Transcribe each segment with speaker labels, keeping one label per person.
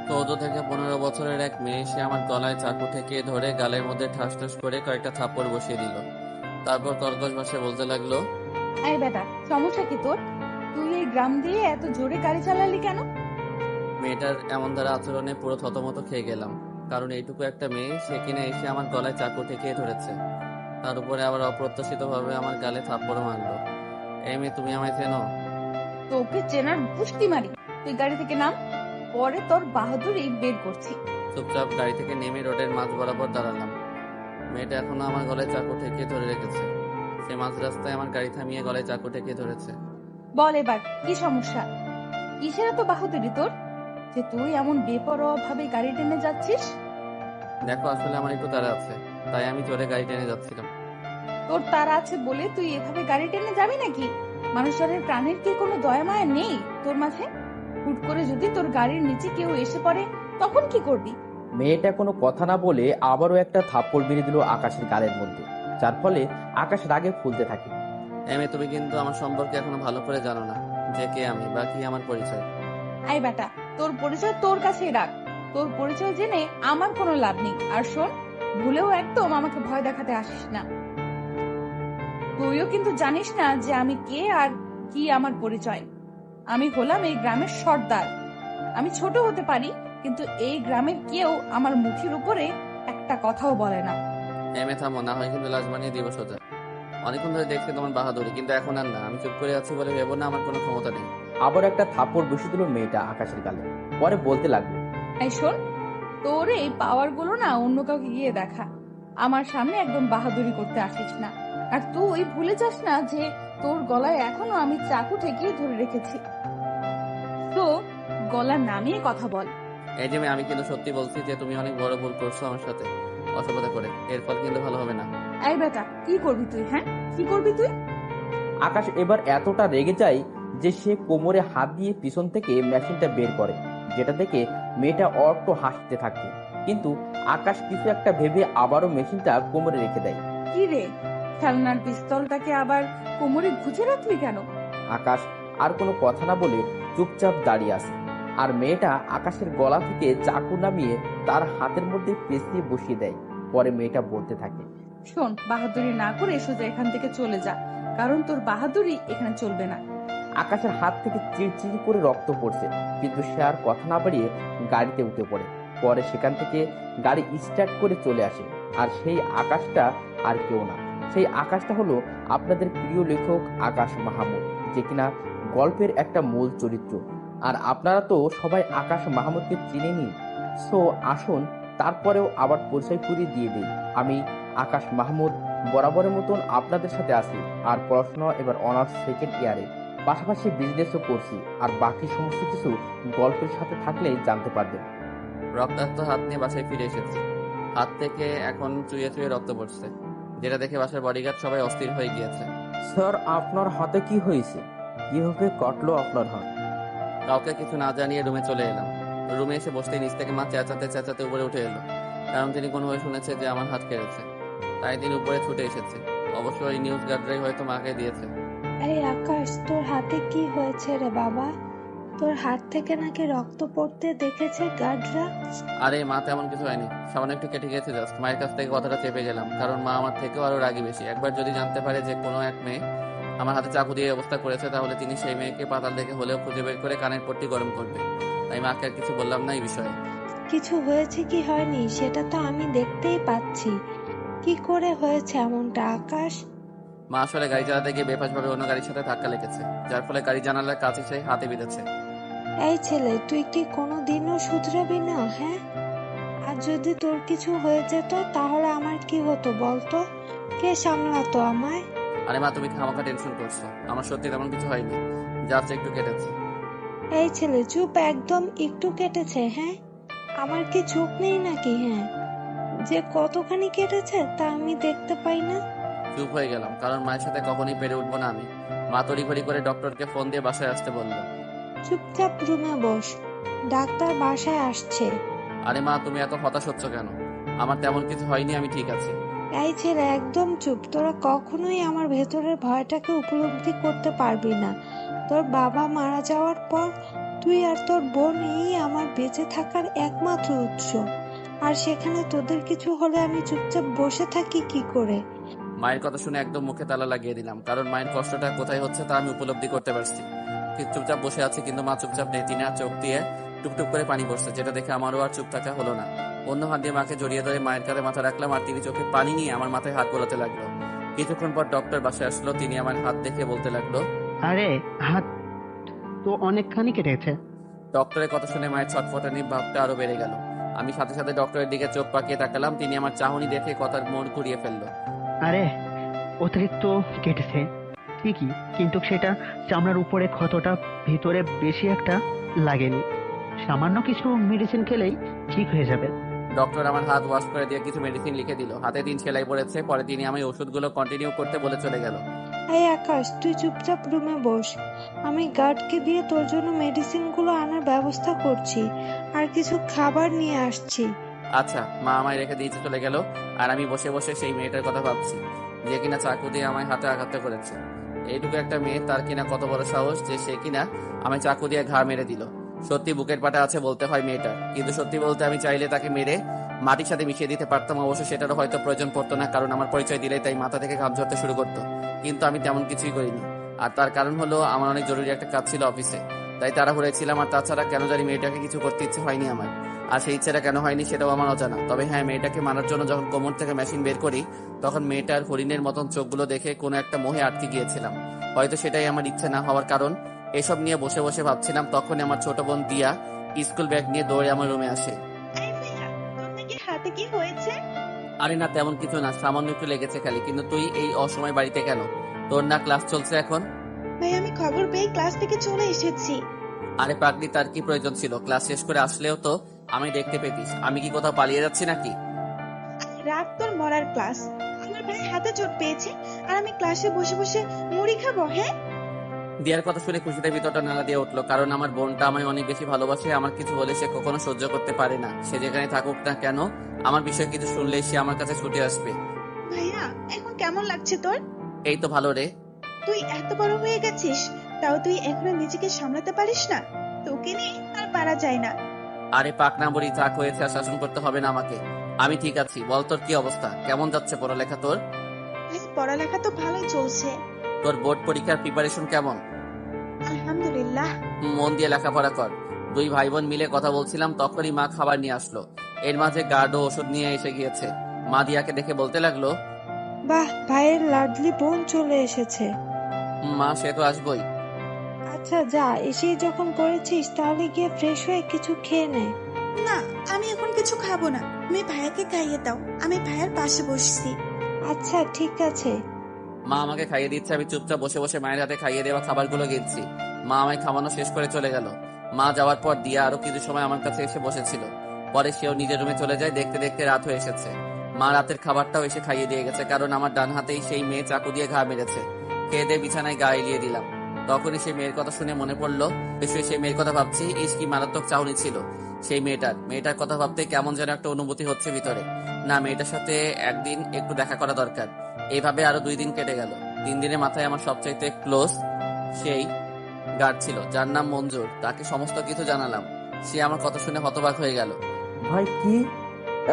Speaker 1: 14 থেকে 15 বছরের এক মেয়ে সে আমার গলায় চাকু ঠেকিয়ে ধরে গালের মধ্যে ঠাস ঠাস করে কয়েকটা থাপ্পড় বসিয়ে দিল। তারপর কর্কশ ভাষায় বলতে লাগলো,
Speaker 2: এই বেটা, সমস্যা কি তোর? তুই এই গ্রাম দিয়ে এত জোরে গাড়ি চালালি কেন?
Speaker 1: মেয়েটার এমন দ্বারা আচরণে পুরো থতমত খেয়ে গেলাম। কারণ এইটুকু একটা মেয়ে, সে কিনা এসে আমার গলায় চাকু ঠেকিয়ে ধরেছে, তার উপরে আবার অপ্রত্যাশিতভাবে আমার গালে থাপ্পড় মারলো। এই মেয়ে, তুমি আমায় চেনো?
Speaker 2: তোকে চেনার গুষ্টি মারি। তুই গাড়ি থেকে নাম, পরে তোর বাহাদুরি বের করছি।
Speaker 1: চুপচাপ গাড়ি থেকে নেমে রোডের মাঝ বরাবর দাঁড়ালাম। মেয়েটা এখনো আমার গলায় চাকু ঠেকিয়ে ধরে রেখেছে। সে মাঝ রাস্তায় আমার গাড়ি থামিয়ে গলায় চাকু ঠেকিয়ে ধরেছে।
Speaker 2: বল এবার কি সমস্যা? কিসের এত বাহাদুরি তোর যে তুই এমন বেপরোয়া ভাবে গাড়ি টেনে যাচ্ছিস?
Speaker 1: দেখো, আসলে আমার একটু তাড়া আছে, তাই আমি জোরে গাড়ি টেনে যাচ্ছিলাম।
Speaker 2: তোর তারা আছে বলে তুই এভাবে গাড়ি টেনে যাবি নাকি? মানুষের প্রাণের কি কোনো দয়া মায়া নেই তোর মাঝে? হুট করে যদি তোর গাড়ির নিচে কেউ এসে পড়ে তখন কি করবি?
Speaker 3: মেয়েটা কোনো কথা না বলে আবারও একটা থাপ্পড় মেরে দিল আকাশের গালের মধ্যে, যার ফলে আকাশ রাগে ফুলতে থাকে।
Speaker 1: এমএ, তুমি কিন্তু আমার সম্পর্কে এখনো ভালো করে জানো না, যে কে আমি বা কি আমার পরিচয়।
Speaker 2: আই বেটা, তোর পরিচয় তোর কাছেই রাখ। তোর পরিচয় জেনে আমার কোনো লাভ নেই। আর শোন, ভুলেও একদম আমাকে ভয় দেখাতে আসিস না। তুইও কিন্তু জানিস না যে আমি কে আর কি আমার পরিচয়। আমি হলাম এই গ্রামের সর্দার। আমি ছোট হতে পারি, কিন্তু এই গ্রামের কেউ আমার মুখের উপরে একটা কথাও বলে না।
Speaker 1: এমএ, থামো, না হয় কিন্তু লাজ বানিয়ে দিব সোজা। অনেকক্ষণ ধরে দেখছি তোমার বাহাদুরি, কিন্তু এখন আর না। আমি চুপ করে আছি বলে ভেবো না আমার কোনো ক্ষমতা নেই।
Speaker 3: আবার একটা থাপ্পড় বসিয়ে দিল মেয়েটা আকাশের গালে। পরে বলতে লাগলো,
Speaker 2: এই শোন, তোর এই পাওয়ার গুলো না অন্য কাউকে গিয়ে দেখা। আমার সামনে একদম বাহাদুরি করতে আসিস না। আর তুই ভুলে যাস না যে তোর গলায় এখনো আমি চাকু ঠেকিয়ে ধরে রেখেছি। তো গলা নামিয়ে কথা বল।
Speaker 1: এই যে মেয়ে, আমি কিন্তু সত্যি বলছি যে তুমি অনেক বড় ভুল করছো আমার সাথে অসভ্যতা করে। এর ফল কিন্তু ভালো হবে না।
Speaker 2: এই বেটা, কি করবি তুই? হ্যাঁ, কি করবি তুই?
Speaker 3: আকাশ এবার এতটা রেগে যায় যে সে কোমরে হাত দিয়ে পিছন থেকে মেশিনটা বের করে, যেটা দেখে মেয়েটা অট্ট হাসতে থাকে। কিন্তু আকাশ কিছু একটা ভেবে আবারও মেশিনটা কোমরে রেখে দেয়।
Speaker 2: কি রে, খেলনার পিস্তলটাকে আবার কোমরে গুজে রাখলি কেন?
Speaker 3: আকাশ আর কোনো কথা না বলে চুপচাপ দাঁড়িয়ে আসে, আর মেয়েটা আকাশের গলা থেকে চাকু নামিয়ে তার হাতের মধ্যে পেঁচিয়ে বসিয়ে দেয়। পরে মেয়েটা বলতে থাকে,
Speaker 2: শোন, বাহাদুরি না করে সোজা এখান থেকে চলে যা, কারণ তোর বাহাদুরি এখানে চলবে না।
Speaker 3: আকাশের হাত থেকে চিরচিরি করে রক্ত পড়ছে, কিন্তু সে আর কথা না বাড়িয়ে গাড়িতে উঠে পড়ে। পরে সেখান থেকে গাড়ি স্টার্ট করে চলে আসে। আর সেই আকাশটা আর কেউ না, সেই আকাশটা হলো আপনাদের প্রিয় লেখক আকাশ মাহমুদ, যে কিনা গল্পের একটা মূল চরিত্র। আর আপনারা তো সবাই আকাশ মাহমুদকে চিনেনি। সো আসুন তারপরেও আবার পরিচয় করিয়ে দিয়ে দিই। আমি আকাশ মাহমুদ বরাবরের মতন আপনাদের সাথে আছি। আর পড়াশোনা এবার অনার্স সেকেন্ড ইয়ারে, পাশাপাশি বিজনেসও করছি। আর বাকি সমস্ত কিছু গল্পের সাথে থাকলে জানতে পারবেন।
Speaker 1: রক্তাক্ত হাত নিয়ে বাসায় ফিরে এসেছি। হাত থেকে এখন চুইয়ে চুইয়ে রক্ত পড়ছে, যেটা দেখে বাসার বডিগার্ড সবাই অস্থির হয়ে গিয়েছে।
Speaker 3: স্যার, আপনার হাতে কি হয়েছে? কিভাবে কাটলো আপনার হাত?
Speaker 1: কাউকে কিছু না জানিয়ে রুমে চলে এলাম। রুমে এসে বসতে নিচ থেকে মা চেঁচাতে চেঁচাতে উপরে উঠে এলো, কারণ তিনি কোনোভাবে শুনেছে যে আমার হাত কেড়েছে। তাই তিনি উপরে ছুটে এসেছে। অবশ্য এই নিউজ গার্ডরাই হয়তো মাকে দিয়েছে।
Speaker 4: এই আকাশ, তোর হাতে কি হয়েছে রে বাবা? তোর হাত থেকে নাকি রক্ত পড়তে দেখেছে গার্ডরা।
Speaker 1: আরে মা, তেমন কিছু হয়নি, সামান্য একটু কেটে গেছে জাস্ট। মায়ের কাছ থেকে কথাটা চেপে গেলাম, কারণ মা আমার থেকেও আরো রাগী বেশি। একবার যদি জানতে পারে যে কোনো এক মেয়ে আমার হাতে চাকু দিয়ে অবস্থা করেছে, তাহলে তিনি সেই মেয়েকে পাতাল থেকে হলেও খুঁজে বের করে কানের পট্টি গরম করবে। তাই মাকে আর কিছু বললাম না এই বিষয়ে।
Speaker 4: কিছু হয়েছে কি হয়নি সেটা তো আমি দেখতেই পাচ্ছি। কি করে হয়েছে এমনটা আকাশ?
Speaker 1: মা আসলে গাড়ি চালাতে গিয়ে বেফাসভাবে অন্য গাড়ির সাথে ধাক্কা লেগেছে, যার ফলে গাড়ি জানালার কাছে সে হাতে বিঁধেছে।
Speaker 4: এই ছেলে, তুই কি কোনো দিনও শুধরাবি না? হ্যাঁ, আর যদি তোর কিছু হয়ে যেত তাহলে আমার কি হতো বলতো? কে সামলাতো আমায়?
Speaker 1: আরে মা, তুমি খামাখা টেনশন করছো। আমার সত্যি তেমন কিছু হয়নি, জাস্ট একটু কেটেছে।
Speaker 4: এই ছেলে চুপ একদম। একটু কেটেছে? হ্যাঁ, আমার কি চোখ নেই নাকি? হ্যাঁ, যে কতখানি কেটেছে তা আমি দেখতে পাই না?
Speaker 1: চুপ হয়ে গেলাম, কারণ মায়ের সাথে কখনোই পেরে উঠবো না আমি। মা তড়িঘড়ি করে ডক্টরকে ফোন দিয়ে বাসায় আসতে বললো।
Speaker 4: চুপচাপ রুমে বস, ডাক্তার বাসায় আসছে।
Speaker 1: আরে মা, তুমি এত হতাশ হচ্ছ কেন? আমার তেমন কিছু হয়নি, আমি ঠিক আছি।
Speaker 4: এই ছেলে একদম চুপ। তোরা কখনোই আমার ভেতরের ভয়টাকে উপলব্ধি করতে পারবি না। তোর বাবা মারা যাওয়ার পর তুই আর তোর বোন এই আমার বেঁচে থাকার একমাত্র উৎস। আর সেখানে তোদের কিছু হলে আমি চুপচাপ বসে থাকি কি করে?
Speaker 1: মায়ের কথা শুনে একদম মুখে তালা লাগিয়ে দিলাম, কারণ মায়ের কষ্টটা কোথায় হচ্ছে তা আমি উপলব্ধি করতে পারছি। চুপচাপ বসে আছে, কিন্তু মা চুপচাপ নেই। তিনি আর চোখ দিয়ে টুপটুপ করে পানি পড়ছে, যেটা দেখে আমারও আর চুপ থাকা হলো না। অন্য হাত দিয়ে মাকে জড়িয়ে ধরে মায়ের কাঁধে মাথা রাখলাম, আর তিনি চোখে পানি নিয়ে আমার মাথায় হাত বোলাতে লাগলো। কিছুক্ষণ পর ডক্টর বাসায় আসলো। তিনি আমার হাত দেখে বলতে লাগলো,
Speaker 5: আরে হাত তো অনেকখানি কেটেছে।
Speaker 1: ডক্টরের কথা শুনে মায়ের ছটফটানি ভাবটা আরো বেড়ে গেল। আমি সাথে সাথে ডক্টরের দিকে চোখ পাকিয়ে তাকালাম। তিনি আমার চাহনি দেখে কথার মন ঘুরিয়ে ফেললো।
Speaker 5: আরে অতিরিক্ত কেটেছে ঠিকই, কিন্তু সেটা চামড়ার উপরে ক্ষতটা ভিতরে বেশি একটা লাগেনি। সামান্য কিছু মেডিসিন খেলেই ঠিক হয়ে যাবে।
Speaker 1: ডক্টর আমার হাত ওয়াশ করে দিয়ে কিছু মেডিসিন লিখে দিল। হাতে 3 সেলাই পড়েছে। পরে তিনি আমি ওষুধগুলো কন্টিনিউ করতে বলে চলে গেল।
Speaker 4: এই আকাশ, তুই চুপচাপ রুমে বস। আমি গার্ডকে দিয়ে তোর জন্য মেডিসিনগুলো আনার ব্যবস্থা করছি, আর কিছু খাবার নিয়ে আসছি।
Speaker 1: আচ্ছা। মা আমায় রেখে দিয়েছে চলে গেল, আর আমি বসে বসে সেই মেয়েটার কথা ভাবছি, যে কিনা চাকু দিয়ে আমায় হাতে আঘাত করেছে। এইটুকু একটা মেয়ে, তার কিনা কত বড় সাহস যে সে কিনা আমায় চাকু দিয়ে ঘা মেরে দিল। সত্যি বুকের পাটা আছে বলতে হয় মেয়েটার, কিন্তু সত্যি বলতে আমি চাইলে তাকে মেরে মাটির সাথে মিশিয়ে দিতে পারতাম। অবশ্য সেটারও হয়তো প্রয়োজন পড়তো না, কারণ আমার পরিচয় দিলেই তাই মাথা থেকে ঘাম ঝরতে শুরু করতো। কিন্তু আমি তেমন কিছুই করিনি। আর তার কারণ হলো আমার অনেক জরুরি একটা কাজ ছিল অফিসে, তাই তাড়াহুড়োয় ছিলাম। আর তাছাড়া কেন জানি মেয়েটাকে কিছু করতে ইচ্ছে হয়নি আমার। আর সেই ইচ্ছেটা কেন হয়নি সেটাও আমার অজানা। তবে হ্যাঁ, মেয়েটাকে মারার জন্য যখন কোমর থেকে মেশিন বের করি, তখন মেয়েটার হরিণের মতন চোখগুলো দেখে কোনো একটা মোহে আটকে গিয়েছিলাম। হয়তো সেটাই আমার ইচ্ছে না হওয়ার কারণ। এসব নিয়ে বসে বসে ভাবছিলাম, তখন আমার ছোট বোন দিয়া স্কুল ব্যাগ নিয়ে দৌড়ে আমার রুমে আসে।
Speaker 6: হাতে কি হয়েছে?
Speaker 1: আরে না, তেমন কিছু না, সামান্য একটু লেগেছে খালি। কিন্তু তুই এই অসময় বাড়িতে কেন? তোর না ক্লাস চলছে এখন?
Speaker 6: ভাই, আমি খবর পেয়ে ক্লাস থেকে চলে এসেছি।
Speaker 1: আরে পাগলি, তার কি প্রয়োজন ছিল? ক্লাস শেষ করে আসলেও তো আমি দেখতে পেতিস। আমি কি কোথাও পালিয়ে যাচ্ছি নাকি?
Speaker 6: রাত তোর মরার ক্লাস। আমার ভাই হাতে চোট পেয়েছে, আর আমি ক্লাসে বসে বসে মুড়ি খাবো? হ্যাঁ,
Speaker 1: দিয়ার কথা শুনে খুশিতে ভিতরটা নালা দিয়ে উঠলো, কারণ আমার বোনটা আমায় অনেক বেশি ভালোবাসে। আমার কিছু হলে সে কখনো সহ্য করতে পারে না। সে যেখানে থাকুক না কেন, আমার বিষয়ে কিছু শুনলেই সে আমার কাছে ছুটে আসবে।
Speaker 6: ভাইয়া, এখন কেমন লাগছে তোর?
Speaker 1: এই তো ভালো রে।
Speaker 6: তুই এত বড় হয়ে গেছিস, তাও তুই এখনো নিজেকে সামলাতে পারিস না? তোকে নিয়ে আর পারা যায় না।
Speaker 1: আরে পাক না বলি, থাক হয়েছে, আর শাসন করতে হবে না আমাকে। আমি ঠিক আছি। বল তোর কি অবস্থা? কেমন যাচ্ছে পড়ালেখা তোর?
Speaker 6: ভাই, পড়ালেখা তো ভালোই চলছে,
Speaker 1: তোর বোর্ড পরীক্ষার প্রিপারেশন কেমন?
Speaker 6: আলহামদুলিল্লাহ।
Speaker 1: মন দিয়ে লেখাপড়া কর। 2 ভাই বোন মিলে কথা বলছিলাম, তখনই মা খাবার নিয়ে আসলো। এর মাঝে গার্ডও ওষুধ নিয়ে এসে গিয়েছে। মা দিয়াকে দেখে বলতে লাগলো,
Speaker 4: বাহ, ভাইয়ের লাডলি বোন চলে এসেছে।
Speaker 1: মা সে তো আসবই।
Speaker 4: আচ্ছা যা, এসেই যখন পড়েছিস তাহলে গিয়ে ফ্রেশ হয়ে কিছু খেয়ে নে।
Speaker 6: না, আমি এখন কিছু খাবো না। তুমি ভাইয়াকে খাইয়ে দাও, আমি ভাইয়ার পাশে বসছি।
Speaker 4: আচ্ছা ঠিক আছে।
Speaker 1: মা আমাকে খাইয়ে দিচ্ছে, আমি চুপচাপ বসে বসে মায়ের হাতে খাইয়ে দেওয়া খাবারগুলো গিলছি। মা আমায় খাওয়ানো শেষ করে চলে গেল। মা যাওয়ার পর দিয়া আরো কিছু সময় আমার কাছে এসে বসেছিল। পরে সেও নিজের রুমে চলে যায়। দেখতে দেখতে রাত হয়ে এসেছে। মা রাতের খাবারটাও এসে খাইয়ে দিয়ে গেছে, কারণ আমার ডান হাতেই সেই মেয়ে চাকু দিয়ে ঘা মেরেছে। খেয়ে দিয়ে বিছানায় গা এলিয়ে দিলাম। তখনই সেই মেয়ের কথা শুনে মনে পড়লো, সেই মেয়ের কথা ভাবছি। ইস, কি মারাত্মক চাহনি ছিল সেই মেয়েটার কথা ভাবতে কেমন যেন একটা অনুভূতি হচ্ছে ভিতরে। না, মেয়েটার সাথে একদিন একটু দেখা করা দরকার। এইভাবে আরো 2 দিন কেটে গেল। 3 দিনের মাথায় আমার সবচাইতে ক্লোজ সেই গার্ড ছিল, যার নাম মঞ্জুর। তাকে সমস্ত কিছু জানালাম। সে আমার কথা শুনে হতবাক হয়ে গেল।
Speaker 7: ভাই, কি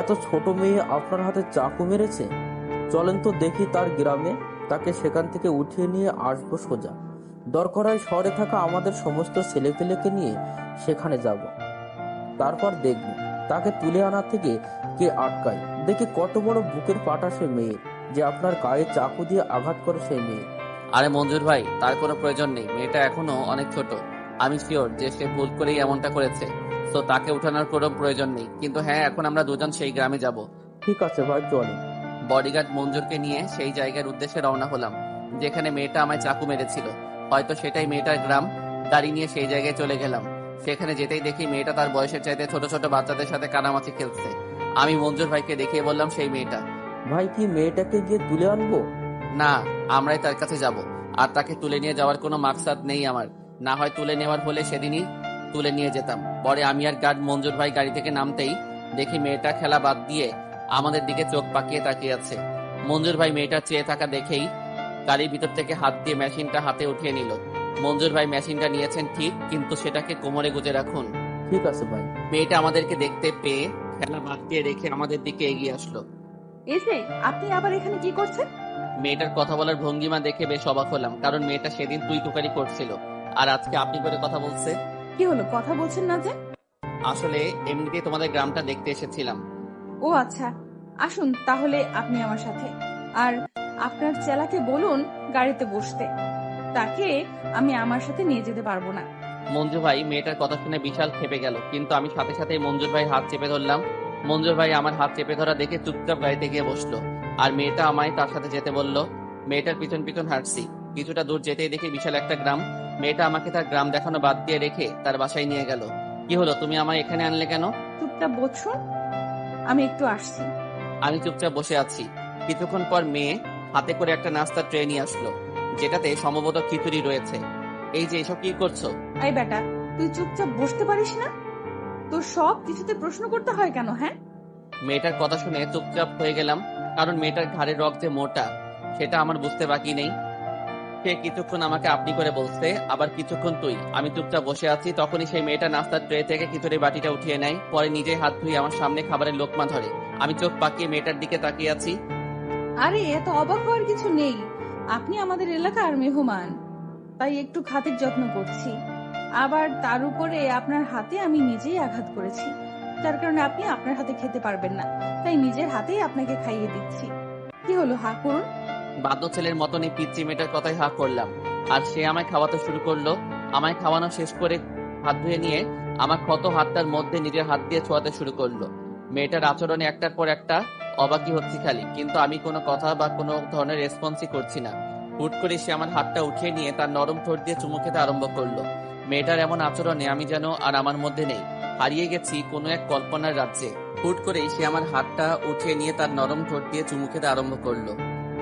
Speaker 7: এত ছোট মেয়ে আপনার হাতে চাকু মেরেছে? চলেন তো দেখি তার গ্রামে। তাকে সেখান থেকে উঠিয়ে নিয়ে আসবো সোজা। দরকার হয় শহরে থাকা আমাদের সমস্ত ছেলেপেলেকে নিয়ে সেখানে যাব। তারপর দেখব তাকে তুলে আনা থেকে কে আটকায়। দেখি কত বড় বুকের পাটা সে মেয়ে, যে আপনার গায়ে চাকু দিয়ে আঘাত করে সেই মেয়ে।
Speaker 1: আরে মঞ্জুর ভাই, তার কোনো প্রয়োজন নেই। মেয়েটা এখনো অনেক ছোট। আমি শিওর যে সে ভুল করেই এমনটা করেছে। তো তাকে উঠানোর কোনো প্রয়োজন নেই। কিন্তু হ্যাঁ, এখন আমরা দুজন সেই গ্রামে যাব।
Speaker 7: ঠিক আছে ভাই, চলেন।
Speaker 1: বডিগার্ড মঞ্জুরকে নিয়ে সেই জায়গার উদ্দেশ্যে রওনা হলাম, যেখানে মেয়েটা আমায় চাকু মেরেছিল। হয়তো সেটাই মেয়েটার গ্রাম। গাড়ি নিয়ে সেই জায়গায় চলে গেলাম। সেখানে যেতেই দেখি মেয়েটা তার বয়সের চাইতে ছোট ছোট বাচ্চাদের সাথে কানামাছি খেলছে। আমি মঞ্জুর ভাইকে দেখিয়ে বললাম, সেই মেয়েটা।
Speaker 7: ভাই, কি মেয়েটাকে গিয়ে তুলে আনবো?
Speaker 1: না, আমরাই তার কাছে যাব। আর তাকে তুলে নিয়ে যাওয়ার কোনো মাকসাদ নেই আমার। না হয় তুলে নেওয়ার হলে সেদিনই তুলে নিয়ে যেতাম। পরে আমি আর গার্ড মঞ্জুর ভাই গাড়ি থেকে নামতেই দেখি মেয়েটা খেলা বাদ দিয়ে আমাদের দিকে চোখ পাকিয়ে তাকিয়ে আছে। মঞ্জুর ভাই মেয়েটার চেয়ে থাকা দেখেই গাড়ির ভিতর থেকে হাত দিয়ে মেশিনটা হাতে উঠিয়ে নিল। মঞ্জুর ভাই মেশিনটা নিয়েছেন ঠিক, কিন্তু সেটাকে কোমরে গুজে রাখুন।
Speaker 7: ঠিক আছে ভাই।
Speaker 1: মেয়েটা আমাদেরকে দেখতে পেয়ে খেলা বাদ দিয়ে রেখে আমাদের দিকে এগিয়ে আসলো।
Speaker 2: এই যে আপনি আবার এখানে কি করছেন?
Speaker 1: মেয়েটার কথা বলার ভঙ্গিমা দেখে বেশ অবাক হলাম, কারণ মেয়েটা সেদিন তুই তুকারি করছিল আর আজকে আপনি করে কথা বলছে।
Speaker 2: কি হলো, কথা বলছেন না যে?
Speaker 1: আসলে এমনিতেই তোমাদের গ্রামটা দেখতে এসেছিলাম।
Speaker 2: ও আচ্ছা, আসুন তাহলে আপনি আমার সাথে। আর আপনার চেলাকে বলুন গাড়িতে বসতে। তাকে আমি আমার সাথে নিয়ে যেতে পারবো না।
Speaker 1: মঞ্জু ভাই মেয়েটার কথা শুনে বিশাল খেপে গেল, কিন্তু আমি সাথে সাথে মঞ্জুর ভাই হাত চেপে ধরলাম। মঞ্জুর ভাই আমার হাত চেপে ধরা দেখে চুপচাপ গাড়িতে গিয়ে বসলো, আর মেয়েটা আমায় তার সাথে যেতে বলল। মেয়েটার পিছন পিছন হাঁটছি। কিছুটা দূর যেতেই দেখি বিশাল একটা গ্রাম। মেয়েটা আমাকে তার গ্রাম দেখানো বাদ দিয়ে রেখে তার বাসায় নিয়ে গেল। কি হলো, তুমি আমায় এখানে আনলে কেন?
Speaker 2: চুপচাপ বসুন, আমি একটু আসছি।
Speaker 1: আমি চুপচাপ বসে আছি। কিছুক্ষণ পর মেয়ে হাতে করে একটা নাস্তার ট্রে নিয়ে আসলো, যেটাতে সম্ভবত খিচুড়ি রয়েছে। এই যে এসব কি করছো?
Speaker 2: এই বেটা, তুই চুপচাপ বসতে পারিস না? তোর সব কিছুতে প্রশ্ন করতে হয় কেন? হ্যাঁ,
Speaker 1: মেয়েটার কথা শুনে চুপচাপ হয়ে গেলাম, কারণ মেয়েটার ঘাড়ের রগ যে মোটা সেটা আমার বুঝতে বাকি নেই। সে কিছুক্ষণ আমাকে আপনি করে বলছে, আবার কিছুক্ষণ তুই। আমি চুপচাপ বসে আছি, তখনই সেই মেয়েটা নাস্তার ট্রে থেকে খিচুড়ি বাটিটা উঠিয়ে নেয়, পরে নিজেই হাত ধুয়ে আমার সামনে খাবারের লোকমা ধরে। আমি চোখ পাকিয়ে মেয়েটার দিকে তাকিয়ে আছি।
Speaker 2: আরে এত অবাক হওয়ার কিছু নেই, আপনি আমাদের এলাকার মেহমান, তাই একটু খাতির যত্ন করছি। আবার তার উপরে আপনার হাতে আমি নিজেই আঘাত করেছি, যার কারণে আপনি আপনার হাতে খেতে পারবেন না, তাই নিজের হাতেই আপনাকে খাইয়ে দিচ্ছি। কি হলো, হা করুন।
Speaker 1: বাধ্য ছেলের মতনই পিচ্চি মেয়েটার কথাই হাঁ করলাম, আর সে আমায় খাওয়াতে শুরু করলো। আমায় খাওয়ানো শেষ করে হাত ধুয়ে নিয়ে আমার ক্ষত হাতটার মধ্যে নিজের হাত দিয়ে ছোঁয়াতে শুরু করলো। মেয়েটার আচরণে একটার পর একটা অবাকই হচ্ছি খালি, কিন্তু আমি কোনো কথা বা কোনো ধরনের রেসপন্সই করছি না। হুট করে সে আমার হাতটা উঠিয়ে নিয়ে তার নরম ঠোঁট দিয়ে চুমু খেতে আরম্ভ করলো। মেয়েটার এমন আচরণে আমি যেন আর আমার মধ্যে নেই, হারিয়ে গেছি কোনো এক কল্পনার রাজ্যে। হুট করেই সে আমার হাতটা উঠিয়ে নিয়ে তার নরম ঠোঁট দিয়ে চুমু খেতে আরম্ভ করলো।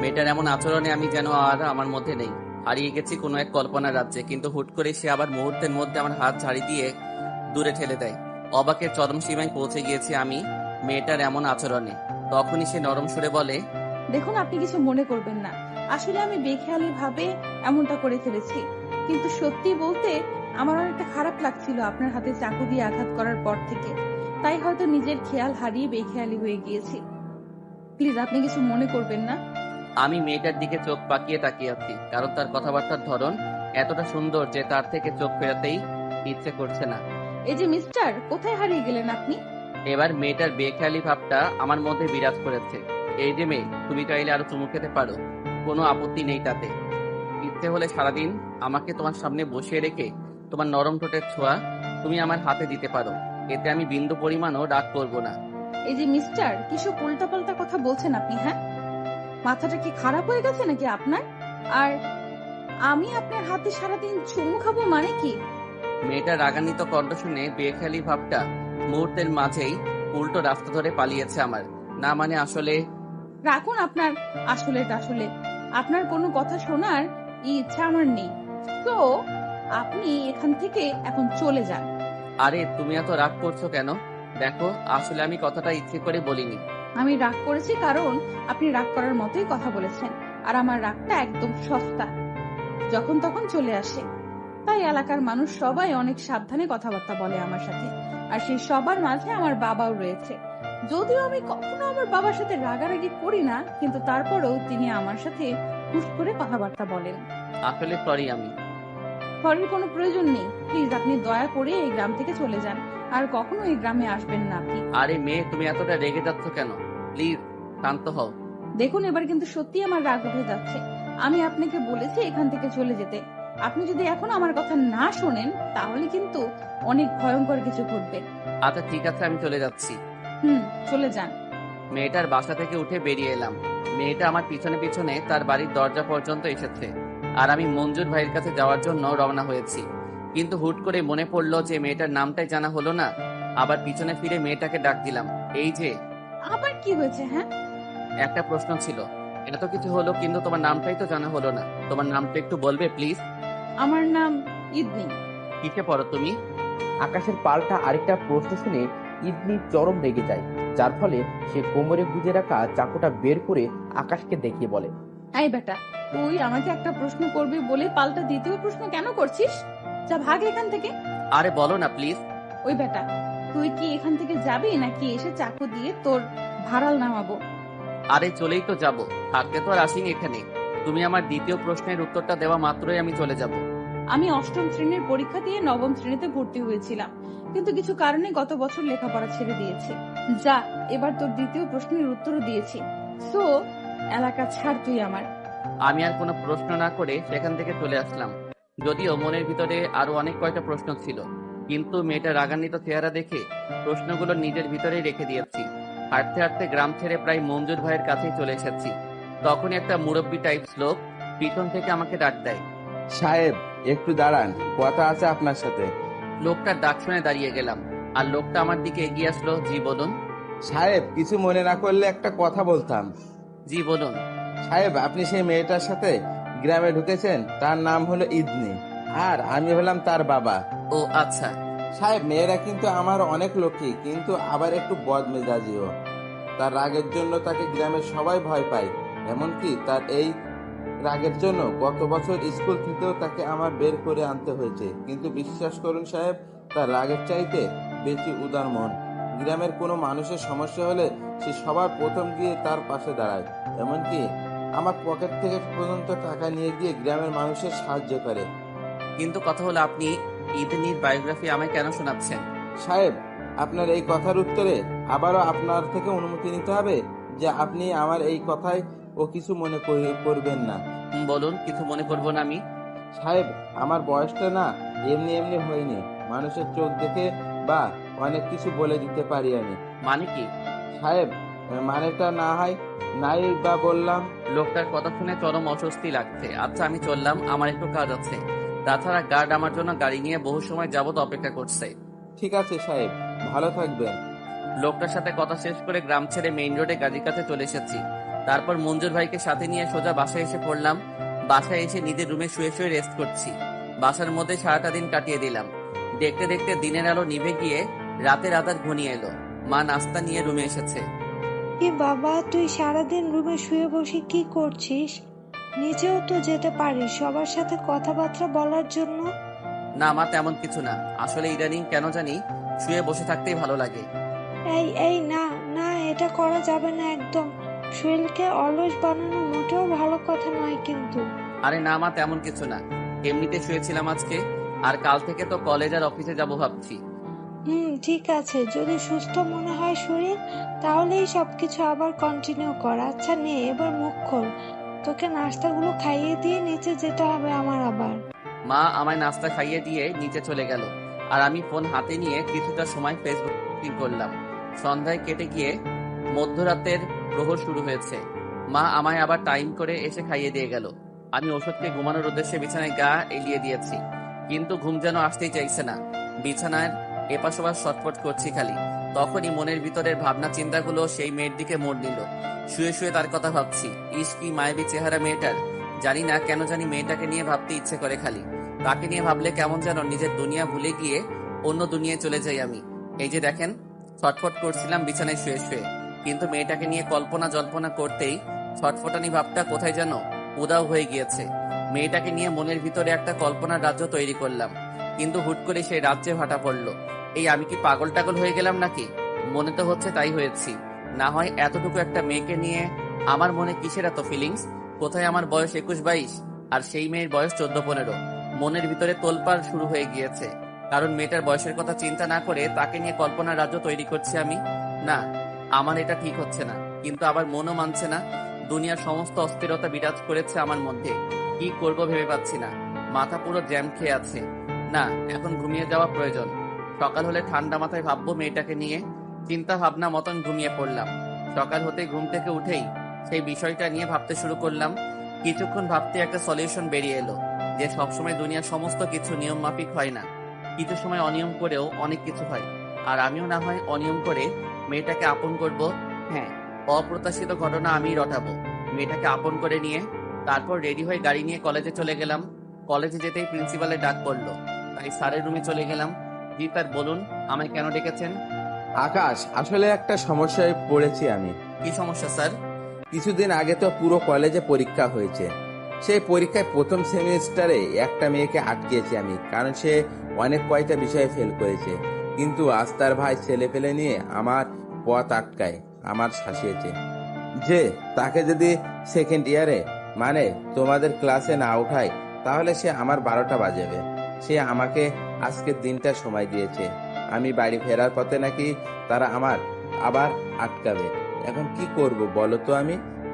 Speaker 1: মেয়েটার এমন আচরণে আমি যেন আর আমার মধ্যে নেই, হারিয়ে গেছি কোনো এক কল্পনার রাজ্যে। কিন্তু হুট করে সে আবার মুহূর্তের মধ্যে আমার হাত ঝাড়ি দিয়ে দূরে ঠেলে দেয়। অবাকের চরম সীমায় পৌঁছে গিয়েছি আমি মেয়েটার এমন আচরণে। তখনই সে নরম সুরে বলে,
Speaker 2: দেখুন, আপনি কিছু মনে করবেন না, আসলে আমি বেখেয়ালি ভাবে এমনটা করে ফেলেছি। কিন্তু সত্যি বলতে আমার অনেকটা খারাপ লাগছিল আপনার হাতে চাকু দিয়ে আঘাত করার পর থেকে, তাই হয়তো নিজের খেয়াল হারিয়ে বেখেয়ালি হয়ে গিয়েছি। প্লিজ আপনি কিছু মনে করবেন না।
Speaker 1: আমি মেয়েটার দিকে চোখ পাকিয়ে তাকিয়ে আছি, কারণ তার কথাবার্তার ধরন এতটা সুন্দর যে তার থেকে চোখ ফেরাতেই ইচ্ছে করছে না।
Speaker 2: এই যে মিস্টার, কোথায় হারিয়ে গেলেন আপনি?
Speaker 1: এবার মেয়েটার বেখেয়ালি ভাবটা আমার মধ্যে বিরাজ করেছে। এই যে মেয়ে, তুমি চাইলে আরো চুমু খেতে পারো, কোনো আপত্তি নেই তাতে। ইচ্ছে হলে সারাদিন আমাকে তোমার সামনে বসিয়ে রেখে তোমার নরম ঠোঁটের ছোঁয়া তুমি আমার হাতে দিতে পারো, এতে আমি বিন্দু পরিমাণও রাগ করব না।
Speaker 2: এই যে মিস্টার, কিছু উল্টাপাল্টা কথা বলছেন আপনি? হ্যাঁ, মাথাটা কি খারাপ হয়ে গেছে নাকি আপনার? আর আমি আপনার হাতে সারাদিন চুমু খাবো মানে কি?
Speaker 1: মেয়েটার রাগান্বিত কণ্ঠ শুনে বেখেয়ালি ভাবটা মুহূর্তের মাঝেই উল্টো রাস্তা ধরে পালিয়েছে আমার। না মানে আসলে
Speaker 2: রাখুন আপনার আসলে টাসলে, আপনার কোনো কথা শোনার ইচ্ছা আমার নেই, তো আপনি এখান থেকে এখন চলে যান।
Speaker 1: আরে তুমি এত রাগ করছো কেন? দেখো, আসলে আমি কথাটা ইচ্ছে করে বলিনি।
Speaker 2: আমি রাগ করেছি কারণ আপনি রাগ করার মতোই কথা বলেছেন, আর আমার রাগটা একদম সস্তা, যখন তখন চলে আসে। তাই এলাকার মানুষ সবাই অনেক সাবধানে কথাবার্তা বলে আমার সাথে, আর সেই সবার মাঝে আমার বাবাও রয়েছে। যদিও আমি কখনো আমার বাবার সাথে রাগারাগি করি না, কিন্তু তারপরেও তিনি আমার সাথে হুশ করে কথাবার্তা বলেন।
Speaker 1: আসলে সরি। আমি
Speaker 2: সরির কোনো প্রয়োজন নেই, প্লিজ আপনি দয়া করে এই গ্রাম থেকে চলে যান, আর কখনো এই গ্রামে আসবেন না আপনি।
Speaker 1: আরে মেয়ে, তুমি এতটা রেগে যাচ্ছ কেন? প্লিজ শান্ত হও।
Speaker 2: দেখুন, এবার কিন্তু সত্যি আমার রাগ উঠে যাচ্ছে। আমি আপনাকে বলেছি এখান থেকে চলে যেতে, আপনি যদি এখন আমার কথা না শোনেন তাহলে কিন্তু অনেক ভয়ঙ্কর কিছু ঘটবে।
Speaker 1: আচ্ছা ঠিক আছে, আমি চলে যাচ্ছি।
Speaker 2: চলে যান।
Speaker 1: মেয়েটার বাসা থেকে উঠে বেরিয়ে এলাম। মেয়েটা আমার পিছনে পিছনে তার বাড়ির দরজা পর্যন্ত এসেছে, আর আমি মঞ্জুর ভাইয়ের কাছে যাওয়ার জন্য রওনা হয়েছি। কিন্তু হুট করে মনে পড়লো যে মেয়েটার নামটাই জানা হলো না। আবার পিছনে ফিরে মেয়েটাকে ডাক দিলাম, এই যে।
Speaker 2: আবার কি হয়েছে? হ্যাঁ,
Speaker 1: একটা প্রশ্ন ছিল। এত কিছু হলো কিন্তু তোমার নামটাই তো জানা হলো না। তোমার নামটা একটু বলবে প্লিজ?
Speaker 2: আমার নাম ইদনি।
Speaker 1: কিসে পড়ো তুমি?
Speaker 3: আকাশের পাল্টা আরেকটা প্রশ্ন শুনে ইদনি চরম রেগে যায়, যার ফলে সে কোমরে গুজে রাখা চাকুটা বের করে আকাশকে দেখিয়ে বলে,
Speaker 2: এই বেটা, তুই আমাকে একটা প্রশ্ন করবি বলে পাল্টা দ্বিতীয় প্রশ্ন কেন করছিস? যা ভাগ এখান থেকে।
Speaker 1: আরে বলো না প্লিজ।
Speaker 2: ওই বেটা, তুই কি এখান থেকে যাবি নাকি এসে চাকু দিয়ে তোর ভাড়াল নামাবো?
Speaker 1: আরে চলেই তো যাব, থাকতে তো আর আসিনি এখানে। তুমি আমার দ্বিতীয় প্রশ্নের উত্তরটা দেওয়া মাত্রই আমি চলে যাব।
Speaker 2: আমি অষ্টম শ্রেণীর পরীক্ষা দিয়ে নবম শ্রেণীতে ভর্তি হয়েছিলাম, কিন্তু কিছু কারণে গত বছর লেখাপড়া ছেড়ে দিয়েছি। যা, এবার তোর দ্বিতীয় প্রশ্নের উত্তরও দিয়েছি, সো এলাকা ছাড় তুই আমার।
Speaker 1: আমি আর কোনো প্রশ্ন না করে সেখান থেকে চলে আসলাম। যদিও মনের ভিতরে আরো অনেক কয়টা প্রশ্ন ছিল, কিন্তু মেয়েটার রাগান্বিত চেহারা দেখে প্রশ্নগুলো নিজের ভিতরেই রেখে দিয়েছি। হাঁটতে হাঁটতে গ্রাম ছেড়ে প্রায় মঞ্জুর ভাইয়ের কাছেই চলে এসেছি। তখনই একটা মুরব্বি টাইপস লোক পিছন থেকে আমাকে ডাক দেয়।
Speaker 8: সাহেব, একটু দাঁড়ান, কথা আছে আপনার সাথে।
Speaker 1: লোকটার ডাক শুনে দাঁড়িয়ে গেলাম, আর লোকটা আমার দিকে এগিয়ে আসলো। জি বলুন।
Speaker 8: সাহেব, কিছু মনে না করলে একটা কথা বলতাম।
Speaker 1: জি বলুন।
Speaker 8: সাহেব, আপনি সেই মেয়েটার সাথে গ্রামে ঢুকেছেন, তার নাম হলো ইদনি, আর আমি হলাম তার বাবা।
Speaker 1: ও আচ্ছা।
Speaker 8: সাহেব, মেয়েরা কিন্তু আমার অনেক লক্ষ্মী, কিন্তু আবার একটু বদমেজাজিও। তার রাগের জন্য তাকে গ্রামের সবাই ভয় পায়। এমনকি তার এই রাগের জন্য গত বছর স্কুল থেকেও তাকে আমার বের করে আনতে হয়েছে। কিন্তু বিশ্বাস করুন সাহেব, তার রাগের চাইতে বেশি উদার মন। গ্রামের কোনো মানুষের সমস্যা হলে সে সবার প্রথম গিয়ে তার পাশে দাঁড়ায়। এমনকি আমার পকেট থেকে পর্যন্ত টাকা নিয়ে গিয়ে গ্রামের মানুষের সাহায্য করে।
Speaker 1: কিন্তু কথা হলো, আপনি ইদনির বায়োগ্রাফি আমায় কেন শোনাচ্ছেন?
Speaker 8: সাহেব, আপনার এই কথার উত্তরে আবারও আপনার থেকে অনুমতি নিতে হবে যে আপনি আমার এই কথায় ও কিছু মনে করবেন না।
Speaker 1: বলুন, কিছু মনে করবো না আমি।
Speaker 8: সাহেব, আমার বয়সটা না এমনি এমনি হয়নি। মানুষের চোখ দেখে বা অনেক কিছু বলে দিতে পারি আমি।
Speaker 1: মানে কি?
Speaker 8: সাহেব, মানেটা না হয় নাই বা বললাম।
Speaker 1: লোকটার কথা শুনে চরম অস্বস্তি লাগছে। আচ্ছা আমি চললাম, আমার একটু কাজ আছে। তাছাড়া গার্ড আমার জন্য গাড়ি নিয়ে বহু সময় যাবত অপেক্ষা করছে।
Speaker 8: ঠিক আছে সাহেব, ভালো থাকবেন।
Speaker 1: লোকটার সাথে কথা শেষ করে গ্রাম ছেড়ে মেইন রোডে গাড়ির কাছে চলে এসেছি। তারপর মঞ্জুর ভাইকে সাথে নিয়ে সোজা বাসায় এসে পড়লাম। বাসায় এসে নিজের রুমে শুয়ে শুয়ে রেস্ট করছি। বাসার মধ্যে সারাটা দিন কাটিয়ে দিলাম। দেখতে দেখতে দিনের আলো নিভে গিয়ে রাতের আধার ঘনিয়ে এলো। মা নাস্তা নিয়ে রুমে এসেছে।
Speaker 4: কি বাবা, তুই সারাদিন রুমে শুয়ে বসে কি করছিস? নিজেও তো যেতে পারিস সবার সাথে কথাবার্তা বলার জন্য।
Speaker 1: না মা, তেমন কিছু না। আসলে ইদানিং কেন জানি শুয়ে বসে থাকতেই ভালো লাগে।
Speaker 4: এই এই না না, এটা করা যাবে না একদম। শরীরকে অলস বানানো মোটেও ভালো কথা নয় কিন্তু।
Speaker 1: আরে না মা, তেমন কিছু না। এমনিতে শুয়েছিলাম আজকে, আর কাল থেকে তো কলেজ আর অফিসে যাব ভাবছি।
Speaker 4: ঠিক আছে, যদি সুস্থ মনে হয় শরীর, তাহলেই সবকিছু আবার কন্টিনিউ কর। আচ্ছা নে, এবার মুখ খোল। তোকে নাস্তাগুলো খাইয়ে দিয়ে নিচে যেতে হবে আমার আবার।
Speaker 1: মা আমায় নাস্তা খাইয়ে দিয়ে নিচে চলে গেল, আর আমি ফোন হাতে নিয়ে কিছুটা সময় ফেসবুক করলাম। সন্ধ্যায় কেটে গিয়ে মধ্যরাতের প্রহর শুরু হয়েছে। মা আমায় আবার টাইম করে এসে খাইয়ে দিয়ে গেল। আমি ওষুধকে ঘুমানোর উদ্দেশ্যে বিছানায় গা এলিয়ে দিয়েছি, কিন্তু ঘুম যেন আসতেই চাইছে না। বিছানায় এপাশ ওপাশ ছটফট করছি খালি। তখনই মনের ভিতরের ভাবনা চিন্তাগুলো সেই মেয়ের দিকে মোড় নিল। শুয়ে শুয়ে তার কথা ভাবছি। ইস, কি মায়াবী চেহারা মেয়েটার। জানি না কেন জানি মেয়েটাকে নিয়ে ভাবতে ইচ্ছে করে খালি। তাকে নিয়ে ভাবলে কেমন যেন নিজের দুনিয়া ভুলে গিয়ে অন্য দুনিয়ায় চলে যাই আমি। এই যে দেখেন, ছটফট করছিলাম বিছানায় শুয়ে শুয়ে, কিন্তু মেয়েটাকে নিয়ে কল্পনা জল্পনা করতেই ছটফটানি ভাবটা কোথায় যেন উদাও হয়ে গিয়েছে। মেয়েটাকে নিয়ে মনের ভিতরে একটা কল্পনার রাজ্য তৈরি করলাম, কিন্তু হুট করে সেই রাজ্যে ভাটা পড়লো। এই আমি কি পাগল টাগল হয়ে গেলাম নাকি? মনে তো হচ্ছে তাই হয়েছি। না হয় এতটুকু একটা মেয়েকে নিয়ে আমার মনে কিসের এত ফিলিংস? কোথায় আমার বয়স 21-22, আর সেই মেয়ের বয়স 14-15। মনের ভিতরে তোলপাড় শুরু হয়ে গিয়েছে, কারণ মেয়েটার বয়সের কথা চিন্তা না করে তাকে নিয়ে কল্পনার রাজ্য তৈরি করছি আমি। না, আমার এটা ঠিক হচ্ছে না, কিন্তু আবার মনও মানছে না। দুনিয়ার সমস্ত অস্থিরতা বিরাজ করেছে আমার মধ্যে। কি করব ভেবে পাচ্ছি না। মাথা পুরো জ্যাম খেয়ে আছে। না, এখন ঘুমিয়ে যাওয়া প্রয়োজন। সকাল হলে ঠান্ডা মাথায় ভাববো মেয়েটাকে নিয়ে। চিন্তা ভাবনা মতন ঘুমিয়ে পড়লাম। সকাল হতে ঘুম থেকে উঠেই সেই বিষয়টা নিয়ে ভাবতে শুরু করলাম। কিছুক্ষণ ভাবতে একটা সলিউশন বেরিয়ে এলো, যে সবসময় দুনিয়ার সমস্ত কিছু নিয়ম মাফিক হয় না। কিছু সময় অনিয়ম করেও অনেক কিছু হয়। আর আমিও না হয় অনিয়ম করে মেয়েটাকে আপন করব। হ্যাঁ, অপ্রত্যাশিত ঘটনা আমিই রটাবো। মেয়েটাকে আপন করে নিয়ে তারপর রেডি হয়ে গাড়ি নিয়ে কলেজে চলে গেলাম। কলেজে যেতেই প্রিন্সিপালের ডাক পড়লো, তাই স্যারের রুমে চলে গেলাম। জি স্যার, বলুন, আমায় কেন ডেকেছেন?
Speaker 8: আকাশ, আসলে একটা সমস্যায় পড়েছি আমি।
Speaker 1: কি সমস্যা স্যার?
Speaker 8: কিছুদিন আগে তো পুরো কলেজে পরীক্ষা হয়েছে। সেই পরীক্ষায় প্রথম সেমিস্টারে একটা মেয়েকে আটকিয়েছি আমি, কারণ সে অনেক কয়টা বিষয়ে ফেল করেছে। কিন্তু আজ তার ভাই ছেলে পেলে নিয়ে আমার পথ আটকায়, আমার শাসিয়েছে যে তাকে যদি সেকেন্ড ইয়ারে মানে তোমাদের ক্লাসে না উঠায় তাহলে সে আমার 12টা বাজাবে। সে আমাকে আজকের দিনটা সময় দিয়েছে। আমি বাড়ি ফেরার পথে নাকি তারা আমার আবার আটকাবে। এখন কি করব বলো তো?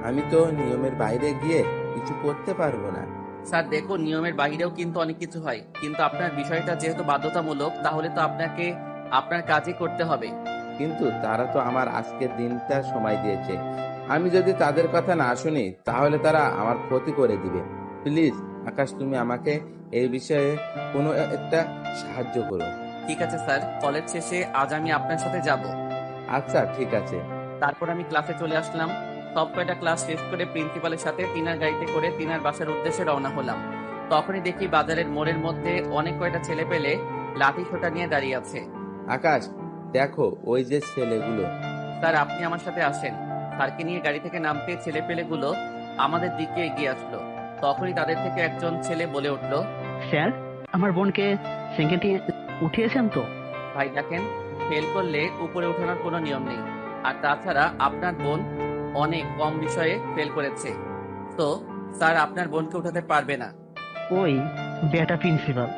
Speaker 8: আমি তো নিয়মের বাইরে গিয়ে কিছু করতে পারবো না।
Speaker 1: স্যার দেখুন, নিয়মের বাইরেও কিন্তু অনেক কিছু হয়, কিন্তু আপনার বিষয়টা যেহেতু বাধ্যতামূলক তাহলে তো আপনাকে আপনার কাজই করতে হবে।
Speaker 8: কিন্তু তারা তো আমার আজকের দিনটা সময় দিয়েছে। আমি যদি তাদের কথা না শুনি তাহলে তারা আমার ক্ষতি করে দিবে। প্লিজ আকাশ, তুমি আমাকে এই বিষয়ে কোনো একটা সাহায্য করো।
Speaker 1: ঠিক আছে স্যার, কলেজ শেষে আজ আমি আপনার সাথে যাব।
Speaker 8: আচ্ছা ঠিক আছে।
Speaker 1: তারপর আমি ক্লাসে চলে আসলাম। সব কয়টা ক্লাস শেষ করে প্রিন্সিপালের সাথে তিনার গাড়িতে করে তিনার বাসার উদ্দেশ্যে রওনা হলাম। তখনই দেখি বাজারের মোড়ের মধ্যে অনেক কয়টা ছেলে পেলে লাঠি সোটা নিয়ে দাঁড়িয়ে আছে।
Speaker 8: আকাশ দেখো, ওই যে ছেলেগুলো।
Speaker 1: স্যার আপনি আমার সাথে আসেন। স্যারকে নিয়ে গাড়ি থেকে নামতে ছেলে পেলেগুলো আমাদের দিকে এগিয়ে আসলো। তখনই তাদের থেকে একজন ছেলে বলে উঠল,
Speaker 5: স্যার, আমার বোনকে সেকেন্ডে উঠিয়েছেন তো?
Speaker 1: ভাই দেখেন, ফেল করলে উপরে ওঠানোর কোনো নিয়ম নেই। আর তাছাড়া আপনার বোন অনেক কম বিষয়ে ফেল করেছে, তো স্যার আপনার বোনকে উঠাতে পারবে না।
Speaker 5: ওই বেটা প্রিন্সিপাল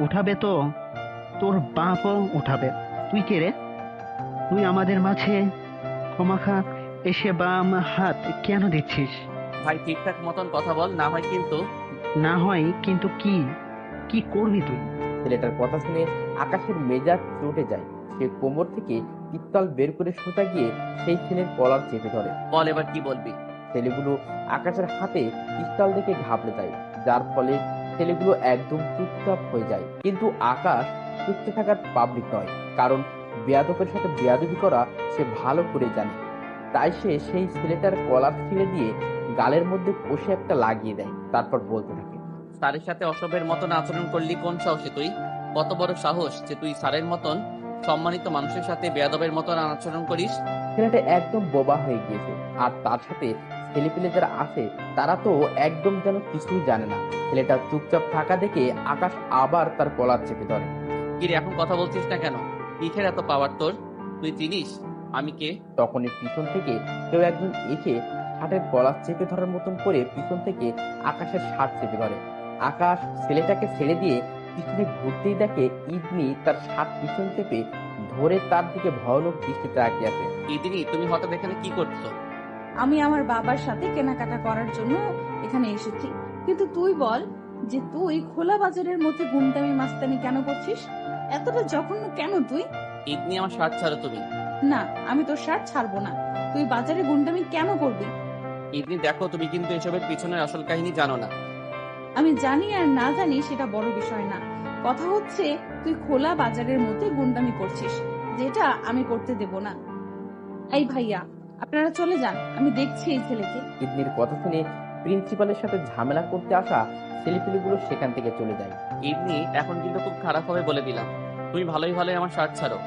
Speaker 5: উঠাবে তো তোর বাপও উঠাবে। তুই কে রে? তুই আমাদের মাঝে ক্ষমাখা এসে বাম হাত কেন দিচ্ছিস?
Speaker 1: ভাই ঠিকঠাক মতন কথা বল, না হয় কিন্তু।
Speaker 5: না হয় কিন্তু কি? কি করবি তুই?
Speaker 3: ছেলেটার কথা শুনে আকাশের মেজাজ চটে যায়। সে কোমর থেকে পিস্তল বের করে সোজা গিয়ে সেই ছেলের কলার চেপে ধরে।
Speaker 1: বল এবার কি বলবি?
Speaker 3: ছেলেগুলো আকাশের হাতে পিস্তল দেখে ঘাবড়ে যায়, যার ফলে ছেলেগুলো একদম চুপচাপ হয়ে যায়। কিন্তু আকাশ চুপচাপ থাকার পাবলিক নয়, কারণ বেয়াদবের সাথে বেয়াদবি করা সে ভালো করে জানে। তাই সে সেই ছেলেটার কলার ছিঁড়ে দিয়ে গালের মধ্যে কষে একটা লাগিয়ে দেয়। তারপর বলতে থাকে,
Speaker 1: স্যারের সাথে অসভ্যের মতন আচরণ করলি কোন সাহসে তুই? কত বড় সাহস যে তুই স্যারের মতন সম্মানিত মানুষের সাথে বেয়াদবের মতন আচরণ করিস?
Speaker 3: ছেলেটা একদম বোবা হয়ে গিয়েছে, আর তার সাথে ছেলেপিলে যারা আছে তারা তো একদম যেন কিছুই জানে না। ছেলেটা চুপচাপ থাকা দেখে আকাশ আবার তার কলার চেপে ধরে।
Speaker 1: কিরে এখন কথা বলছিস না কেন? পিঠের এত পাওয়ার তোর? তুই চিনিস আমি কে?
Speaker 3: তখনই পিছন থেকে কেউ একজন এসে শার্টের কলার চেপে ধরার মতন করে পিছন থেকে আকাশের শার্ট চেপে ধরে। আকাশ ছেলেটাকে ছেড়ে দিয়ে পিছনে ঘুরতেই দেখে ইদনি তার শার্ট পিছন চেপে ধরে তার দিকে ভয়ানক দৃষ্টিতে তাকিয়ে আছে।
Speaker 1: ইদিনি, তুমি হঠাৎ এখানে কি করছো?
Speaker 2: আমি আমার বাবার সাথে কেনাকাটা করার জন্য এখানে এসেছি, কিন্তু তুই বল যে তুই খোলা বাজারের মধ্যে গুন্ডামি মাস্তানি কেন করছিস? এতটা জঘন্য কেন তুই?
Speaker 1: ইদিনি আমার শার্ট ছাড়ো তুমি।
Speaker 2: না, আমি তোর শার্ট ছাড়বো না। তুই বাজারে গুন্ডামি কেন করবি?
Speaker 1: ইদিনি দেখো, তুমি কিন্তু এসবের পিছনের আসল কাহিনী জানো না।
Speaker 2: আমি জানি আর না জানি সেটা বড় বিষয় না। কথা হচ্ছে তুই খোলা বাজারের মধ্যে গুন্ডামি করছিস, যেটা আমি করতে দেব না। এই ভাইয়া, আপনারা চলে যান, আমি দেখছি এই ছেলেকে।
Speaker 3: ইদনির কথা শুনে প্রিন্সিপালের সাথে ঝামেলা করতে আসা ছেলেপিলেগুলো সেখান থেকে চলে যায়।
Speaker 1: ইদিনি এখন কিন্তু খুব খারাপ হবে বলে দিলাম। তুমি ভালোই ভালোই আমার শার্ট ছাড়ো।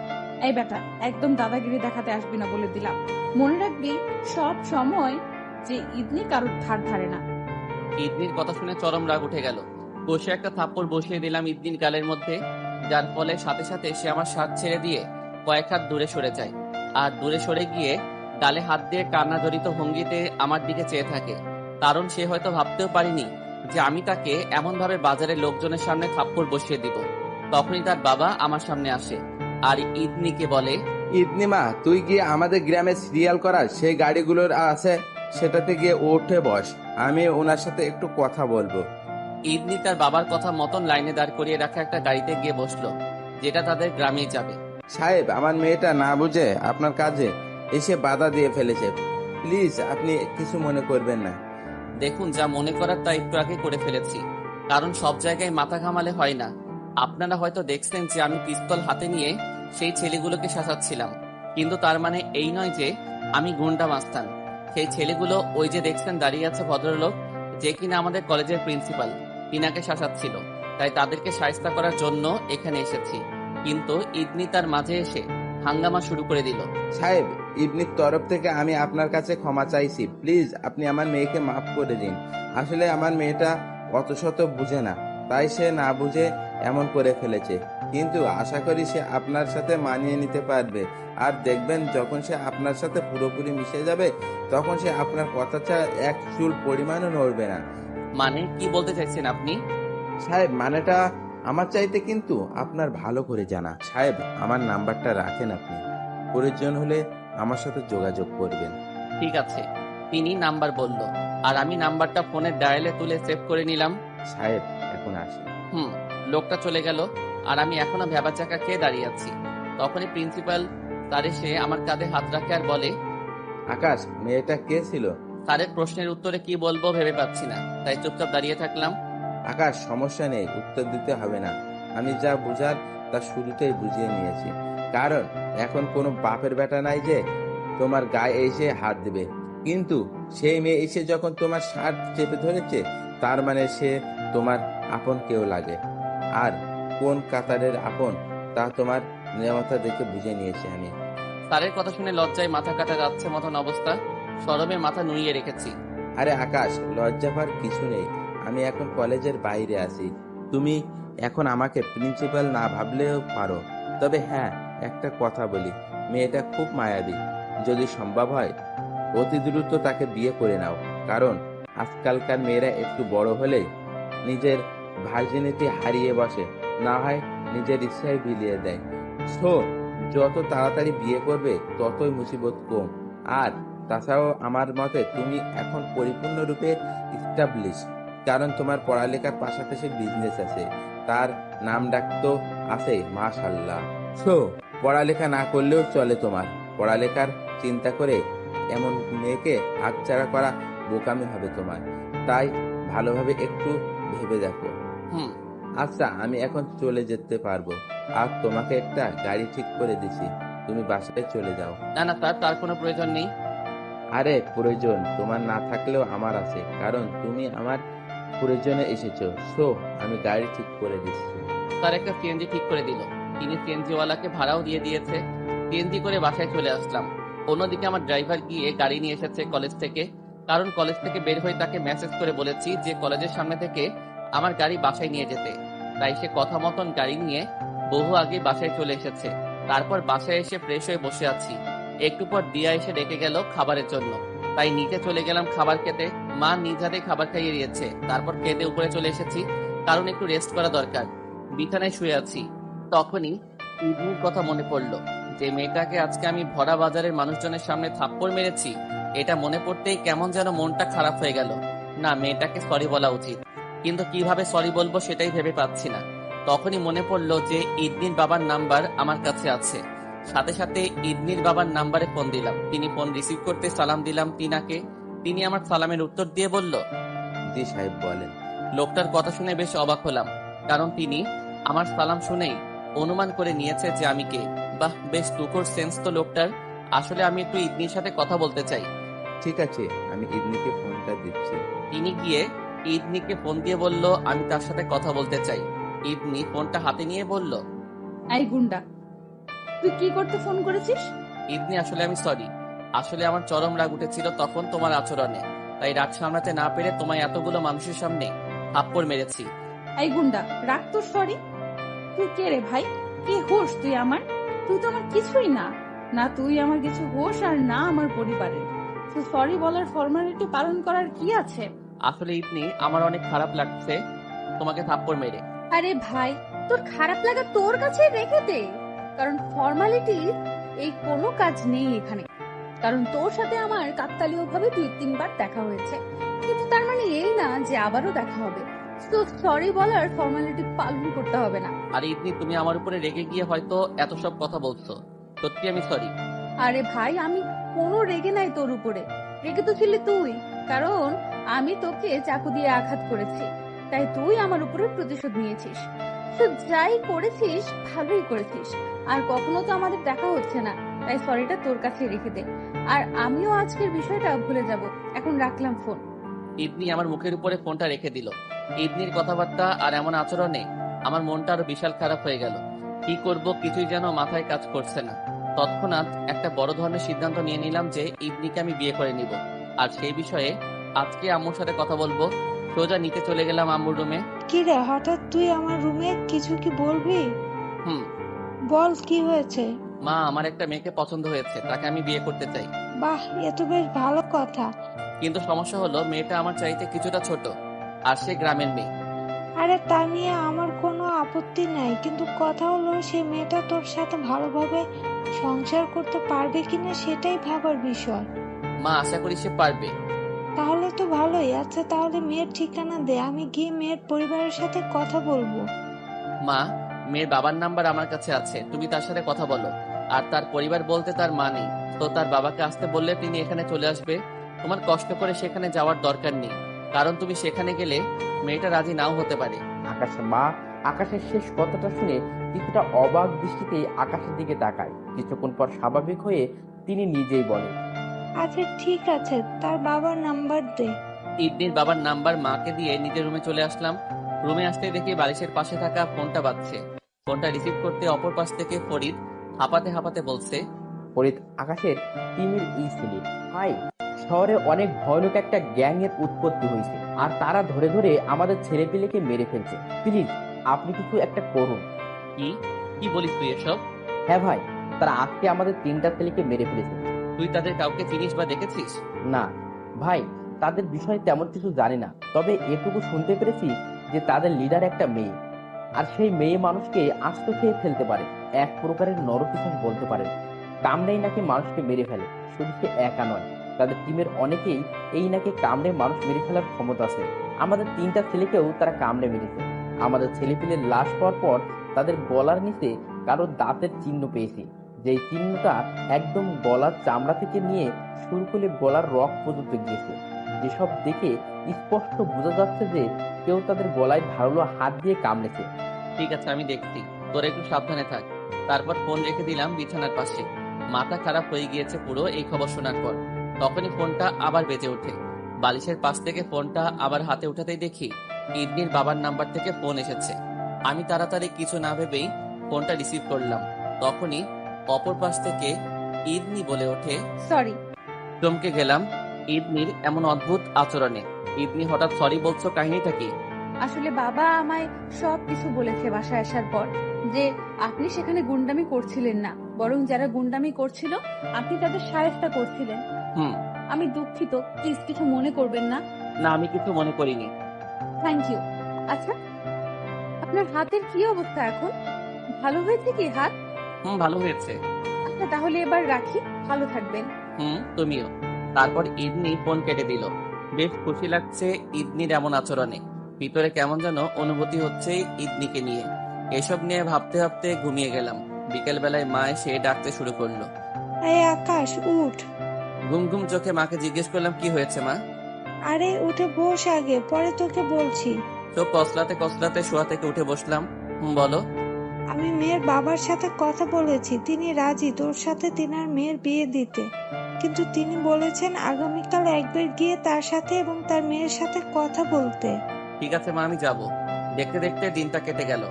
Speaker 2: এই বেটা, একদম দাদাগিরি দেখাতে আসবি না বলে দিলাম। মনে রাখবি সব সময় যে ইদনি কারোর ধার ধারে না।
Speaker 1: ইদনির কথা শুনে চরম রাগ উঠে গেল। বসে একটা থাপ্পড় বসিয়ে দিলাম ইদনির গালের মধ্যে, যার ফলে সাথে সাথে সে আমার শার্ট ছেড়ে দিয়ে কয়েক হাত দূরে সরে যায়। আর দূরে সরে গিয়ে গালে হাত দিয়ে কান্না জড়িত ভঙ্গিতে আমার দিকে চেয়ে থাকে। কারণ সে হয়তো ভাবতেও পারেনি যে আমি তাকে এমন ভাবে বাজারের লোকজনের সামনে থাপ্পড় বসিয়ে দিব। তখনই তার বাবা আমার সামনে আসে আর ইদনিকে বলে,
Speaker 8: ইদনিমা, তুই গিয়ে আমাদের গ্রামে সিরিয়াল করার সেই গাড়িগুলোর আছে সেটাতে গিয়ে উঠে বস, আমি ওনার সাথে একটু কথা বলবো।
Speaker 1: ইদনি তার বাবার কথা মতন লাইনে দাঁড় করিয়ে রাখা একটা গাড়িতে গিয়ে বসলো, যেটা তাদের গ্রামেই যাবে।
Speaker 8: সাহেব, আমার মেয়েটা না বুঝে আপনার কাজে এসে বাধা দিয়ে ফেলেছে, প্লিজ আপনি কিছু মনে করবেন না।
Speaker 1: দেখুন, যা মনে করার তা একটু আগে করে ফেলেছি, কারণ সব জায়গায় মাথা ঘামালে হয় না। আপনারা হয়তো দেখছেন যে আমি পিস্তল হাতে নিয়ে সেই ছেলেগুলোকে শাসাচ্ছিলাম, কিন্তু তার মানে এই নয় যে আমি গুন্ডা মাস্তান। সেই ছেলেগুলো ওই যে দেখছেন দাঁড়িয়ে আছে ভদ্রলোক, যে কিনা আমাদের কলেজের প্রিন্সিপাল, তিনাকে শাসাচ্ছিল। তাই তাদেরকে শায়েস্তা করার জন্য এখানে এসেছি। কিন্তু ইদনি তার মাঝে এসে হাঙ্গামা শুরু করে দিল।
Speaker 8: সাহেব, ইবনির তরফ থেকে আমি আপনার কাছে ক্ষমা চাইছি। প্লিজ আপনি আমার মেয়েকে মাফ করে দিন। আসলে আমার মেয়েটা অত শত বুঝে না, তাই সে না বুঝে এমন করে ফেলেছে। কিন্তু আশা করি সে আপনার সাথে মানিয়ে নিতে পারবে। আর দেখবেন যখন সে আপনার সাথে পুরোপুরি মিশে যাবে, তখন সে আপনার কথা ছাড়া এক চুল পরিমাণও নড়বে না।
Speaker 1: মানে কি বলতে চাইছেন আপনি?
Speaker 8: সাহেব, মানেটা আমার চাইতে কিন্তু আপনার ভালো করে জানা। সাহেব, আমার নাম্বারটা রাখেন আপনি। প্রয়োজন হলে আমার সাথে যোগাযোগ করবেন।
Speaker 1: ঠিক আছে। তিনি নাম্বার বলল, আর আমি নাম্বারটা ফোনের ডায়ালে তুলে সেভ করে নিলাম।
Speaker 8: সাহেব, এখন আসি।
Speaker 1: লোকটা চলে গেল, আর আমি এখনো ভ্যাবাচাকা খেয়ে দাঁড়িয়ে আছি। তখনই প্রিন্সিপাল স্যার এসে আমার কাঁধে হাত রাখে আর বলে,
Speaker 8: আকাশ, মেয়েটা কে ছিল?
Speaker 1: স্যারের প্রশ্নের উত্তরে কি বলবো ভেবে পাচ্ছি না, তাই চুপচাপ দাঁড়িয়ে থাকলাম।
Speaker 8: আকাশ, সমস্যা নেই, উত্তর দিতে হবে না। আমি যা বুঝার তা শুরুতেই বুঝিয়ে নিয়েছি। কারণ এখন কোনো বাপের বেটা নাই যে তোমার গায়ে এসে হাত দেবে। কিন্তু সেই মেয়ে এসে যখন তোমার শার্ট চেপে ধরেছে, তার মানে সে তোমার আপন কেউ লাগে। আর কোন কাতারের আপন তা তোমার নিরাপত্তা দেখে বুঝে নিয়েছি আমি।
Speaker 1: স্যারের কথা শুনে লজ্জায় মাথা কাটা যাচ্ছে মতন অবস্থা, শরমে মাথা নুইয়ে রেখেছি।
Speaker 8: আরে আকাশ, লজ্জা পাওয়ার কিছু নেই। আমি এখন কলেজের বাইরে আছি। তুমি এখন আমাকে প্রিন্সিপাল না ভাবলেও পারো। তবে হ্যাঁ, একটা কথা বলি, মেয়েটা খুব মায়াবী। যদি সম্ভব হয় অতি দ্রুত তাকে বিয়ে করে নাও। কারণ আজকালকার মেয়েরা একটু বড় হলেই নিজের ভার্জিনিটি হারিয়ে বসে, না হয় নিজের ইচ্ছায় বিলিয়ে দেয়। সো যত তাড়াতাড়ি বিয়ে করবে ততই মুসিবত কম। আর তাছাড়াও আমার মতে তুমি এখন পরিপূর্ণরূপে ইস্টাবলিশ। কারণ তোমার পড়ালেখার পাশাপাশি বিজনেস আছে, তার নাম ডাক তো আছে মাশাআল্লাহ। সো পড়ালেখা না করলেও চলে তোমার। পড়ালেখার চিন্তা করে এমন মেয়েকে হাতছাড়া করা বোকামি হবে তোমার। তাই ভালোভাবে একটু ভেবে দেখো। আচ্ছা, আমি এখন চলে যেতে পারবো। আর তোমাকে একটা গাড়ি ঠিক করে দিছি, তুমি বাসায় চলে যাও।
Speaker 1: না না স্যার, তার কোনো প্রয়োজন নেই।
Speaker 8: আরে প্রয়োজন তোমার না থাকলেও আমার আছে, কারণ তুমি আমার প্রয়োজনে এসেছো। সো আমি গাড়ি ঠিক করে দিচ্ছি।
Speaker 1: স্যার একটা সিএনজি ঠিক করে দিল। তিনি সিএনজিওয়ালাকে ভাড়াও দিয়ে দিয়েছে। সিএনজি করে বাসায় চলে আসলাম। অন্যদিকে আমার ড্রাইভার গিয়ে গাড়ি নিয়ে এসেছে কলেজ থেকে, কারণ কলেজ থেকে বের হয়ে তাকে মেসেজ করে বলেছি যে কলেজের সামনে থেকে আমার গাড়ি বাসায় নিয়ে যেতে। তাই সে কথা মতন গাড়ি নিয়ে বহু আগে বাসায় চলে এসেছে। তারপর বাসায় এসে ফ্রেশ হয়ে বসে আছি। একটু পর দিয়া এসে ডেকে গেল খাবারের জন্য, তাই নিচে চলে গেলাম খাবার খেতে। মা নিজ হাতে খাবার খাইয়ে দিয়েছে। তারপর খেতে উপরে চলে এসেছি, কারণ একটু রেস্ট করা দরকার। বিছানায় শুয়ে আছি, তখনই ইবনির কথা মনে পড়লো। যে মেয়েটাকে আজকে আমি ভরা বাজারের মানুষজনের সামনে থাপ্পড় মেরেছি, এটা মনে পড়তেই কেমন যেন মনটা খারাপ হয়ে গেল। না, মেয়েটাকে সরি বলা উচিত, কিন্তু কিভাবে সরি বলবো সেটাই ভেবে পাচ্ছি না। তখনই মনে পড়লো যে ইদনির বাবার নাম্বার আমার কাছে আছে। সাথে সাথে ইদনির বাবার নাম্বারে ফোন দিলাম। তিনি ফোন রিসিভ করতে সালাম দিলাম তিনাকে। তিনি আমার সালামের উত্তর দিয়ে বলল,
Speaker 8: জি সাহেব, বলেন।
Speaker 1: লোকটার কথা শুনে বেশ অবাক হলাম, কারণ তিনি আমার সালাম শুনেই অনুমান করে নিয়েছে যে আমি কে। বাহ, বেশ টুকর সেন্স তো লোকটার। আসলে আমি একটু ইদনির সাথে কথা বলতে চাই।
Speaker 8: ঠিক আছে, আমি ইদনিকে ফোনটা দিচ্ছি।
Speaker 1: তিনি গিয়ে ইদনিকে ফোন দিয়ে বলল আমি তার সাথে কথা বলতে চাই। ইদনি ফোনটা হাতে নিয়ে বলল,
Speaker 2: এই গুন্ডা, তুই কি করতে ফোন করেছিস?
Speaker 1: ইদনি, আসলে আমি সরি। আসলে আমার চরম রাগ উঠেছিল তখন তোমার আচরণে, তাই রাগ সামলাতে না পেরে তোমায় এতগুলো মানুষের সামনে থাপ্পড় মেরেছি।
Speaker 2: এই গুন্ডা, রাখ তোর সরি। তুই কে রে ভাই? কি হোস তুই আমার? তুই তো আমার কিছুই না। না তুই আমার কিছু হোস, আর না আমার পরিবারের। তুই সরি বলার ফর্মালিটি পালন করার কি আছে?
Speaker 1: আসলে ইদনি, আমার অনেক খারাপ লাগছে তোমাকে থাপ্পড় মেরে।
Speaker 2: আরে ভাই, তোর খারাপ লাগা তোর কাছে রেখে দে, কারণ ফর্মালিটি এই কোনো কাজ নেই এখানে। কারণ তোর সাথে আমার কাকতালীয় ভাবে 2-3 বার দেখা হয়েছে, কিন্তু তার মানে এই না যে আবারও দেখা হবে। তো সরি বলার ফর্মালিটি পালন করতে হবে না।
Speaker 1: আর ইদনি, তুমি আমার উপরে রেগে গিয়ে হয়তো এত সব কথা বলছো। সত্যি আমি সরি।
Speaker 2: আরে ভাই, আমি কোনো রেগে নাই তোর উপরে। রেগে তো ছিলি তুই, কারণ আমি তোকে চাকু দিয়ে আঘাত করেছি, তাই তুই আমার উপরে প্রতিশোধ নিয়েছিস। তো যাই করেছিস ভালোই করেছিস। আর কখনো তো আমাদের দেখা হচ্ছে না, তাই সরিটা তোর কাছে রেখে দে। আর আমিও আজকের বিষয়টা ভুলে যাব। এখন রাখলাম ফোন।
Speaker 1: ইদনি আমার মুখের উপরে ফোনটা রেখে দিল। ইদনির কথাবার্তা আর এমন আচরণে আমার মনটা আরো বিশাল খারাপ হয়ে গেল। কি করব কিছুই যেন মাথায় কাজ করছে না। তৎক্ষণাৎ একটা বড় ধরনের সিদ্ধান্ত নিয়ে নিলাম যে ইবনিকে আমি বিয়ে করে নিব। আর সেই বিষয়ে আজকে আম্মুর সাথে কথা বলবো। সোজা নিতে চলে গেলাম আম্মুর রুমে।
Speaker 4: কি রে, হঠাৎ তুই আমার রুমে? কিছু কি বলবি?
Speaker 1: হুম।
Speaker 4: বল, কি হয়েছে?
Speaker 1: মা, আমার একটা মেয়েকে পছন্দ হয়েছে, তাকে আমি বিয়ে করতে চাই।
Speaker 4: বাহ, এ তো বেশ ভালো কথা।
Speaker 1: কিন্তু সমস্যা হলো মেয়েটা আমার চাইতে কিছুটা ছোট, আর সে গ্রামের মেয়ে।
Speaker 4: আরে তা নিয়ে আমার কোনো আপত্তি নাই, কিন্তু কথা হলো সে মেয়েটা তোর সাথে ভালোভাবে সংসার করতে পারবে কিনা সেটাই ভাবার বিষয়।
Speaker 1: মা, আশা করি সে পারবে।
Speaker 4: তাহলে তো ভালোই। আচ্ছা, তাহলে মেয়ের ঠিকানা দে, আমি গিয়ে মেয়ের পরিবারের সাথে কথা বলবো।
Speaker 1: মা, মেয়ের বাবার নাম্বার আমার কাছে আছে, তুমি তার সাথে কথা বলো। আর তার পরিবার বলতে তার মা নেই, তো তার বাবাকে আসতে বললে তিনি এখানে চলে আসবে। তোমার কষ্ট করে সেখানে যাওয়ার দরকার নেই, কারণ তুমি সেখানে গেলে মেয়েটা রাজি নাও হতে পারে।
Speaker 3: আকাশের মা আকাশের শেষ কথাটা শুনে কিছুটা অবাক দৃষ্টিতে আকাশের দিকে তাকায়। কিছুক্ষণ পর স্বাভাবিক হয়ে তিনি নিজেই বলে,
Speaker 4: আচ্ছা ঠিক আছে, তার বাবার নাম্বার দে।
Speaker 1: ইবনির বাবার নাম্বার মাকে দিয়ে নিজের রুমে চলে আসলাম। রুমে আসতে দেখি বালিশের পাশে থাকা ফোনটা বাজছে। ফোনটা রিসিভ করতে অপর পাশ থেকে ফরিদ হাঁপাতে হাঁপাতে বলছে,
Speaker 3: ফরিদ আকাশের টিমের এই ছেলে। ভাই, শহরে অনেক ভয়ানক একটা গ্যাং এর উৎপত্তি হয়েছে, আর তারা ধরে ধরে আমাদের ছেলেপিলেকে মেরে ফেলছে। প্লিজ আপনি কিছু একটা করুন।
Speaker 1: কি কি বলিস তুই এসব?
Speaker 3: হ্যাঁ ভাই, তারা আজকে আমাদের 3টা ছেলেকে মেরে ফেলেছে।
Speaker 1: তুই তাদের কাউকে চিনিস বা দেখেছিস?
Speaker 3: না ভাই, তাদের বিষয়ে তেমন কিছু জানি না, তবে এটুকু শুনতে পেরেছি যে তাদের লিডার একটা মেয়ে, আর সেই মেয়ে মানুষকে আস্ত খেয়ে ফেলতে পারে। এক প্রকারের নরপিশাচ বলতে পারেন। কামড়েই নাকি মানুষকে মেরে ফেলে। শুধু সে একা নয়, তাদের টিমের অনেকেই এই নাকি কামড়ে মানুষ মেরে ফেলার ক্ষমতা আছে। আমাদের 3টা ছেলেকেও তারা কামড়ে মেরেছে। আমাদের ছেলেপিলের লাশ পাওয়ার পর তাদের গলার নিচে কারো দাঁতের চিহ্ন পেয়েছি, যেই চিহ্নটা একদম গলার চামড়া থেকে নিয়ে শুরু করে গলার রক পর্যন্ত গিয়েছে। যেসব দেখে স্পষ্ট বোঝা যাচ্ছে যে কেউ তাদের গলায় ধারালো হাত দিয়ে কামড়েছে।
Speaker 1: ঠিক আছে, আমি দেখছি, তোর একটু সাবধানে থাক। তারপর ফোন রেখে দিলাম বিছানার পাশে। মাথা খারাপ হয়ে গিয়েছে পুরো এই খবর শোনার পর। তখনই ফোনটা আবার বেজে ওঠে। বালিশের পাশ থেকে ফোনটা আবার হাতে উঠাতেই দেখি ইবনির বাবার নাম্বার থেকে ফোন এসেছে। আমি তাড়াতাড়ি কিছু না ভেবেই ফোনটা রিসিভ করলাম। তখনই অপর পাশ থেকে ইবনি বলে ওঠে।
Speaker 2: সরি।
Speaker 1: চমকে গেলাম ইবনির এমন অদ্ভুত আচরণে। ইবনি হঠাৎ সরি বলছো, কাহিনীটা কি?
Speaker 2: আসলে বাবা আমায় সবকিছু বলেছে বাসায় আসার পর, যে আপনি সেখানে গুন্ডামি করছিলেন না, বরং যারা গুন্ডামি করছিল আপনি তাদের শায়েস্তা করছিলেন।
Speaker 1: হুম।
Speaker 2: আমি দুঃখিত, প্লিজ কিছু মনে করবেন না।
Speaker 1: না, আমি কিছু মনে করিনি।
Speaker 2: Thank you. আচ্ছা, আপনার হাতের কি অবস্থা এখন? ভালো হয়েছে কি হাত?
Speaker 1: ভালো হয়েছে।
Speaker 2: আচ্ছা তাহলে এবার রাখি, ভালো থাকবেন।
Speaker 1: তুমিও। তারপর ইবনি ফোন কেটে দিল। বেশ খুশি লাগছে ইবনির এমন আচরণে। ভিতরে কেমন যেন অনুভূতি হচ্ছে ইবনিকে নিয়ে। এসব নিয়ে ভাবতে ভাবতে ঘুমিয়ে গেলাম। বিকেল বেলায় মা এসে ডাকতে শুরু করলো।
Speaker 4: এই আকাশ, উঠ।
Speaker 1: ঘুম ঘুম চোখে মাকে জিজ্ঞেস করলাম, কি হয়েছে মা?
Speaker 4: আরে উঠে বস আগে, পরে তোকে বলছি।
Speaker 1: চোখ কসলাতে কসলাতে শোয়া থেকে উঠে বসলাম। বলো।
Speaker 4: আমি মেয়ের বাবার সাথে কথা বলেছি, তিনি রাজি তোর সাথে তিনার মেয়ের বিয়ে দিতে, কিন্তু তিনি বলেছেন আগামীকাল একবার গিয়ে তার সাথে এবং তার মেয়ের সাথে কথা বলতে।
Speaker 1: ঠিক আছে মা, আমি যাব। দেখতে দেখতে দিনটা কেটে গেল।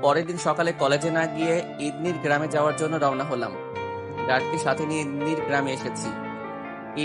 Speaker 1: পরের দিন সকালে কলেজে না গিয়ে ইবনির গ্রামে যাওয়ার জন্য রওনা হলাম। গাড়িটি সাথে নিয়ে ইবনির গ্রামে এসেছি।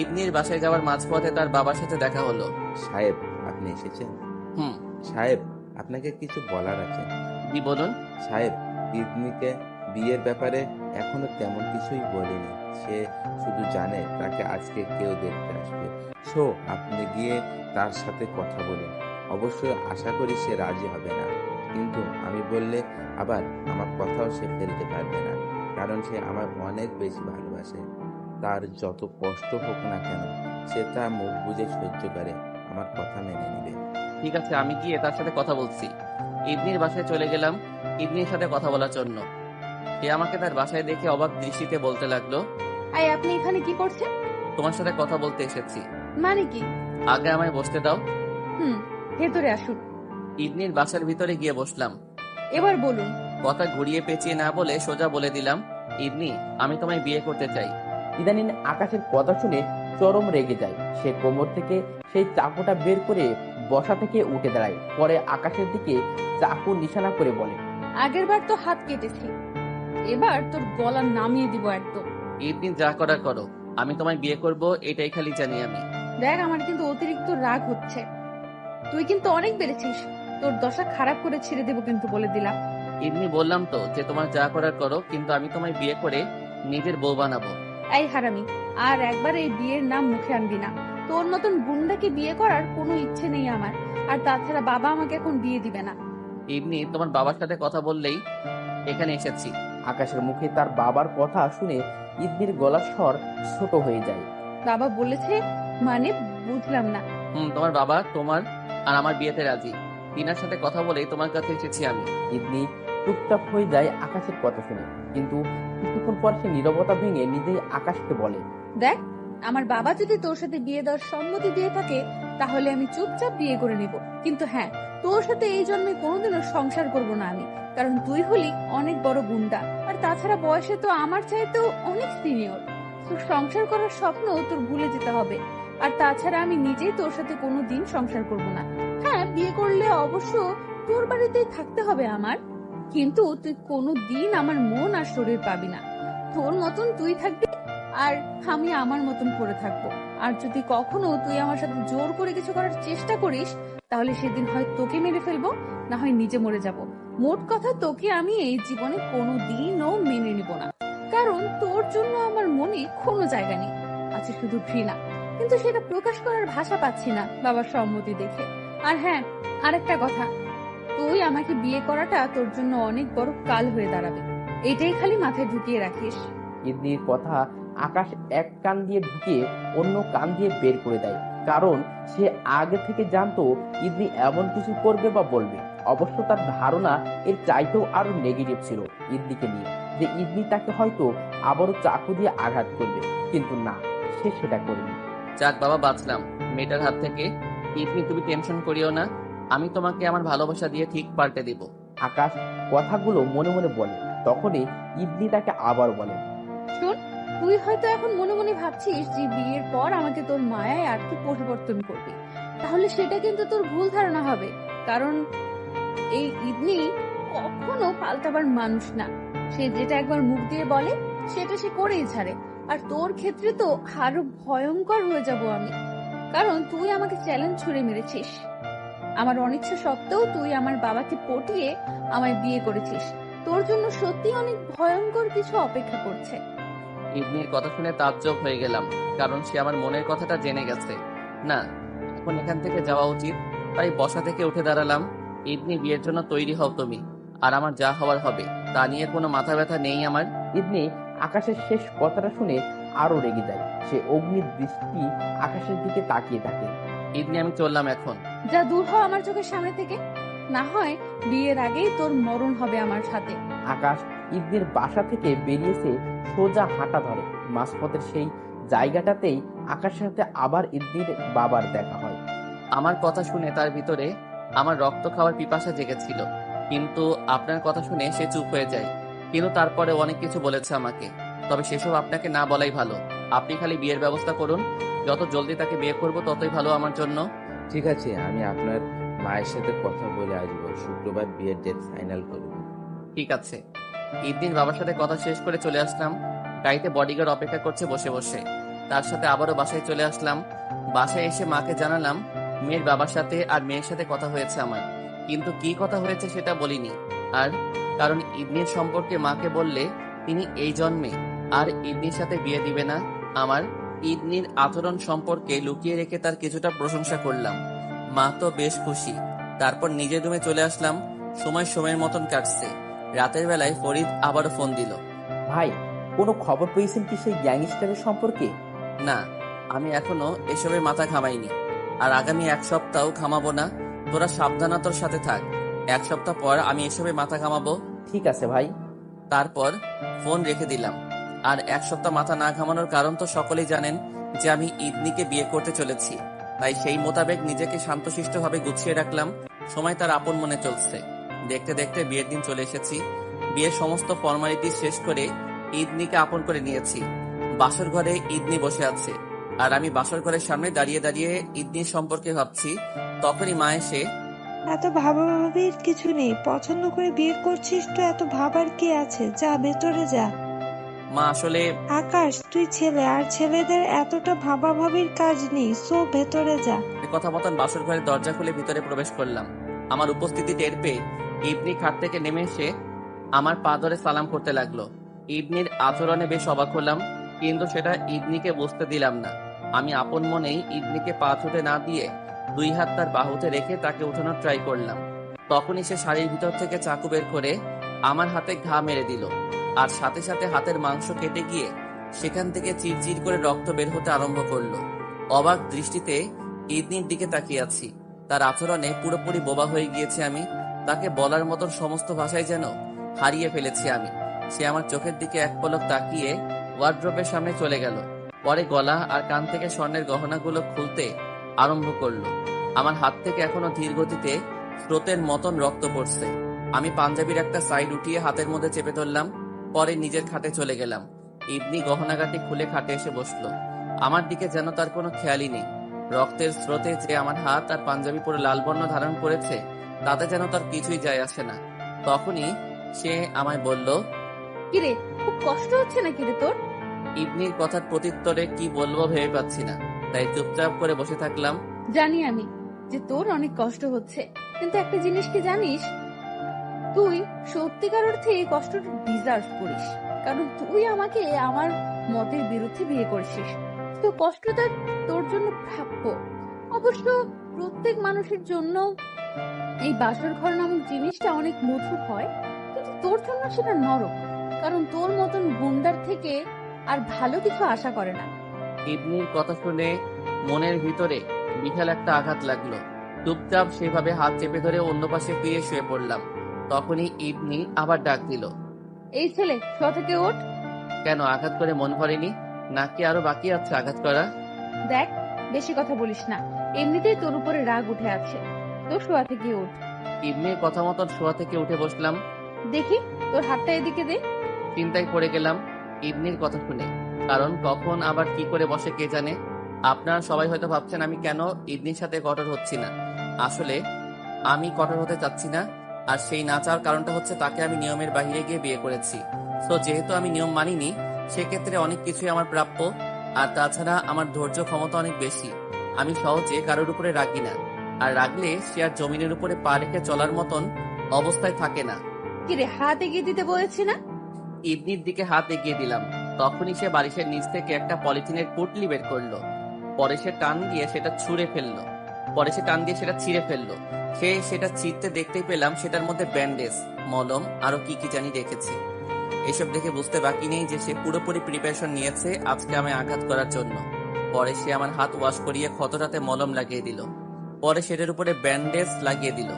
Speaker 1: ইবনির বাসায় যাওয়ার মাঝপথে তার বাবার সাথে দেখা হলো।
Speaker 8: সাহেব, আপনি এসেছেন?
Speaker 1: হুম।
Speaker 8: সাহেব, আপনাকে কিছু বলার আছে।
Speaker 1: জি বলুন।
Speaker 8: সাহেব, ইবনিকে বিয়ের ব্যাপারে এখনো তেমন কিছুই বলেনি। সে শুধু জানে তাকে আজকে কেউ দেখতে আসবে। সো আপনি গিয়ে তার সাথে কথা বলুন। অবশ্যই আশা করি সে রাজি হবে না, কিন্তু আমি বললে আবার আমার কথাও সে ফেলতে পারবে না, কারণ সে আমার অনেক বেশি ভালোবাসে। তার যত কষ্ট হোক না কেন, সে তা মুখ বুজে সহ্য করে আমার কথা মেনে নেবে।
Speaker 1: ঠিক আছে, আমি গিয়ে তার সাথে কথা বলছি। ইবনির বাসায় চলে গেলাম ইবনির সাথে কথা বলার জন্য। সে আমাকে তার বাসায় দেখে অবাক দৃষ্টিতে বলতে লাগলো,
Speaker 2: আই আপনি এখানে কি করছেন?
Speaker 1: তোমার সাথে কথা বলতে এসেছি।
Speaker 2: মানে কি?
Speaker 1: আগে আমায় বসতে দাও।
Speaker 2: ভেতরে আসুন।
Speaker 1: ইবনির বাসার ভিতরে গিয়ে বসলাম।
Speaker 2: এবার বলুন।
Speaker 1: কথা ঘুরিয়ে পেঁচিয়ে না বলে সোজা বলে দিলাম, ইবনি, আমি তোমায় বিয়ে করতে চাই।
Speaker 3: ইদানিং আকাশের কথা শুনে চরম রেগে যায়। সে কোমর থেকে সেই চাকুটা বের করে বসা থেকে উঠে দাঁড়ায়। পরে আকাশের দিকে চাকু নিশানা করে বলে,
Speaker 2: আগের বার তো হাত কেটেছি, এবার তোর গলা নামিয়ে দিব একদম।
Speaker 1: ইদনি যা করার করো, আমি তোমায় বিয়ে করব এটাই খালি জানি আমি।
Speaker 2: দেখ, আমার কিন্তু অতিরিক্ত রাগ হচ্ছে। তুই কিন্তু অনেক বেড়েছিস। তোর দশা খারাপ করে ছেড়ে দেবো কিন্তু, বলে দিলাম।
Speaker 1: ইদনি বললাম তো যে তোমার যা করার করো, কিন্তু আমি তোমায় বিয়ে করে নিজের বউ বানাবো।
Speaker 2: এই হারামি, আর একবার এই বিয়ের নাম মুখে আনবি না। তোর মতন গুন্ডাকে বিয়ে করার কোনো ইচ্ছে নেই আমার। আর তাছাড়া বাবা আমাকে এখন বিয়ে দিবে না।
Speaker 1: ইদনি তোমার বাবার সাথে কথা বললেই এখানে এসেছি।
Speaker 3: আকাশের মুখে তার বাবার কথা শুনে ইদনির গলার স্বর ছোট হয়ে যায়।
Speaker 2: বাবা বলেছে মানে? বুঝলাম না।
Speaker 1: তোমার বাবা তোমার আর আমার বিয়েতে রাজি। তিনার সাথে কথা বলেই তোমার কাছে এসেছি আমি।
Speaker 3: ইদনি চুপচাপ হয়ে যায় আকাশের কথা শুনে, কিন্তু কিছুক্ষণ পর সে নীরবতা ভেঙে নিজেই আকাশকে বলে,
Speaker 2: দেখ, আমার বাবা যদি তোর সাথে বিয়ে দেওয়ার সম্মতি দিয়ে থাকে তাহলে আমি চুপচাপ বিয়ে করে নিব। কিন্তু হ্যাঁ, তোর সাথে এই জন্মে কোনোদিনও সংসার করব না আমি, কারণ তুই হলি অনেক বড় গুন্ডা। আর তাছাড়া বয়সে তো আমার চাইতেও অনেক সিনিয়র। তোর সংসার করার স্বপ্ন তোর ভুলে যেতে হবে। আর তাছাড়া আমি নিজেই তোর সাথে কোনোদিন সংসার করব না। হ্যাঁ, বিয়ে করলে অবশ্য তোর বাড়িতেই থাকতে হবে আমার, কিন্তু তুই কোনোদিন আমার মন আর শরীর পাবি না। তোর মতন তুই থাকবি আর আমি আমার মতন করে থাকবো। আর যদি কখনো তুই আমার সাথে জোর করে কিছু করার চেষ্টা করিস তাহলে সেদিন হয় তোকে মেরে ফেলবো, না হয় নিজে মরে যাব। মোট কথা, তোকে আমি এই জীবনে কোনোদিনও মেনে নিব না, কারণ তোর জন্য আমার মনে কোনো জায়গা নেই, আছে শুধু ঘৃণা। কিন্তু সেটা প্রকাশ করার ভাষা পাচ্ছি না বাবার সম্মতি দেখে। আর হ্যাঁ, আরেকটা কথা, তুই আমাকে বিয়ে করাটা তোর জন্য অনেক বড় কাল হয়ে দাঁড়াবে, এটাই খালি মাথায় ঢুকিয়ে রাখিস।
Speaker 3: ইদনির কথা আকাশ এক কান দিয়ে ঢুকিয়ে অন্য কান দিয়ে বের করে দেয়, কারণ সে আগে থেকে জানতো ইদনি এমন কিছু করবে বা বলবে। অবশ্য তার ধারণা এর চাইতেও আরো নেগেটিভ ছিল ইদনিকে নিয়ে, যে ইদনি তাকে হয়তো আবারও চাকু দিয়ে আঘাত করবে, কিন্তু না, সে সেটা করেনি।
Speaker 1: যাক বাবা, বাঁচলাম মেয়েটার হাত থেকে। ইদনি তুমি টেনশন করিও না, আমি তোমাকে আমার ভালোবাসা দিয়ে ঠিক পাল্টে দিব।
Speaker 3: আকাশ কথাগুলো মনে মনে বলে, তখনই ইদনি তাকে আবার বলে,
Speaker 2: শোন, তুই হয়তো এখন মনে মনে ভাবছিস যে বিয়ের পর আমাকে তোর মায়ায় আটকে পরিবর্তন করবি। তাহলে সেটা কিন্তু তোর ভুল ধারণা হবে, কারণ এই ইদনি কখনো পাল্টাবার মানুষ না। সে যেটা একবার মুখ দিয়ে বলে সেটা সে করেই ছাড়ে। আর তোর ক্ষেত্রে তো আরো ভয়ঙ্কর হয়ে যাব আমি, কারণ তুই আমাকে চ্যালেঞ্জ ছুড়ে মেরেছিস। আমার অনিচ্ছা সত্ত্বেও তুই আমার বাবাকে পটিয়ে আমায় বিয়ে করেছিস। তোর জন্য সত্যি অনেক ভয়ঙ্কর কিছু অপেক্ষা করছে।
Speaker 1: ইদনির কথা শুনে তাজ্জব হয়ে গেলাম, কারণ সে আমার মনের কথাটা জেনে গেছে। না, এখন এখান থেকে যাওয়া উচিত। তাই বসা থেকে উঠে দাঁড়ালাম। ইদনি, বিয়ের জন্য তৈরি হও তুমি, আর আমার যা হওয়ার হবে তা নিয়ে কোনো মাথা ব্যথা নেই আমার।
Speaker 3: ইদনি আকাশের শেষ কথাটা শুনে আরো রেগে যায়। সে অগ্নির দৃষ্টি আকাশের দিকে তাকিয়ে থাকে।
Speaker 1: ইদনি, আমি চললাম এখন।
Speaker 2: যা দূর হ আমার চোখের সামনে থেকে, না হয় বিয়ের আগেই তোর মরণ হবে আমার সাথে।
Speaker 3: আকাশ ইদনির বাসা থেকে বেরিয়েছে, সোজা হাঁটা ধরে। মাঝপথের সেই জায়গাটাতেই আকাশের সাথে আবার ইদনির বাবার দেখা হয়।
Speaker 1: আমার কথা শুনে তার ভিতরে আমার রক্ত খাওয়ার পিপাসা জেগেছিল, কিন্তু আপনার কথা শুনে সে চুপ হয়ে যায়। কিন্তু তারপরে অনেক কিছু বলেছে আমাকে, তবে সেসব আপনাকে না বলাই ভালো। আপনি খালি বিয়ের ব্যবস্থা করুন, যত জলদি তাকে বিয়ে করব ততই ভালো আমার জন্য।
Speaker 8: ঠিক আছে, আমি আপনার মায়ের সাথে কথা বলে আসবো, শুক্রবার বিয়ের ডেট ফাইনাল করব।
Speaker 1: ঠিক আছে। ঈদদিন বাবার সাথে কথা শেষ করে চলে আসলাম। গাড়িতে বডিগার্ড অপেক্ষা করছে বসে বসে। তার সাথে আবারও বাসায় চলে আসলাম। বাসায় এসে মাকে জানালাম মেয়ের বাবার সাথে আর মেয়ের সাথে কথা হয়েছে আমার, কিন্তু কি কথা হয়েছে সেটা বলিনি। আর কারণ ঈদনির সম্পর্কে মাকে বললে তিনি এই জন্মে আর ঈদনির সাথে বিয়ে দিবে না। আমার ঈদনির আচরণ সম্পর্কে লুকিয়ে রেখে তার কিছুটা প্রশংসা করলাম। মা তো বেশ খুশি। তারপর নিজের রুমে চলে আসলাম। সময়ের মতন কাটছে। রাতের বেলায় ফরিদ আবারও ফোন দিল।
Speaker 3: ভাই, কোনো খবর পেয়েছেন কি সেই গ্যাংস্টারের সম্পর্কে?
Speaker 1: না, আমি এখনো এসবে মাথা ঘামাইনি, আর আগামী 1 সপ্তাহ ঘামাবো না। তোরা সাবধানতার সাথে থাক। 1 সপ্তাহ পর আমি এসবে মাথা ঘামাবো।
Speaker 3: ঠিক আছে ভাই।
Speaker 1: তারপর ফোন রেখে দিলাম। আর 1 সপ্তাহ মাথা না ঘামানোর কারণ তো সকলেই জানেন, যে আমি ঈদনিকে বিয়ে করতে চলেছি। তাই সেই মোতাবেক নিজেকে শান্তশিষ্টভাবে গুছিয়ে রাখলাম। সময় তার আপন মনে চলছে। দেখতে দেখতে বিয়ের দিন চলে এসেছি। বিয়ের সমস্ত ফর্মালিটি শেষ করে ঈদনিকে আপন করে নিয়েছি। বাসর ঘরে ঈদনি বসে আছে, আর আমি বাসর ঘরের সামনে দাঁড়িয়ে দাঁড়িয়ে ঈদনির সম্পর্কে ভাবছি। তখনই মা এসে
Speaker 4: এত ভাবাভাবির কিছু নেই, পছন্দ করে বিয়ে করছিস তো এত ভাবার কি আছে? যা ভেতরে যা।
Speaker 1: মা আসলে
Speaker 4: আকাশ, তুই ছেলে, আর ছেলেদের এতটা ভাবাভাবির কাজ নেই, সো ভেতরে যা।
Speaker 1: কথা মতন বাসর ঘরের দরজা খুলে ভিতরে প্রবেশ করলাম। আমার উপস্থিতি টের পেয়ে ইবনি খাট থেকে নেমে এসে আমার পা ধরে সালাম করতে লাগলো। ইবনির আচরণে বেশ অবাক হলাম, কিন্তু সেটা ইবনিকে বুঝতে দিলাম না। আমি আপন মনেই ইবনিকে পা ছুটে না দিয়ে 2 হাত তার বাহুতে রেখে তাকে উঠানোর ট্রাই করলাম। তখনই সে শাড়ির ভিতর থেকে চাকু বের করে আমার হাতে ঘা মেরে দিল, আর সাথে সাথে হাতের মাংস কেটে গিয়ে সেখান থেকে চিরচির করে রক্ত বের হতে আরম্ভ করলো। অবাক দৃষ্টিতে ইবনির দিকে তাকিয়ে আছি। তার আচরণে পুরোপুরি বোবা হয়ে গিয়েছি আমি। তাকে বলার মতন সমস্ত ভাষায় যেন হারিয়ে ফেলেছি আমি। সে আমার চোখের দিকে এক পলক তাকিয়ে ওয়ার্ড্রোবের সামনে চলে গেল। পরে গলা আর কান থেকে স্বর্ণের গহনাগুলো খুলতে আরম্ভ করলো। আমার হাত থেকে এখনো ধীর গতিতে স্রোতের মতন রক্ত পড়ছে। আমি পাঞ্জাবির একটা সাইড উঠিয়ে হাতের মধ্যে চেপে ধরলাম। পরে নিজের খাটে চলে গেলাম। ইবনি গহনাগাটি খুলে খাটে এসে বসলো। আমার দিকে যেন তার কোনো খেয়ালই নেই। রক্তের স্রোতে যে আমার হাত আর পাঞ্জাবি পরে লাল বর্ণ ধারণ করেছে তাতে যেন তার কিছুই যায় আসে না। তখনই সে আমায় বলল,
Speaker 2: কিরে, খুব কষ্ট হচ্ছে নাকি রে তোর?
Speaker 1: ইবনির কথার প্রত্যুত্তরে কি বলবো ভেবে পাচ্ছি না, তাই চুপচাপ করে বসে থাকলাম।
Speaker 2: জানি আমি যে তোর অনেক কষ্ট হচ্ছে, কিন্তু একটা জিনিস কি জানিস, তুই সত্যিকার অর্থে এই কষ্টটা ডিজার্ভ করিস, কারণ তুই আমাকে আমার মতের বিরুদ্ধে বিয়ে করেছিস। তো কষ্টটা তোর জন্য প্রাপ্য। অবশ্য প্রত্যেক মানুষের জন্য এই বাসর ঘর নামক জিনিসটা অনেক মধুর হয়, কিন্তু তোর জন্য সেটা নরক, কারণ তোর মতন গুন্ডার থেকে আর ভালো কিছু আশা করে না।
Speaker 1: ইবনির কথা শুনে মনের ভিতরে বিশাল একটা আঘাত লাগলো। চুপচাপ সেভাবে হাত চেপে ধরে অন্য পাশে ফিরে শুয়ে পড়লাম। তখনই ইবনি আবার ডাক দিল,
Speaker 2: এই ছেলে, শোয়া থেকে ওঠ।
Speaker 1: কেন, আঘাত করে মন ভরেনি নাকি আরো বাকি আছে আঘাত করা?
Speaker 2: দেখ, বেশি কথা বলিস না, এমনিতেই তোর উপরে রাগ উঠে আছে, তো শোয়া থেকে ওঠ।
Speaker 1: ইবনির কথা মতন শোয়া থেকে উঠে বসলাম।
Speaker 2: দেখি তোর হাতটা এদিকে দে।
Speaker 1: চিন্তায় পড়ে গেলাম ইবনির কথা শুনে, কারণ কখন আবার কি করে বসে কে জানে। আপনারা সবাই হয়তো ভাবছেন আমি কেন ইবনির সাথে কঠোর হচ্ছি না। আসলে আমি কঠোর হতে চাচ্ছি না, আর সেই না চাওয়ার কারণটা হচ্ছে তাকে আমি নিয়মের বাইরে গিয়ে বিয়ে করেছি। তো যেহেতু আমি নিয়ম মানিনি, সেক্ষেত্রে অনেক কিছুই আমার প্রাপ্য। আর তাছাড়া আমার ধৈর্য ক্ষমতা অনেক বেশি। আমি সহজে কারোর উপরে রাগি না, আর রাগলে সে আর জমিনের উপরে পা রেখে চলার মতন অবস্থায় থাকে না।
Speaker 2: কিরে, হাত এগিয়ে দিতে বলেছি না?
Speaker 1: ইবনির দিকে হাত এগিয়ে দিলাম। তখনই সে বালিশের নিচ থেকে একটা পলিথিনের পুটলি বের করলো। পরে সে টান দিয়ে সেটা ছিঁড়ে ফেললো। সে সেটা ছিঁড়তে দেখতেই পেলাম সেটার মধ্যে ব্যান্ডেজ, মলম, আরো কি কি জানি রেখেছে। এসব দেখে বুঝতে বাকি নেই যে সে পুরোপুরি প্রিপারেশন নিয়েছে আজকে আমায় আঘাত করার জন্য। পরে সে আমার হাত ওয়াশ করিয়ে ক্ষতটাতে মলম লাগিয়ে দিল। পরে সেটার উপরে ব্যান্ডেজ লাগিয়ে দিল।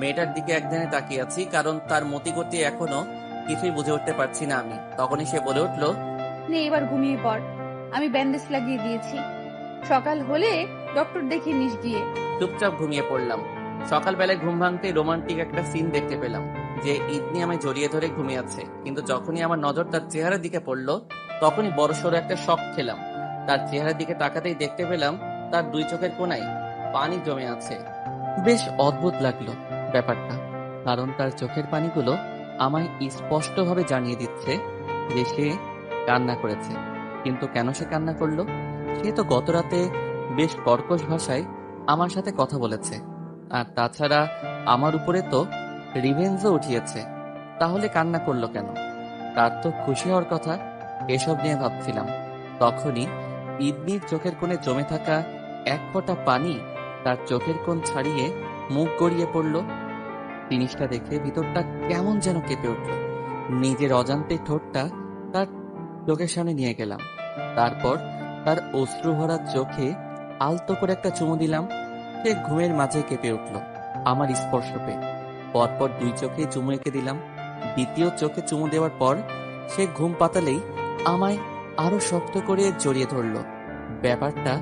Speaker 1: মেয়েটার দিকে একদিনে তাকিয়ে আছি, কারণ তার মতিগতি এখনো কিছুই বুঝে উঠতে পারছি না আমি। তখনই সে বলে উঠল,
Speaker 2: নে এবার ঘুমিয়ে পড়, আমি ব্যান্ডেজ লাগিয়ে দিয়েছি, সকাল হলে ডক্টর দেখিয়ে নিস গিয়ে।
Speaker 1: চুপচাপ ঘুমিয়ে পড়লাম। সকালবেলায় ঘুম ভাঙতে রোমান্টিক একটা সিন দেখতে পেলাম যে ইবনি আমায় জড়িয়ে ধরে ঘুমিয়ে আছে, কিন্তু যখনই আমার নজর তার চেহারার দিকে পড়লো তখনই বড়সড় একটা শক খেলাম। তার চেহারার দিকে তাকাতেই দেখতে পেলাম তার 2 চোখের কোণায় পানি জমে আছে। বেশ অদ্ভুত লাগলো ব্যাপারটা, কারণ তার চোখের পানিগুলো আমায় স্পষ্টভাবে জানিয়ে দিচ্ছে যে সে কান্না করেছে। কিন্তু কেন সে কান্না করলো? সে তো গত রাতে বেশ কর্কশ ভাষায় আমার সাথে কথা বলেছে, আর তাছাড়া আমার উপরে তো রিভেঞ্জও উঠিয়েছে। তাহলে কান্না করলো কেন? তার তো খুশি হওয়ার কথা। এসব নিয়ে ভাবছিলাম, তখনই ইবনির চোখের কোণে জমে থাকা এক ফোঁটা পানি তার চোখের কোণ ছাড়িয়ে মুখ গড়িয়ে পড়ল। জিনিসটা দেখে ভিতরটা কেমন যেন কেঁপে উঠল। নিজের অজান্তে ঠোঁটটা তার চোখের সামনে নিয়ে গেলাম। তারপর তার অশ্রু ভরা চোখে আলতো করে একটা চুমু দিলাম। সে ঘুমের মাঝে কেঁপে উঠল আমার স্পর্শ পেয়ে। পরপর 2 চোখে চুমু এঁকে দিলাম। দ্বিতীয় চোখে চুমু দেওয়ার পর সে ঘুম পাতালেই আমায় আরো শক্ত করে জড়িয়ে ধরল। ব্যাপারটা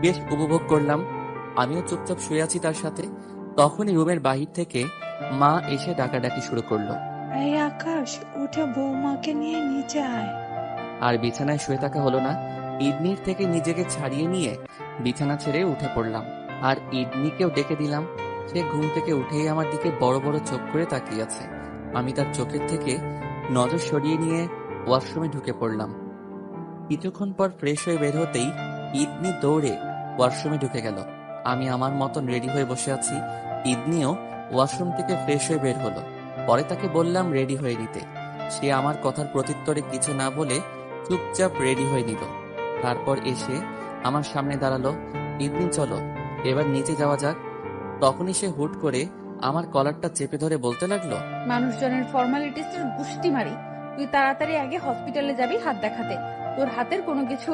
Speaker 1: বেশ উপভোগ করলাম। আমিও চুপচাপ শুয়ে আছি তার সাথে। তখনই রুমের বাহির থেকে মা এসে ডাকাডাকি শুরু করলো।
Speaker 4: এই আকাশ, উঠে বৌমাকে নিয়ে নিচে আয়।
Speaker 1: আর বিছানায় শুয়ে থাকা হলো না। ইবনির থেকে নিজেকে ছাড়িয়ে নিয়ে বিছানা ছেড়ে উঠে পড়লাম, আর ইবনিকেও ডেকে দিলাম। সে ঘুম থেকে উঠেই আমার দিকে বড় বড় চোখ করে তাকিয়ে আছে। আমি তার চোখের থেকে নজর সরিয়ে নিয়ে ওয়াশরুমে ঢুকে পড়লাম। কিছুক্ষণ পর ফ্রেশ হয়ে বের হতেই ইদনি দৌড়ে ওয়াশরুমে ঢুকে গেল। আমি আমার মতন রেডি হয়ে বসে আছি। ইদনিও ওয়াশরুম থেকে ফ্রেশ হয়ে বের হলো। পরে তাকে বললাম রেডি হয়ে নিতে। সে আমার কথার প্রত্যুত্তরে কিছু না বলে চুপচাপ রেডি হয়ে নিল। তারপর এসে আমার সামনে দাঁড়ালো। ইদনি চলো, এবার নিচে যাওয়া যাক। তখনই সে হুট করে আমার কলারটা চেপে ধরে বলতে লাগলো,
Speaker 2: মানুষজনের ফর্মালিটিসের গুষ্টি মারি। তুই তাড়াতাড়ি আগে হসপিটালে যাবি হাত দেখাতে। তোর হাতের কোনো কিছু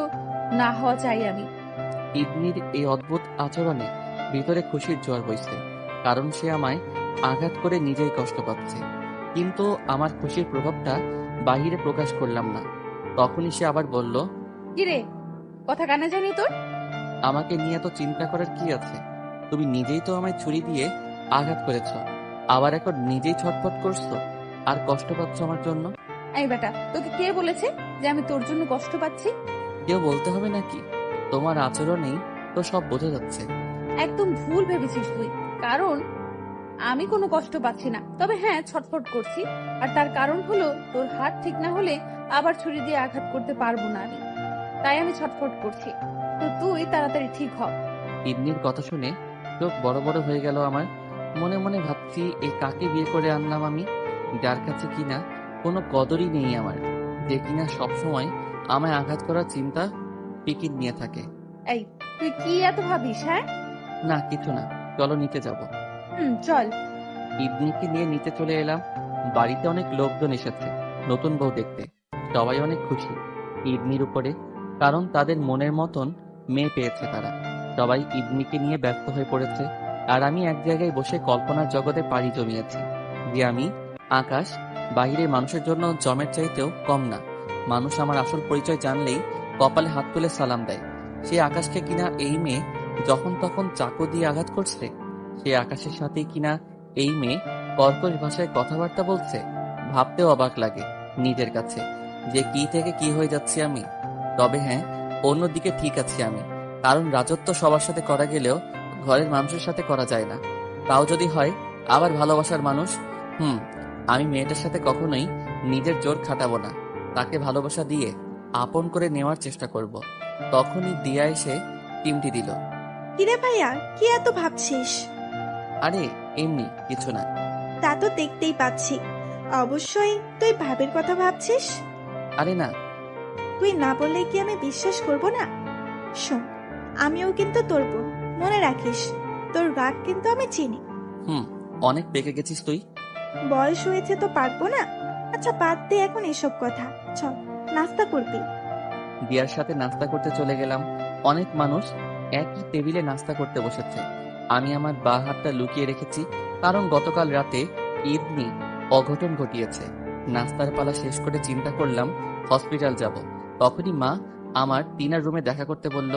Speaker 2: না হওয়া চাই আমি।
Speaker 1: ইদনির এই অদ্ভুত আচরণে ভিতরে খুশির জোয়ার বইছে, কারণ সে আমায় আঘাত করে নিজেই কষ্ট পাচ্ছে। কিন্তু আমার খুশির প্রভাবটা বাহিরে প্রকাশ করলাম না। তখনই সে আবার বলল,
Speaker 2: কিরে, কথা কানে জানি তোর?
Speaker 1: আমাকে নিয়ে তো চিন্তা করার কি আছে? তুমি নিজেই তো আমায় ছুরি দিয়ে আঘাত করেছ, আবার এখন নিজেই ছটফট করছো আর কষ্ট পাচ্ছ আমার জন্য।
Speaker 2: এই বেটা, তোকে কে বলেছে যে আমি তোর জন্য কষ্ট পাচ্ছি?
Speaker 1: কেউ বলতে হবে নাকি? তোমার আচরণেই তো সব বোঝা যাচ্ছে।
Speaker 2: একদম ভুল ভেবেছিস তুই, কারণ আমি কোনো কষ্ট পাচ্ছি না। তবে হ্যাঁ, ছটফট করছি। আর তার কারণ হলো তোর হাত ঠিক না হলে আবার ছুরি দিয়ে আঘাত করতে পারবো না আমি, তাই আমি ছটফট করছি। তো তুই তাড়াতাড়ি ঠিক হ।
Speaker 1: ইদনির কথা শুনে চোখ বড় বড় হয়ে গেল আমার। মনে মনে ভাবছি, এ কাকে বিয়ে করে আনলাম আমি, যার কাছে কিনা কোনো কদরই নেই আমার, যে কিনা সবসময় আমায় আঘাত করার চিন্তা পিকির নিয়ে থাকে।
Speaker 2: এই, তুই কি এত ভাবিস? হ্যাঁ,
Speaker 1: না কিছু না, চলো নিচে যাব।
Speaker 2: চল।
Speaker 1: ইদনিকে নিয়ে নিচে চলে এলাম। বাড়িতে অনেক লোকজন এসেছে নতুন বউ দেখতে। সবাই অনেক খুশি ইদনির উপরে, কারণ তাদের মনের মতন মেয়ে পেয়েছে তারা। সবাই ইদনিকে নিয়ে ব্যস্ত হয়ে পড়েছে, আর আমি এক জায়গায় বসে কল্পনার জগতে পাড়ি জমিয়েছি যে আমি আকাশ বাইরে মানুষের জন্য জমের চাইতেও কম না। মানুষ আমার আসল পরিচয় জানলেই কপালে হাত তুলে সালাম দেয়। সে আকাশকে কিনা এই মেয়ে যখন তখন চাকু দিয়ে আঘাত করছে, সে আকাশের সাথেই কিনা এই মেয়ে কর্কশ ভাষায় কথাবার্তা বলছে। ভাবতেও অবাক লাগে নিজের কাছে যে কি থেকে কি হয়ে যাচ্ছি আমি। তবে হ্যাঁ, অন্যদিকে ঠিক আছি আমি, কারণ রাজত্ব সবার সাথে করা গেলেও ঘরের মানুষের সাথে করা যায় না। তাও যদি হয় আবার ভালোবাসার মানুষ, আমি মেয়েটার সাথে কখনোই নিজের জোর খাটাবো না। তাকে ভালোবাসা দিয়ে আপন করে নেওয়ার চেষ্টা করব। তখনই দিয়া এসে চিমটি দিল।
Speaker 6: কিরে ভাইয়া, কি এত ভাবছিস?
Speaker 1: আরে এমনি কিছু না।
Speaker 6: তা তো দেখতেই পাচ্ছি। অবশ্যই তুই ভাবের কথা ভাবছিস।
Speaker 1: আরে না।
Speaker 6: তুই না বললে কি আমি বিশ্বাস করব না? শোন, আমিও কিন্তু তোর বোন, মনে রাখিস। তোর রাগ কিন্তু আমি চিনি।
Speaker 1: অনেক পেকে গেছিস তুই।
Speaker 6: বয়স হয়েছে তো পারবো না। আচ্ছা বাদ দে এখন এসব কথা, চল নাস্তা করবি।
Speaker 1: দিয়ার সাথে নাস্তা করতে চলে গেলাম। অনেক মানুষ একই টেবিলে নাস্তা করতে বসেছে। আমি আমার বাঁ হাতটা লুকিয়ে রেখেছি, কারণ গতকাল রাতে ইদনি অঘটন ঘটিয়েছে। নাস্তার পালা শেষ করে চিন্তা করলাম হসপিটাল যাব। তখনই মা আমার টিনার রুমে দেখা করতে বলল,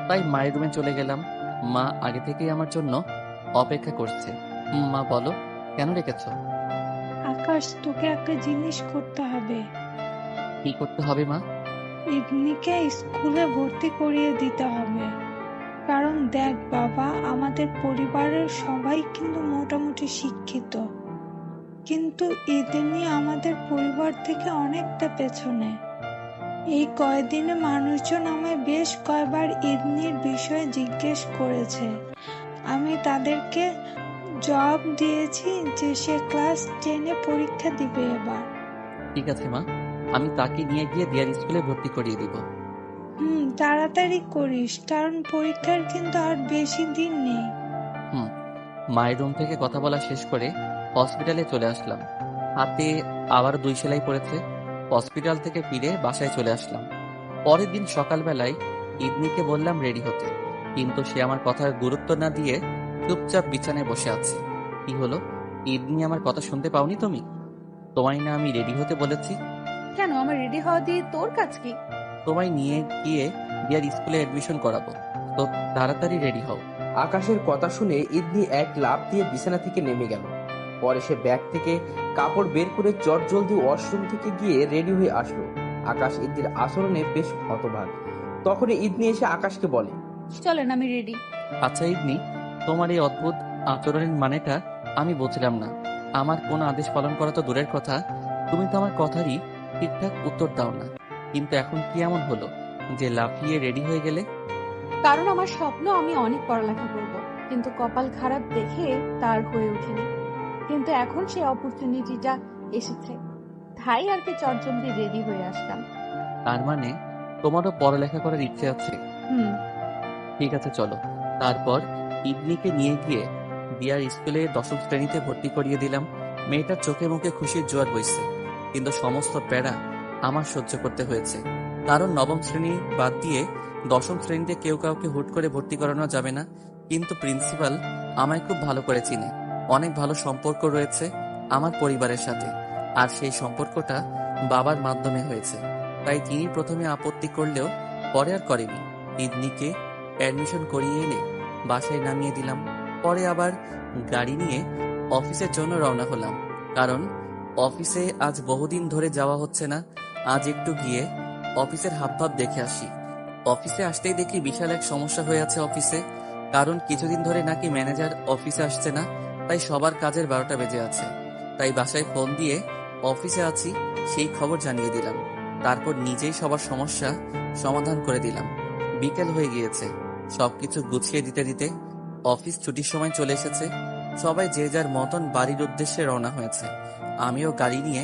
Speaker 1: তাই মায়ের রুমে চলে গেলাম। মা আগে থেকেই আমার জন্য অপেক্ষা করছে। মা বলো, কেন রেখেছ?
Speaker 4: আকাশ, তোকে একটা জিনিস করতে হবে।
Speaker 1: কি করতে হবে মা?
Speaker 4: ইদনিকে স্কুলে ভর্তি করিয়ে দিতে হবে। কারণ দেখ বাবা, আমাদের পরিবারের সবাই কিন্তু মোটামুটি শিক্ষিত, কিন্তু ইদনি আমাদের পরিবার থেকে অনেকটা পেছনে। এই কয়দিনে মানুষজন আমায় বেশ কয়বার ইদনির বিষয়ে জিজ্ঞেস করেছে। আমি তাদেরকে জবাব দিয়েছি যে সে ক্লাস 10-এ পরীক্ষা দিবে এবার।
Speaker 1: ঠিক আছে মা, আমি তাকে নিয়ে গিয়ে দিয়ার স্কুলে ভর্তি করিয়ে দিব।
Speaker 4: তাড়াতাড়ি করিস, কারণ পরীক্ষার কিন্তু আর বেশি দিন নেই।
Speaker 1: মায়ের রুম থেকে কথা বলা শেষ করে হসপিটালে চলে আসলাম। হাতে আবার 2 সেলাই পড়েছে। হসপিটাল থেকে ফিরে বাসায় চলে আসলাম। পরের দিন সকালবেলায় ইদনিকে বললাম রেডি হতে, কিন্তু সে আমার কথার গুরুত্ব না দিয়ে চুপচাপ বিছানায় বসে আছে। কি হলো ইদনি, আমার কথা শুনতে পাওনি তুমি? তোমায় না আমি রেডি হতে বলেছি?
Speaker 2: কেন, আমার রেডি হওয়া দিয়ে তোর কাজ কি?
Speaker 1: তোমায় নিয়ে গিয়ে দিয়ার স্কুলে অ্যাডমিশন করাবো, তো তাড়াতাড়ি রেডি হও।
Speaker 3: আকাশের কথা শুনে ইদনি এক লাফ দিয়ে বিছানা থেকে নেমে গেল। পরে সে ব্যাগ থেকে কাপড় বের করে চটজলদি ওয়াশরুম থেকে গিয়ে রেডি হয়ে আসলো। আকাশ ইদনির আচরণে বেশ হতবাক। তখনই ইদনি এসে আকাশকে বলে,
Speaker 2: চলেন, আমি রেডি।
Speaker 1: আচ্ছা ইদনি, তোমার এই অদ্ভুত আচরণের মানেটা আমি বুঝলাম না। আমার কোন আদেশ পালন করা তো দূরের কথা, তুমি তো আমার কথারই ঠিকঠাক উত্তর দাও না। কিন্তু এখন কি এমন হলো যে লাফিয়ে রেডি হয়ে গেলে?
Speaker 2: কারণ আমার স্বপ্ন আমি অনেক পড়ালেখা করব, কিন্তু কপাল খারাপ দেখে তার হয়ে ওঠেনি। কিন্তু এখন সেই অপরচুনিটিটা এসেছে, তাই আর কি চটজলদি রেডি হয়ে আসলাম।
Speaker 1: তার মানে তোমারও পড়ালেখা করার ইচ্ছে আছে?
Speaker 2: হুম।
Speaker 1: ঠিক আছে, চলো। তারপর ইবনিকে নিয়ে গিয়ে দিয়ার স্কুলে 10ম শ্রেণীতে ভর্তি করিয়ে দিলাম। মেয়েটার চোখে মুখে খুশির জোয়ার বইছে, কিন্তু সমস্ত প্যারা আমার সহ্য করতে হয়েছে। কারণ 9ম শ্রেণী বাদ দিয়ে 10ম শ্রেণীতে কেউ কাউকে হুট করে ভর্তি করানো যাবে না। কিন্তু প্রিন্সিপাল আমায় খুব ভালো করে চিনে, অনেক ভালো সম্পর্ক রয়েছে আমার পরিবারের সাথে, আর সেই সম্পর্কটা বাবার মাধ্যমে হয়েছে। তাই তিনি প্রথমে আপত্তি করলেও পরে আর করেনি। ইবনিকে অ্যাডমিশন করিয়ে এনে বাসায় নামিয়ে দিলাম। পরে আবার গাড়ি নিয়ে অফিসের জন্য রওনা হলাম, কারণ অফিসে আজ বহুদিন ধরে যাওয়া হচ্ছে না। আজ একটু গিয়ে অফিসের হাবভাব দেখে আসি। অফিসে আসতেই দেখি বিশাল এক সমস্যা হয়ে আছে অফিসে, কারণ কিছুদিন ধরে নাকি ম্যানেজার অফিসে আসছে না, তাই সবার কাজের 12টা বেজে আছে। তাই বাসায় ফোন দিয়ে অফিসে আছি সেই খবর জানিয়ে দিলাম। তারপর নিজেই সবার সমস্যা সমাধান করে দিলাম। বিকেল হয়ে গিয়েছে, সবকিছু গুছিয়ে দিতে দিতে অফিস ছুটির সময় চলে এসেছে। সবাই যে যার মতন বাড়ির উদ্দেশ্যে রওনা হয়েছে। আমিও গাড়ি নিয়ে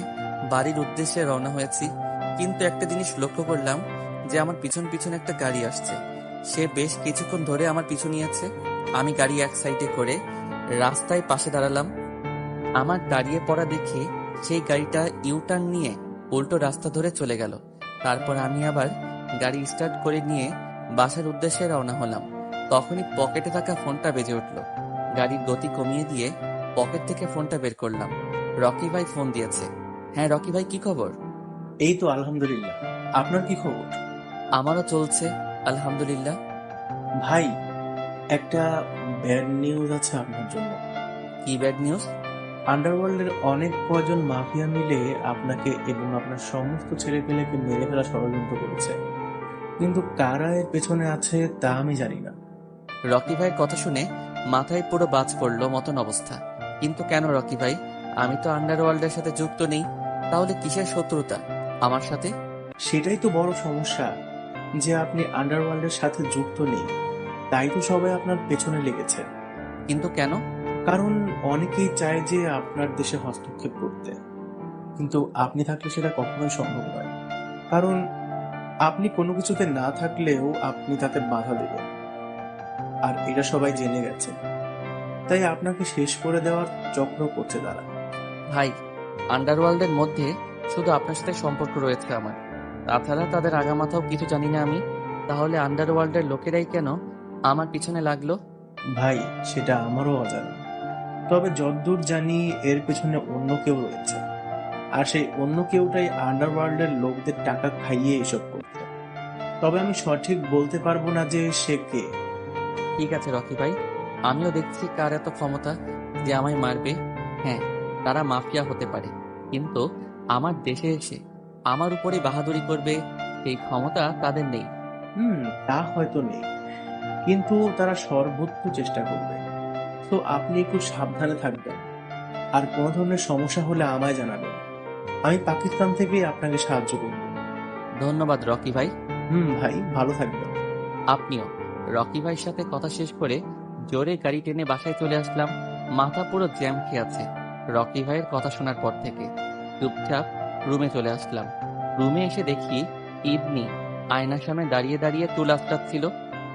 Speaker 1: বাড়ির উদ্দেশ্যে রওনা হয়েছি। কিন্তু একটা জিনিস লক্ষ্য করলাম যে আমার পিছন পিছন একটা গাড়ি আসছে। সে বেশ কিছুক্ষণ ধরে আমার পিছু নিয়েছে। আমি গাড়ি এক সাইডে করে রাস্তায় পাশে দাঁড়ালাম। আমার দাঁড়িয়ে পড়া দেখে সেই গাড়িটা ইউটার্ন নিয়ে উল্টো রাস্তা ধরে চলে গেল। তারপর আমি আবার গাড়ি স্টার্ট করে নিয়ে বাসার উদ্দেশ্যে রওনা হলাম। তখনই পকেটে থাকা ফোনটা বেজে উঠল। গাড়ির গতি কমিয়ে দিয়ে পকেট থেকে ফোনটা বের করলাম। রকি ভাই ফোন দিয়েছে। হ্যাঁ রকি ভাই, কি খবর?
Speaker 9: এই তো আলহামদুলিল্লাহ। আপনার কি খবর?
Speaker 1: আমারও চলছে আলহামদুলিল্লাহ।
Speaker 9: ভাই, একটা ব্যাড নিউজ আছে আপনার জন্য।
Speaker 1: কি ব্যাড নিউজ?
Speaker 9: আন্ডারওয়ার্ল্ডের অনেক কয়জন মাফিয়া মিলে আপনাকে এবং আপনার সমস্ত ছেলেপেলেকে মেরে ফেলা ষড়যন্ত্র করেছে, কিন্তু কারা এর পেছনে আছে তা আমি জানি না।
Speaker 1: রকি ভাইয়ের কথা শুনে মাথায় পুরো বাজ পড়লো মতন অবস্থা। কিন্তু কেন রকি ভাই? আমি তো আন্ডারওয়ার্ল্ডের সাথে যুক্ত নেই, তাহলে কিসের শত্রুতা আমার সাথে?
Speaker 9: সেটাই তো বড় সমস্যা, যে আপনি আন্ডারওয়ার্ল্ডের সাথে যুক্ত নেই, তাই তো সবাই আপনার পেছনে লেগেছে।
Speaker 1: কিন্তু কেন?
Speaker 9: কারণ অনেকেই চায় যে আপনার দেশে হস্তক্ষেপ করতে, কিন্তু আপনি থাকলে সেটা কখনোই সম্ভব নয়। কারণ আপনি কোনো কিছুতে না থাকলেও আপনি তাতে বাধা দেবেন, আর এটা সবাই জেনে গেছে। তাই আপনাকে শেষ করে দেওয়ার চক্র করছে তারা।
Speaker 1: ভাই, আন্ডারওয়ার্ল্ডের মধ্যে শুধু আপনার সাথে সম্পর্ক রয়েছে আমার, তাছাড়া তাদের আগামাথাও কিছু জানি না আমি। তাহলে আন্ডারওয়ার্ল্ডের লোকেরাই কেন আমার পিছনে লাগলো?
Speaker 9: ভাই, সেটা আমারও অজানা, তবে যতদূর জানি এর পেছনে অন্য কেউ রয়েছে, আর সেই অন্য কেউটাই আন্ডারওয়ার্ল্ডের লোকদের টাকা খাইয়ে এসব করছে। তবে আমি সঠিক বলতে পারবো না যে সে কে।
Speaker 1: ঠিক আছে রকি ভাই, আমিও দেখছি কার এত ক্ষমতা যে আমায় মারবে। হ্যাঁ, তারা মাফিয়া হতে পারে, কিন্তু আমার দেশে এসে আমার উপরে বাহাদুরি করবে সেই ক্ষমতা তাদের নেই।
Speaker 9: তা হয়তো নেই, কিন্তু তারা সর্বোচ্চ চেষ্টা করবে। তো আপনি একটু সাবধানে থাকবেন, আর কোনো ধরনের সমস্যা হলে আমায় জানাবেন। আমি পাকিস্তান থেকে আপনাকে সাহায্য করব।
Speaker 1: ধন্যবাদ রকি ভাই।
Speaker 9: ভাই, ভালো থাকবেন।
Speaker 1: আপনিও। রকি ভাইয়ের সাথে কথা শেষ করে জোরে গাড়ি টেনে বাসায় চলে আসলাম। মাথা পুরো জ্যাম খেয়ে আছে রকি ভাইয়ের কথা শোনার পর থেকে। চুপচাপ রুমে চলে আসলাম। রুমে এসে দেখি ইবনি আয়নার সামনে দাঁড়িয়ে দাঁড়িয়ে চুল আঁচড়াচ্ছিল।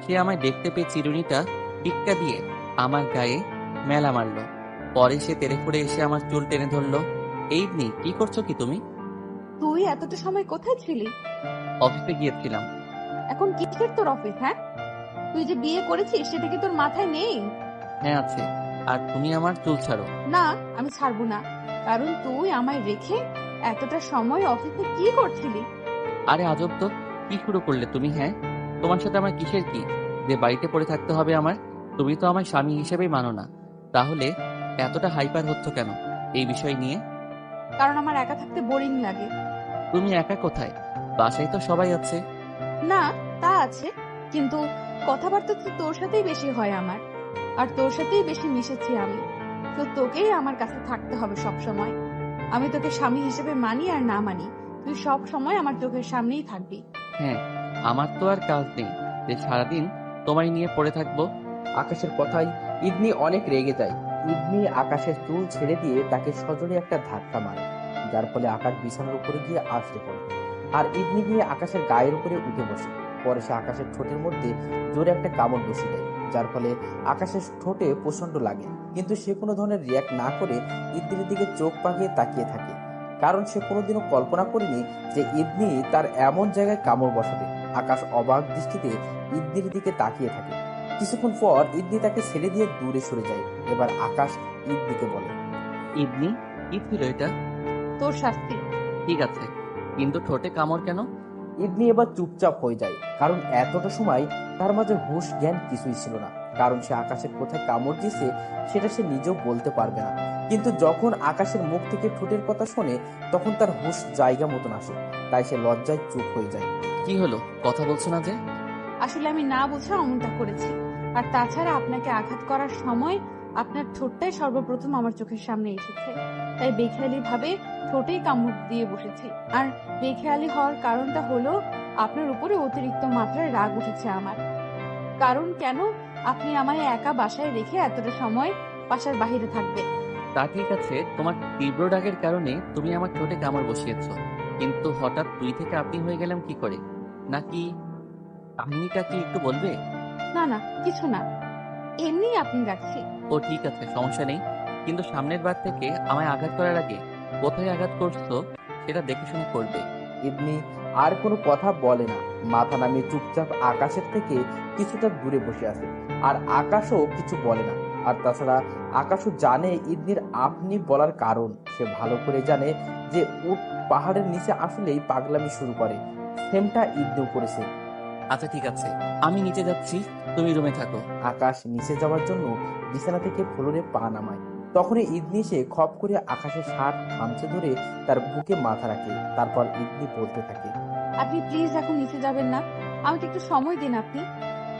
Speaker 1: সে আমায় দেখতে পেয়ে চিরুনিটা টিক্কা দিয়ে আমার গায়ে মেলা মারলো। পরে সে তেড়ে ফুড়ে এসে আমার চুল টেনে ধরলো। এই ইবনি, কি করছো কি তুমি?
Speaker 2: তুই এতটা সময় কোথায় ছিলি?
Speaker 1: অফিসে গিয়েছিলাম।
Speaker 2: এখন কিসের তোর অফিস? হ্যাঁ, তুই যে বিয়ে করেছিস সেটা কি তোর মাথায় নেই?
Speaker 1: হ্যাঁ আছে। আর তুমি আমার চুল ছাড়ো।
Speaker 2: না, আমি ছাড়বো না, কারণ তুই আমায় রেখে এতটা সময় অফিসে কি করছিলি?
Speaker 1: আরে আজব তো, কি শুরু করলে তুমি? হ্যাঁ, তোমার সাথে আমার কিসের কি যে বাড়িতে পড়ে থাকতে হবে আমার? তুমি তো আমার স্বামী হিসেবেই মানো না, তাহলে এতটা হাইপার হচ্ছ কেন এই বিষয় নিয়ে?
Speaker 2: কারণ আমার একা থাকতে বোরিং লাগে।
Speaker 1: তুমি একা কোথায়? বাসায় তো সবাই আছে।
Speaker 2: না, তা আছে, কিন্তু কথাবার্তা তো তোর সাথেই বেশি হয় আমার। আর তোর সাথেই বেশি মিশেছি আমি। তো তোকেই আমার কাছে থাকতে হবে সব সময়। আমি তোকে স্বামী হিসেবে মানি আর না মানি, তুই সব সময় আমার চোখের সামনেই থাকবি।
Speaker 1: হ্যাঁ, আমার তো আর কাজ নেই যে সারাদিন তোমায় নিয়ে পড়ে থাকবো।
Speaker 3: আকাশের কথায় ইদনি অনেক রেগে যায়। ইদনি আকাশের চুল ছেড়ে দিয়ে তাকে সজোরে একটা ধাক্কা মারে, যার ফলে আকাশ বিছানার উপরে গিয়ে আছড়ে পড়ে। আর ইদনি গিয়ে আকাশের গায়ের উপরে উঠে বসে। পরে সে আকাশের ঠোঁটের মধ্যে জোরে একটা কামড় বসিয়ে দেয়, যার ফলে আকাশের ঠোঁটে প্রচন্ড লাগে। কিন্তু সে কোনো ধরনের রিয়াক্ট না করে ইদনির দিকে চোখ পাকিয়ে তাকিয়ে থাকে, কারণ সে কোনোদিনও কল্পনা করেনি যে ইদনি তার এমন জায়গায় কামড় বসাবে। আকাশ অবাক দৃষ্টিতে ইদনির দিকে তাকিয়ে থাকে। কিছুক্ষণ পর ইদনি তাকে ছেড়ে দিয়ে দূরে সরে যায়। এবার আকাশ ইদনিকে বলে,
Speaker 1: ইদনি, কি ছিল এটা?
Speaker 2: তোর শাস্তি।
Speaker 1: ঠিক আছে, কিন্তু ঠোঁটে কামড় কেন?
Speaker 3: ইদনি এবার চুপচাপ হয়ে যায়, কারণ এতটা সময় তার মাঝে হুঁশ জ্ঞান কিছুই ছিল না। কারণ সে আকাশের কোথায় কামড় দিয়েছে সেটা সে নিজেও বলতে পারবে না। কিন্তু যখন আকাশের মুখ থেকে ঠোঁটের কথা শোনে তখন তার হুঁশ জায়গা মতন আসে, তাই সে লজ্জায় চুপ হয়ে যায়।
Speaker 1: কি হলো, কথা বলছো না যে?
Speaker 2: আসলে আমি না বুঝে অমনটা করেছি। আর তাছাড়া আপনাকে আঘাত করার সময় আপনার ঠোঁটটাই সর্বপ্রথম আমার চোখের সামনে এসেছে, তাই বেখেয়ালি ভাবে ঠোঁটেই কামড় দিয়ে বসেছি। আর বেখেয়ালি হওয়ার কারণটা হলো আপনার উপরে অতিরিক্ত মাত্রায় রাগ উঠেছে আমার। কারণ কেন, আপনি আমায় একা বাসায় রেখে এতটা সময় বাসার বাইরে থাকবে।
Speaker 1: তা ঠিক আছে, তোমার তীব্র রাগের কারণে তুমি আমার ঠোঁটে কামড় বসিয়েছো, কিন্তু হঠাৎ তুই থেকে আপনি হয়ে গেলাম কি করে? নাকি কাহিনীটা কি একটু বলবে?
Speaker 2: না না, কিছু না, এমনি আপনি রাখছি।
Speaker 1: ও ঠিক আছে, সমস্যা নেই, কিন্তু সামনের বার থেকে আমায় আঘাত করার আগে কোথায় আঘাত করছো সেটা দেখে শুনে করবে।
Speaker 3: ইদনি আর কোনো কথা বলে না, মাথা নামিয়ে চুপচাপ আকাশের থেকে কিছুটা দূরে বসে আছে। আর আকাশও কিছু বলে না। আর তাছাড়া আকাশও জানে ইদনির আপনি বলার কারণ। সে ভালো করে জানে যে উট পাহাড়ের নিচে আসলেই পাগলামি শুরু করে। সেমটা ইদনিও করেছে।
Speaker 1: আচ্ছা ঠিক আছে, আমি নিচে যাচ্ছি, তুমি রুমে থাকো।
Speaker 3: আকাশ নিচে যাওয়ার জন্য বিছানা থেকে ফ্লোরে পা নামায়। তখনই ইদনি এসে খপ করে আকাশের শার্ট খামচে ধরে তার বুকে মাথা রাখে। তারপর ইদনি বলতে থাকে,
Speaker 2: আপনি প্লিজ এখন নিচে যাবেন না, আমাকে একটু সময় দিন। আপনি,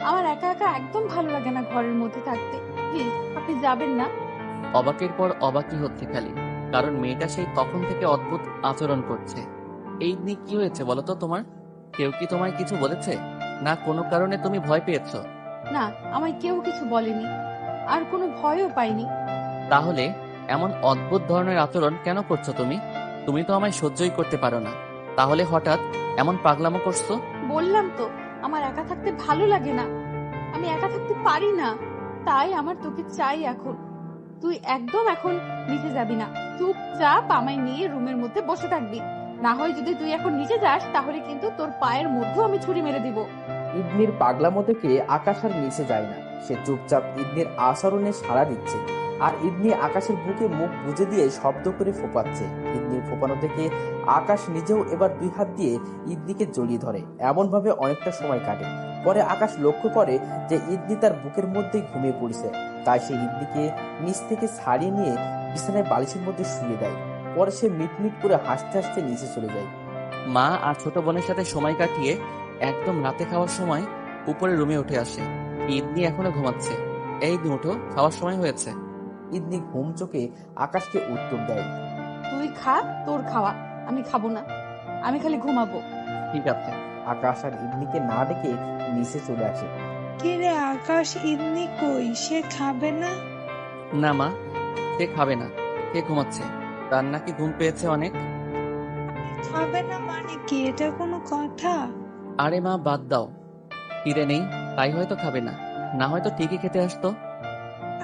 Speaker 2: আমার একা একা একদম ভালো লাগে না ঘরের মধ্যে থাকতে। প্লিজ আপনি যাবেন না।
Speaker 1: অবাকের পর অবাকই হচ্ছে খালি, কারণ মেয়েটা সেই তখন থেকে অদ্ভুত আচরণ করছে। এই দিন কি হয়েছে বলো তো তোমার? কেউ কি তোমায় কিছু বলেছে, না কোনো কারণে তুমি ভয় পেয়েছো?
Speaker 2: না, আমায় কেউ কিছু বলেনি, আর কোনো ভয়ও পাইনি।
Speaker 1: তাহলে এমন অদ্ভুত ধরনের আচরণ কেন করছো তুমি? তুমি তো আমায় সহ্যই করতে পারো না, তাহলে হঠাৎ এমন পাগলামো করছো?
Speaker 2: বললাম তো আমার একা থাকতে ভালো লাগে না, আমি একা থাকতে পারি না, তাই আমার তোকে চাই এখন। তুই একদম এখন নিচে যাবি না, চুপচাপ আমায় নিয়ে রুমের মধ্যে বসে থাকবি। না হয় যদি তুই এখন নিচে যাস তাহলে কিন্তু তোর পায়ের মধ্যেও আমি ছুরি মেরে দিব।
Speaker 3: ইদনির পাগলামো দেখে আকাশ আর নিচে যায় না। সে চুপচাপ ইদনির আচরণে সাড়া দিচ্ছে। আর ইদনি আকাশের বুকে মুখ গুজে দিয়ে শব্দ করে ফোপাচ্ছে। ইদনির ফোপানো দেখে আকাশ নিজেও এবার দুই হাত দিয়ে ইদনিকে জড়িয়ে ধরে। এমন ভাবে অনেকটা সময় কাটে। পরে আকাশ লক্ষ্য করে যে ইদনি তার বুকের মধ্যে ঘুমিয়ে পড়েছে, তাই সে ইদনিকে নিচ থেকে ছাড়িয়ে নিয়ে বিছানায় বালিশের মধ্যে শুয়ে দেয়। পরে সে মিটমিট করে হাসতে হাসতে নিচে চলে যায়।
Speaker 1: মা আর ছোট বোনের সাথে সময় কাটিয়ে একদম রাতে খাওয়ার সময় উপরে রুমে উঠে আসে। ইদনি এখনো ঘুমাচ্ছে। এই দিন উঠো, খাওয়ার সময় হয়েছে।
Speaker 3: ইদনি ঘুম চোখে আকাশকে উত্তর দেয়,
Speaker 2: তুই খা, তোর খাওয়া, আমি খাবো না, আমি খালি ঘুমাবো।
Speaker 1: ঠিক আছে।
Speaker 3: আকাশ আর ইদনিকে না ডেকে নিচে চলে আসে।
Speaker 4: কিরে আকাশ, ইদনি কই? সে খাবে না?
Speaker 1: না মা, সে খাবে না, সে ঘুমাচ্ছে। তার নাকি ঘুম পেয়েছে অনেক।
Speaker 4: খাবে না মানে কি? এটা কোনো কথা?
Speaker 1: আরে মা বাদ দাও, খিদে নেই তাই হয়তো খাবে না, না হয়তো ঠিকই খেতে আসতো।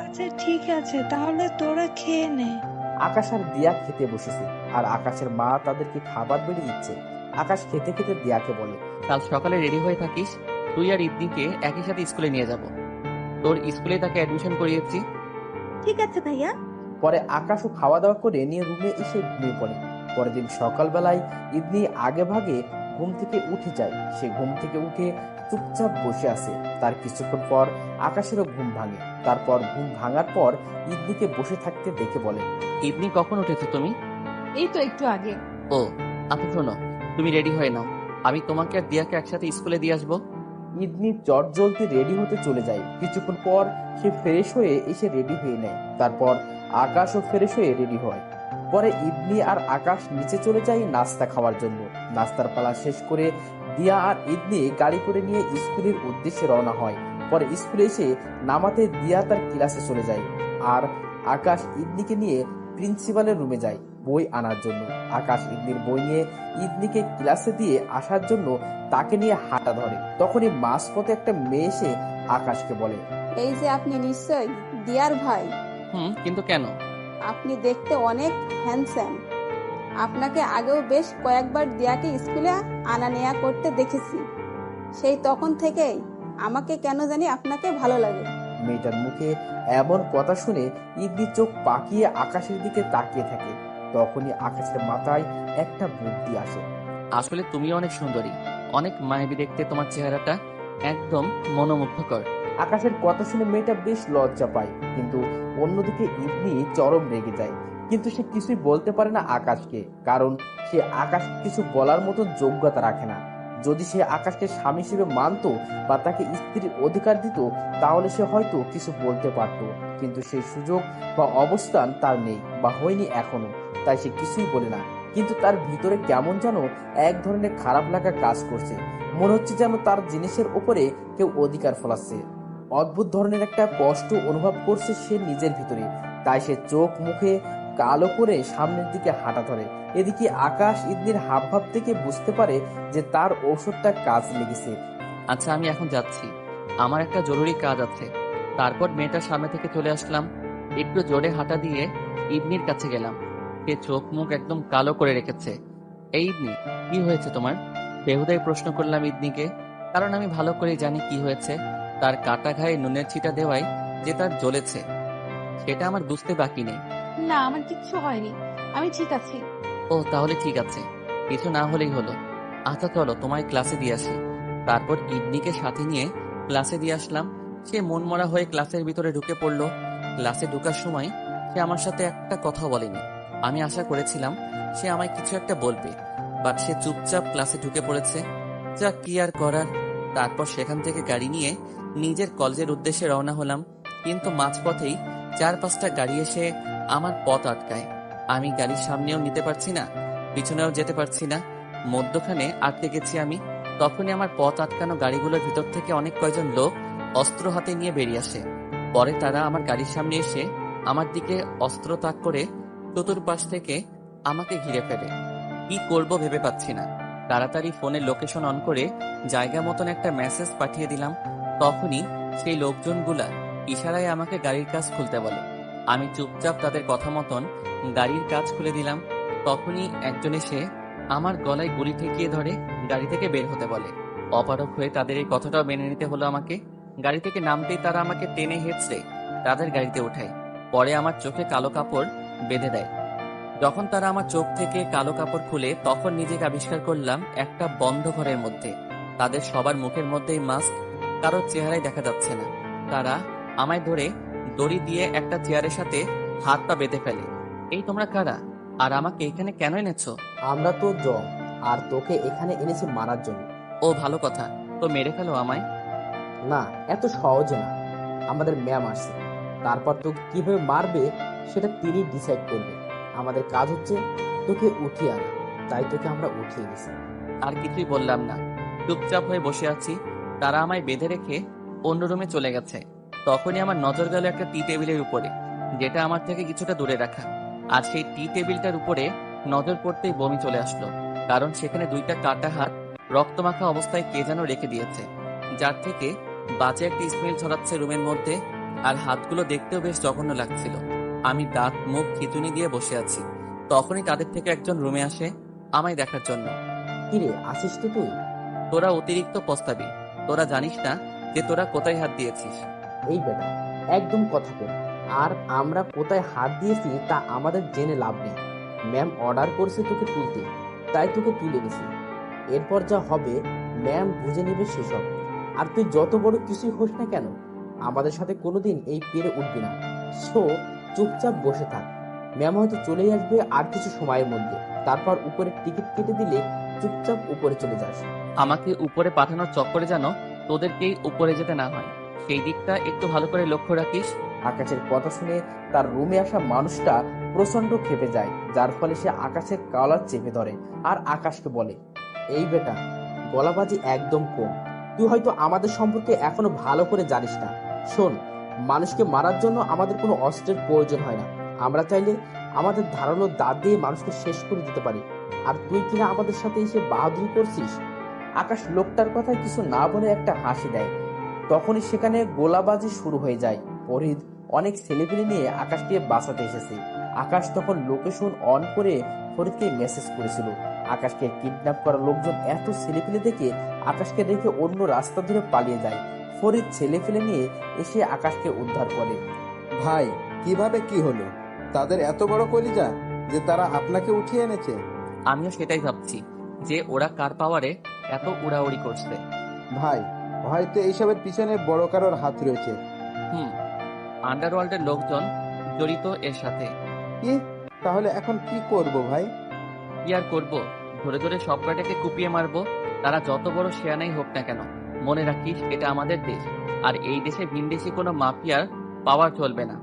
Speaker 4: আচ্ছা ঠিক আছে, তাহলে তোরা খেয়ে নে।
Speaker 3: আকাশ আর দিয়া খেতে বসেছে, আর আকাশের মা তাদেরকে খাবার বেড়ে দিচ্ছে। আকাশ খেতে খেতে দিয়াকে বলে,
Speaker 1: কাল সকালে রেডি হয়ে থাকিস, তুই আর ইদনিকে একই সাথে স্কুলে নিয়ে যাব। তোর স্কুলে তাকে অ্যাডমিশন করিয়েছি।
Speaker 6: ঠিক আছে ভাইয়া।
Speaker 3: পরে আকাশও খাওয়া দাওয়া করে নিয়ে রুমে এসে ঘুমিয়ে পড়ে। পরের দিন সকালবেলায় ইদনি আগে ভাগে ঘুম থেকে উঠে যায়। সে ঘুম থেকে উঠে চুপচাপ বসে আছে। তার কিছুক্ষণ পর আকাশেরও ঘুম ভাঙে। তারপর ঘুম ভাঙার পর ইদনিকে বসে থাকতে দেখে বলে,
Speaker 1: ইদনি কখন উঠেছো তুমি?
Speaker 2: এই তো একটু আগে।
Speaker 1: ও আচ্ছা শোনো, তুমি রেডি হয়ে নাও, আমি তোমাকে আর দিয়াকে একসাথে স্কুলে দিয়ে আসবো।
Speaker 3: ইদনি চটজলদি রেডি হতে চলে যায়। কিছুক্ষণ পর সে ফ্রেশ হয়ে এসে রেডি হয়ে নেয়। তারপর আকাশও ফ্রেশ হয়ে রেডি হয়। পরে ইদনি আর আকাশ নিচে চলে যায় নাস্তা খাওয়ার জন্য। নাস্তার পালা শেষ করে দিয়া আর ইদনি গাড়ি করে নিয়ে স্কুলের উদ্দেশ্যে রওনা হয়। পরে স্কুলে এসে নামাতে দিয়া তার ক্লাসে চলে যায় আর আকাশ ইদনিকে নিয়ে প্রিন্সিপালের রুমে যায় বই আনার জন্য। আকাশ ইদনির বই নিয়ে ইদনিকে ক্লাসে দিয়ে আসার জন্য তাকে নিয়ে হাঁটা ধরে। তখনই মাঝপথে একটা মেয়ে এসে আকাশকে বলে,
Speaker 10: এই যে আপনি নিশ্চয়ই দিয়ার ভাই।
Speaker 1: কিন্তু কেন?
Speaker 10: আপনি দেখতে অনেক হ্যান্ডসাম। আপনাকে আগেও বেশ কয়েকবার দিয়াকে স্কুলে আনা নেয়া করতে দেখেছি। সেই তখন থেকেই আমাকে কেন জানি আপনাকে ভালো লাগে।
Speaker 3: মেয়েটার মুখে এমন কথা শুনে ইদনি চোখ পাকিয়ে আকাশের দিকে তাকিয়ে থাকে। তখনই আকাশের মাথায় একটা বুদ্ধি আসে।
Speaker 1: আসলে তুমি অনেক সুন্দরী, অনেক মায়াবী দেখতে তোমার চেহারাটা, একদম মনোমুগ্ধকর।
Speaker 3: আকাশের কথা শুনে মেয়েটা বেশ লজ্জা পায়, কিন্তু অন্যদিকে ইদনি চরম রেগে যায়। কিন্তু সে কিছুই বলতে পারে না আকাশকে, কারণ সে আকাশকে কিছু বলার মতো যোগ্যতা রাখে না। যদি সে আকাশকে স্বামী হিসেবে মানতো বা তাকে স্ত্রীর অধিকার দিত তাহলে সে হয়তো কিছু বলতে পারত, কিন্তু সেই সুযোগ বা অবস্থান তার নেই বা হয়নি এখনো, তাই সে কিছুই বলে না। কিন্তু তার ভিতরে কেমন যেন এক ধরনের খারাপ লাগা কাজ করছে। মনে হচ্ছে যেন তার জিনিসের উপরে কেউ অধিকার ফলাচ্ছে। অদ্ভুত ধরনের একটা কষ্ট অনুভব করছে সে নিজের ভিতরে। তাই সে চোখ মুখে কালো করে সামনের দিকে হাঁটা ধরে। এদিকে আকাশ ইদনির হাবভাব থেকে বুঝতে পারে যে তার ঔষধটা কাজ লেগেছে।
Speaker 1: আচ্ছা, আমি এখন যাচ্ছি, আমার একটা জরুরি কাজ আছে। তারপর মেয়েটার সামনে থেকে চলে আসলাম। একটু জোরে হাঁটা দিয়ে ইদনির কাছে গেলাম। সে চোখ মুখ একদম কালো করে রেখেছে। এই ইদনি, কি হয়েছে তোমার? বেহুদাই প্রশ্ন করলাম ইদনিকে, কারণ আমি ভালো করে জানি কি হয়েছে। তার কাটা ঘায়ে নুনের ছিটা দেওয়ায় যে তার জ্বলেছে সেটা আমার বুঝতে বাকি নেই।
Speaker 2: না, আমার কিচ্ছু হয়নি, আমি ঠিক আছি।
Speaker 1: ও, তাহলে ঠিক আছে, কিছু না হলেই হলো। আচ্ছা চলো, তোমায় ক্লাসে দিয়ে আসি। তারপর ইদনিকে সাথে নিয়ে ক্লাসে দিয়ে আসলাম। সে মনমরা হয়ে ক্লাসের ভিতরে ঢুকে পড়লো। ক্লাসে ঢুকার সময় সে আমার সাথে একটা কথা বলেনি। আমি আশা করেছিলাম সে আমায় কিছু একটা বলবে, বাট সে চুপচাপ ক্লাসে ঢুকে পড়েছে। যা কি আর করার। তারপর সেখান থেকে গাড়ি নিয়ে নিজের কলেজের উদ্দেশ্যে রওনা হলাম। কিন্তু মাঝপথেই 4-5টা গাড়ি এসে আমার পথ আটকায়। আমি গাড়ির সামনেও নিতে পারছি না, পিছনেও যেতে পারছি না, মধ্যখানে আটকে গেছি আমি। তখনই আমার পথ আটকানো গাড়িগুলোর ভিতর থেকে অনেক কয়জন লোক অস্ত্র হাতে নিয়ে বেরিয়ে আসে। পরে তারা আমার গাড়ির সামনে এসে আমার দিকে অস্ত্র তাক করে চতুর্পাশ থেকে আমাকে ঘিরে ফেলে। কি করব ভেবে পাচ্ছি না। তাড়াতাড়ি ফোনের লোকেশন অন করে জায়গা মতন একটা মেসেজ পাঠিয়ে দিলাম। তখনই সেই লোকজনগুলা ইশারায় আমাকে গাড়ির কাজ খুলতে বলে। আমি চুপচাপ তাদের কথা মতন গাড়ির কাজ খুলে দিলাম। তখনই একজন এসে আমার গলায় গুলি ঠেকিয়ে ধরে গাড়ি থেকে বের হতে বলে। অপারক হয়ে তাদের এই কথাটাও মেনে নিতে হলো আমাকে। গাড়ি থেকে নামতেই তারা আমাকে টেনে হেঁচড়ে তাদের গাড়িতে ওঠায়। পরে আমার চোখে কালো কাপড় বেঁধে দেয়। যখন তারা আমার চোখ থেকে কালো কাপড় খুলে, তখন নিজেকে আবিষ্কার করলাম একটা বন্ধ ঘরের মধ্যে। তাদের সবার মুখের মধ্যেই মাস্ক, কারোর চেহারাই দেখা যাচ্ছে না। তারা আমায় ধরে দড়ি দিয়ে একটা চেয়ারের সাথে হাত পা বেঁধে ফেলে। এই তোমরা কারা, আর আমাকে এখানে কেন এনেছো?
Speaker 3: আমরা তো জং, আর তোকে এখানে এনেছি মারার জন্য।
Speaker 1: ও, ভালো কথা, তো মেরে ফেলো আমায়।
Speaker 3: না, এত সহজে না। আমাদের ম্যাম আসছে, তারপর তোকে কিভাবে মারবে সেটা তিনি ডিসাইড করবে। আমাদের কাজ হচ্ছে তোকে উঠিয়ে আনা, তাই তোকে আমরা উঠিয়ে গেছি।
Speaker 1: আর কিছুই বললাম না, চুপচাপ হয়ে বসে আছি। তারা আমায় বেঁধে রেখে অন্য রুমে চলে গেছে। তখনই আমার নজর গেল একটা টি টেবিলের উপরে, যেটা আমার থেকে কিছুটা দূরে রাখা। আর সেই টি টেবিলটার উপরে নজর পড়তেই বমি চলে আসলো, কারণ সেখানে 2টা কাটা হাত রক্তমাখা অবস্থায় কে যেন রেখে দিয়েছে, যার থেকে বাজে একটা স্মেল ছড়াচ্ছে রুমের মধ্যে। আর হাতগুলো দেখতেও বেশ জঘন্য লাগছিল। আমি দাঁত মুখ খিচুনি দিয়ে বসে আছি। তখনই তাদের থেকে একজন রুমে আসে আমায় দেখার জন্য।
Speaker 3: কিরে, আসিস তো তুই?
Speaker 1: তোরা অতিরিক্ত প্রস্তাবী, তোরা জানিস না যে তোরা কোথায় হাত দিয়েছিস।
Speaker 3: এই বেটা, একদম কথা বল। আর আমরা কোথায় হাত দিয়েছি তা আমাদের জেনে লাভ নেই। ম্যাম অর্ডার করছে তোকে তুলতে, তাই তোকে তুলে গেছি। এরপর যা হবে ম্যাম বুঝে নেবে সেসব। আর তুই যত বড় কিছুই হোস না কেন, আমাদের সাথে কোনোদিন এই পেরে উঠবি না। সো চুপচাপ বসে থাক। ম্যাম হয়তো চলেই আসবে আর কিছু সময়ের মধ্যে। তারপর উপরে টিকিট কেটে দিলে চুপচাপ উপরে চলে যাস।
Speaker 1: আমাকে উপরে পাঠানোর চক্করে যেন তোদেরকেই উপরে যেতে না হয়, সেই দিকটা একটু ভালো করে লক্ষ্য রাখিস।
Speaker 3: আকাশের কথা শুনে তার রুমে আসা মানুষটা প্রচন্ড ক্ষেপে যায়, যার ফলে সে আকাশের কলার চেপে ধরে আর আকাশকে বলে, এই বেটা, গলাবাজি একদম কম। তুই হয়তো আমাদের সম্পর্কে এখনো ভালো করে জানিস না। শোন, মানুষকে মারার জন্য আমাদের কোনো অস্ত্রের প্রয়োজন হয় না। আমরা চাইলে আমাদের ধারালো দাঁত দিয়ে মানুষকে শেষ করে দিতে পারি, আর তুই কিনা আমাদের সাথে এসে বাহাদুরি করছিস। আকাশ লোকটার কথায় কিছু না বলে একটা হাসি দেয়। তখনই সেখানে গোলাবাজি শুরু হয়ে যায়। ফরিদ অনেক ছেলেপেলে নিয়ে আকাশকে বাঁচাতে এসেছে। আকাশ তখন লোকেশন অন করে ফরিদকে মেসেজ করেছিল। আকাশকে কিডন্যাপ করা লোকজন এত ছেলেপেলে দেখে আকাশকে রেখে অন্য রাস্তা ধরে পালিয়ে যায়। ফরিদ ছেলেপেলে নিয়ে এসে আকাশকে উদ্ধার করে।
Speaker 8: ভাই, কিভাবে কি হলো? তাদের এত বড় কলিজা যে তারা আপনাকে উঠিয়ে এনেছে?
Speaker 1: আমিও সেটাই ভাবছি যে ওরা কার পাওয়ারে এত উড়াউড়ি করছে।
Speaker 8: ভাই, হয়তো এইসবের পিছনে বড় কারোর হাত রয়েছে।
Speaker 1: আন্ডারওয়ার্ল্ডের লোকজন জড়িত এর সাথে।
Speaker 8: কি? তাহলে এখন কি করব ভাই?
Speaker 1: কি আর করবো, ধরে ধরে সব কয়টাকে কুপিয়ে মারবো। তারা যত বড় শেয়ানাই হোক না কেন, মনে রাখিস এটা আমাদের দেশ, আর এই দেশে ভিনদেশি কোনো মাফিয়ার পাওয়ার চলবে না।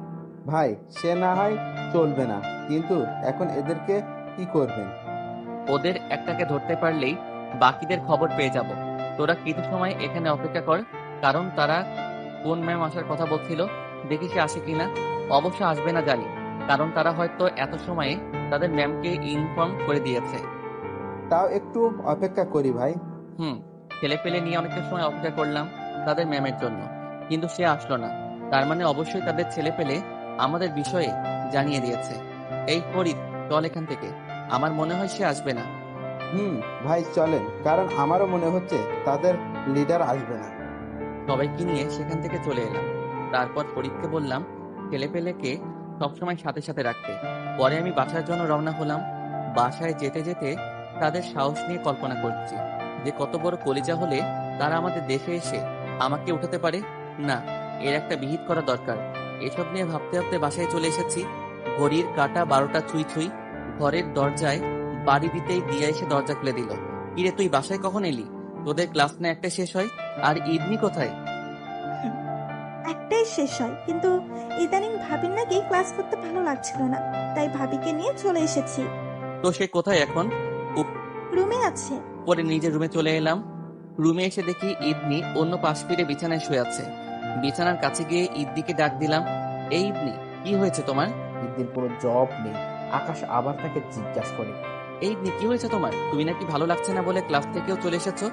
Speaker 8: ভাই, সে না হয় চলবে না, কিন্তু এখন এদেরকে কি করবেন?
Speaker 1: ওদের একটাকে ধরতে পারলেই বাকিদের খবর পেয়ে যাব। তোরা কিছু সময় এখানে অপেক্ষা কর, কারণ তারা কোন ম্যাম আসার কথা বলছিল, দেখি সে আসে কিনা। অবশ্য আসবে না জানি, কারণ তারা হয়তো এত সময়ে তাদের ম্যামকে ইনফর্ম করে দিয়েছে।
Speaker 8: তাও একটু অপেক্ষা করি ভাই।
Speaker 1: ছেলে পেলে নিয়ে অনেকটা সময় অপেক্ষা করলাম তাদের ম্যামের জন্য, কিন্তু সে আসলো না। তার মানে অবশ্যই তাদের ছেলে পেলে আমাদের বিষয়ে জানিয়ে দিয়েছে। এই ফরিদ, চল এখান থেকে, আমার মনে হয় সে আসবে না।
Speaker 8: ভাই চলেন, কারণ আমারও মনে হচ্ছে তাদের লিডার আসবে না।
Speaker 1: সবাইকে নিয়ে সেখান থেকে চলে এলাম। তারপর ফরিদকে বললাম ছেলেপেলেকে সবসময় সাথে সাথে রাখতে। পরে আমি বাসার জন্য রওনা হলাম। বাসায় যেতে যেতে তাদের সাহস নিয়ে কল্পনা করছি যে কত বড় কলিজা হলে তারা আমাদের দেশে এসে আমাকে উঠাতে পারে। না, এর একটা বিহিত করা দরকার। এসব নিয়ে ভাবতে ভাবতে বাসায় চলে এসেছি। ঘড়ির কাঁটা 12টা ছুঁই ছুঁই। ঘরের দরজায় বাড়ি দিতেই দিয়া এসে দরজা খুলে দিল। কিরে, তুই বাসায় কখন এলি? তোদের ক্লাস না একটা শেষ হয়? আর ইবনি কোথায়?
Speaker 6: একটাই শেষ হয়, কিন্তু ইদানিং ভাবির নাকি ক্লাস করতে ভালো লাগছিল না, তাই ভাবিকে নিয়ে চলে এসেছি।
Speaker 1: তো সে কোথায় এখন?
Speaker 6: রুমে আছে।
Speaker 1: পরে নিজের রুমে চলে এলাম। রুমে এসে দেখি ইবনি অন্য পাশ ফিরে বিছানায় শুয়ে আছে। বিছানার কাছে গিয়ে ইবনিকে ডাক দিলাম, এই ইবনি, কি হয়েছে তোমার?
Speaker 3: ঈদের কোনো জব নেই। আকাশ আবার তাকে জিজ্ঞাসা করে,
Speaker 1: এই ইবনি, কি হয়েছে তোমার? তুমি নাকি ভালো লাগছে না বলে ক্লাস থেকেও চলে এসেছো।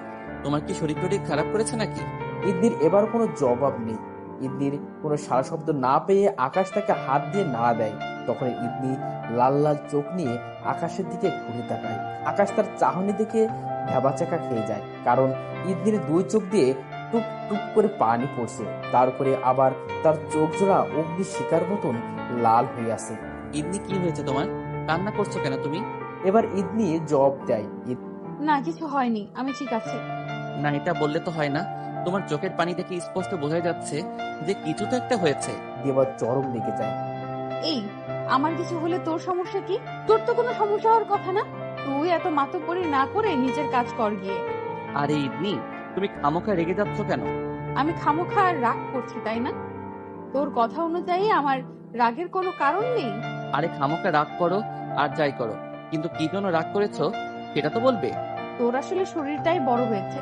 Speaker 1: তোমার কি শরীর টরীর খারাপ করেছে নাকি?
Speaker 3: ঈদের এবার কোনো জবাব নেই। ঈদের কোনো সারা শব্দ না পেয়ে আকাশ তাকে হাত দিয়ে নাড়া দেয়। তখন ইবনি লাল লাল চোখ নিয়ে আকাশের দিকে ঘুরে তাকায়। আকাশ তার চাহনি দেখে ভেবাচাকা খেয়ে যায়, কারণ ঈদের 2 চোখ দিয়ে টুপ টুপ করে পানি পড়ছে। তারপরে আবার তার চোখ জোড়া অগ্নি শিকার মতন লাল হয়ে আছে।
Speaker 1: ইবনি, কি হয়েছে তোমার? কান্না করছো কেন তুমি?
Speaker 3: এবার ঈদনি জবাব দেয়,
Speaker 2: না, কিছু হয়নি, আমি ঠিক আছি।
Speaker 1: না, এটা বললে তো হয় না। তোমার চোখের পানি দেখে স্পষ্ট বোঝা যাচ্ছে যে কিছু তো একটা হয়েছে।
Speaker 3: এবার চরম লেগে যায়।
Speaker 2: এই, আমার কিছু হলে তোর সমস্যা কি? তোর তো কোনো সমস্যা হওয়ার কথা না। তুই এত মাতব্বরি না করে নিজের কাজ কর গিয়ে।
Speaker 1: আরে ইবনি, তুমি খামোখা রেগে যাচ্ছ কেন?
Speaker 2: আমি খামোখা রাগ করছি, তাই না? তোর কথা অনুযায়ী আমার রাগের কোনো কারণ নেই।
Speaker 1: আরে খামোখা রাগ করো আর যাই করো, কিন্তু কি জন্য রাগ করেছো সেটা তো বলবে।
Speaker 2: তোর আসলে শরীরটাই বড় হয়েছে,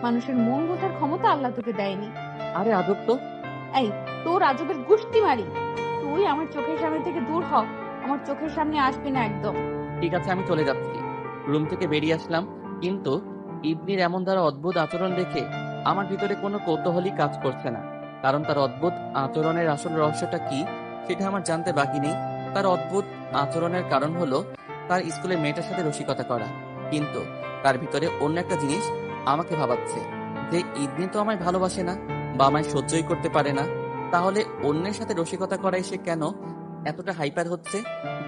Speaker 2: মানুষের মন বোঝার ক্ষমতা আল্লাহ তোকে দেয়নি।
Speaker 1: আরে আজব তো।
Speaker 2: এই, তোর আজবের গুষ্টি মারি। তুই আমার চোখের সামনে থেকে দূর হ, আমার চোখের সামনে আসবি না একদম।
Speaker 1: ঠিক আছে, আমি চলে যাচ্ছি। রুম থেকে বেরিয়ে আসলাম, কিন্তু ইবনির এমন দ্বারা অদ্ভুত আচরণ দেখে আমার ভিতরে কোনো কৌতূহলই কাজ করছে না। কারণ তার অদ্ভুত আচরণের আসল রহস্যটা কি সেটা আমার জানতে বাকি নেই। তার অদ্ভুত আচরণের কারণ হলো তার স্কুলের মেয়েটার সাথে রসিকতা করা, কিন্তু তার ভিতরে অন্য একটা জিনিস আমাকে ভাবাচ্ছে যে ইবনি তো আমায় ভালোবাসে না বা আমায় সহ্যই করতে পারে না। তাহলে অন্যের সাথে রসিকতা করায় সে কেন এতটা হাইপার হচ্ছে?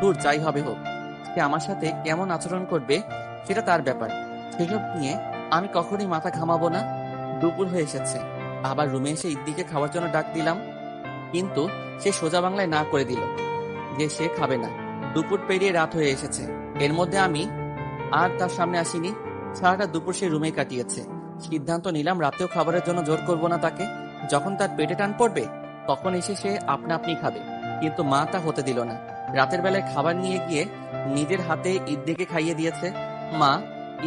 Speaker 1: দূর, যাই হবে হোক, সে আমার সাথে কেমন আচরণ করবে সেটা তার ব্যাপার। সেসব নিয়ে আমি কখনোই মাথা ঘামাবো না। দুপুর হয়ে এসেছে, আবার রুমে এসে ইদ্দিকে খাওয়ার জন্য ডাক দিলাম, কিন্তু সে সোজা বাংলায় না করে দিল যে সে খাবে না। দুপুর পেরিয়ে রাত হয়ে এসেছে। এর মধ্যে আমি আর তার সামনে আসিনি। সারাটা দুপুর সে রুমেই কাটিয়েছে। সিদ্ধান্ত নিলাম রাতেও খাবারের জন্য জোর করব না তাকে। যখন তার পেটে টান পড়বে তখন এসে সে আপনা আপনি খাবে। কিন্তু মা তা হতে দিল না। রাতের বেলায় খাবার নিয়ে গিয়ে নিজের হাতে ইদ্দিকে খাইয়ে দিয়েছে। মা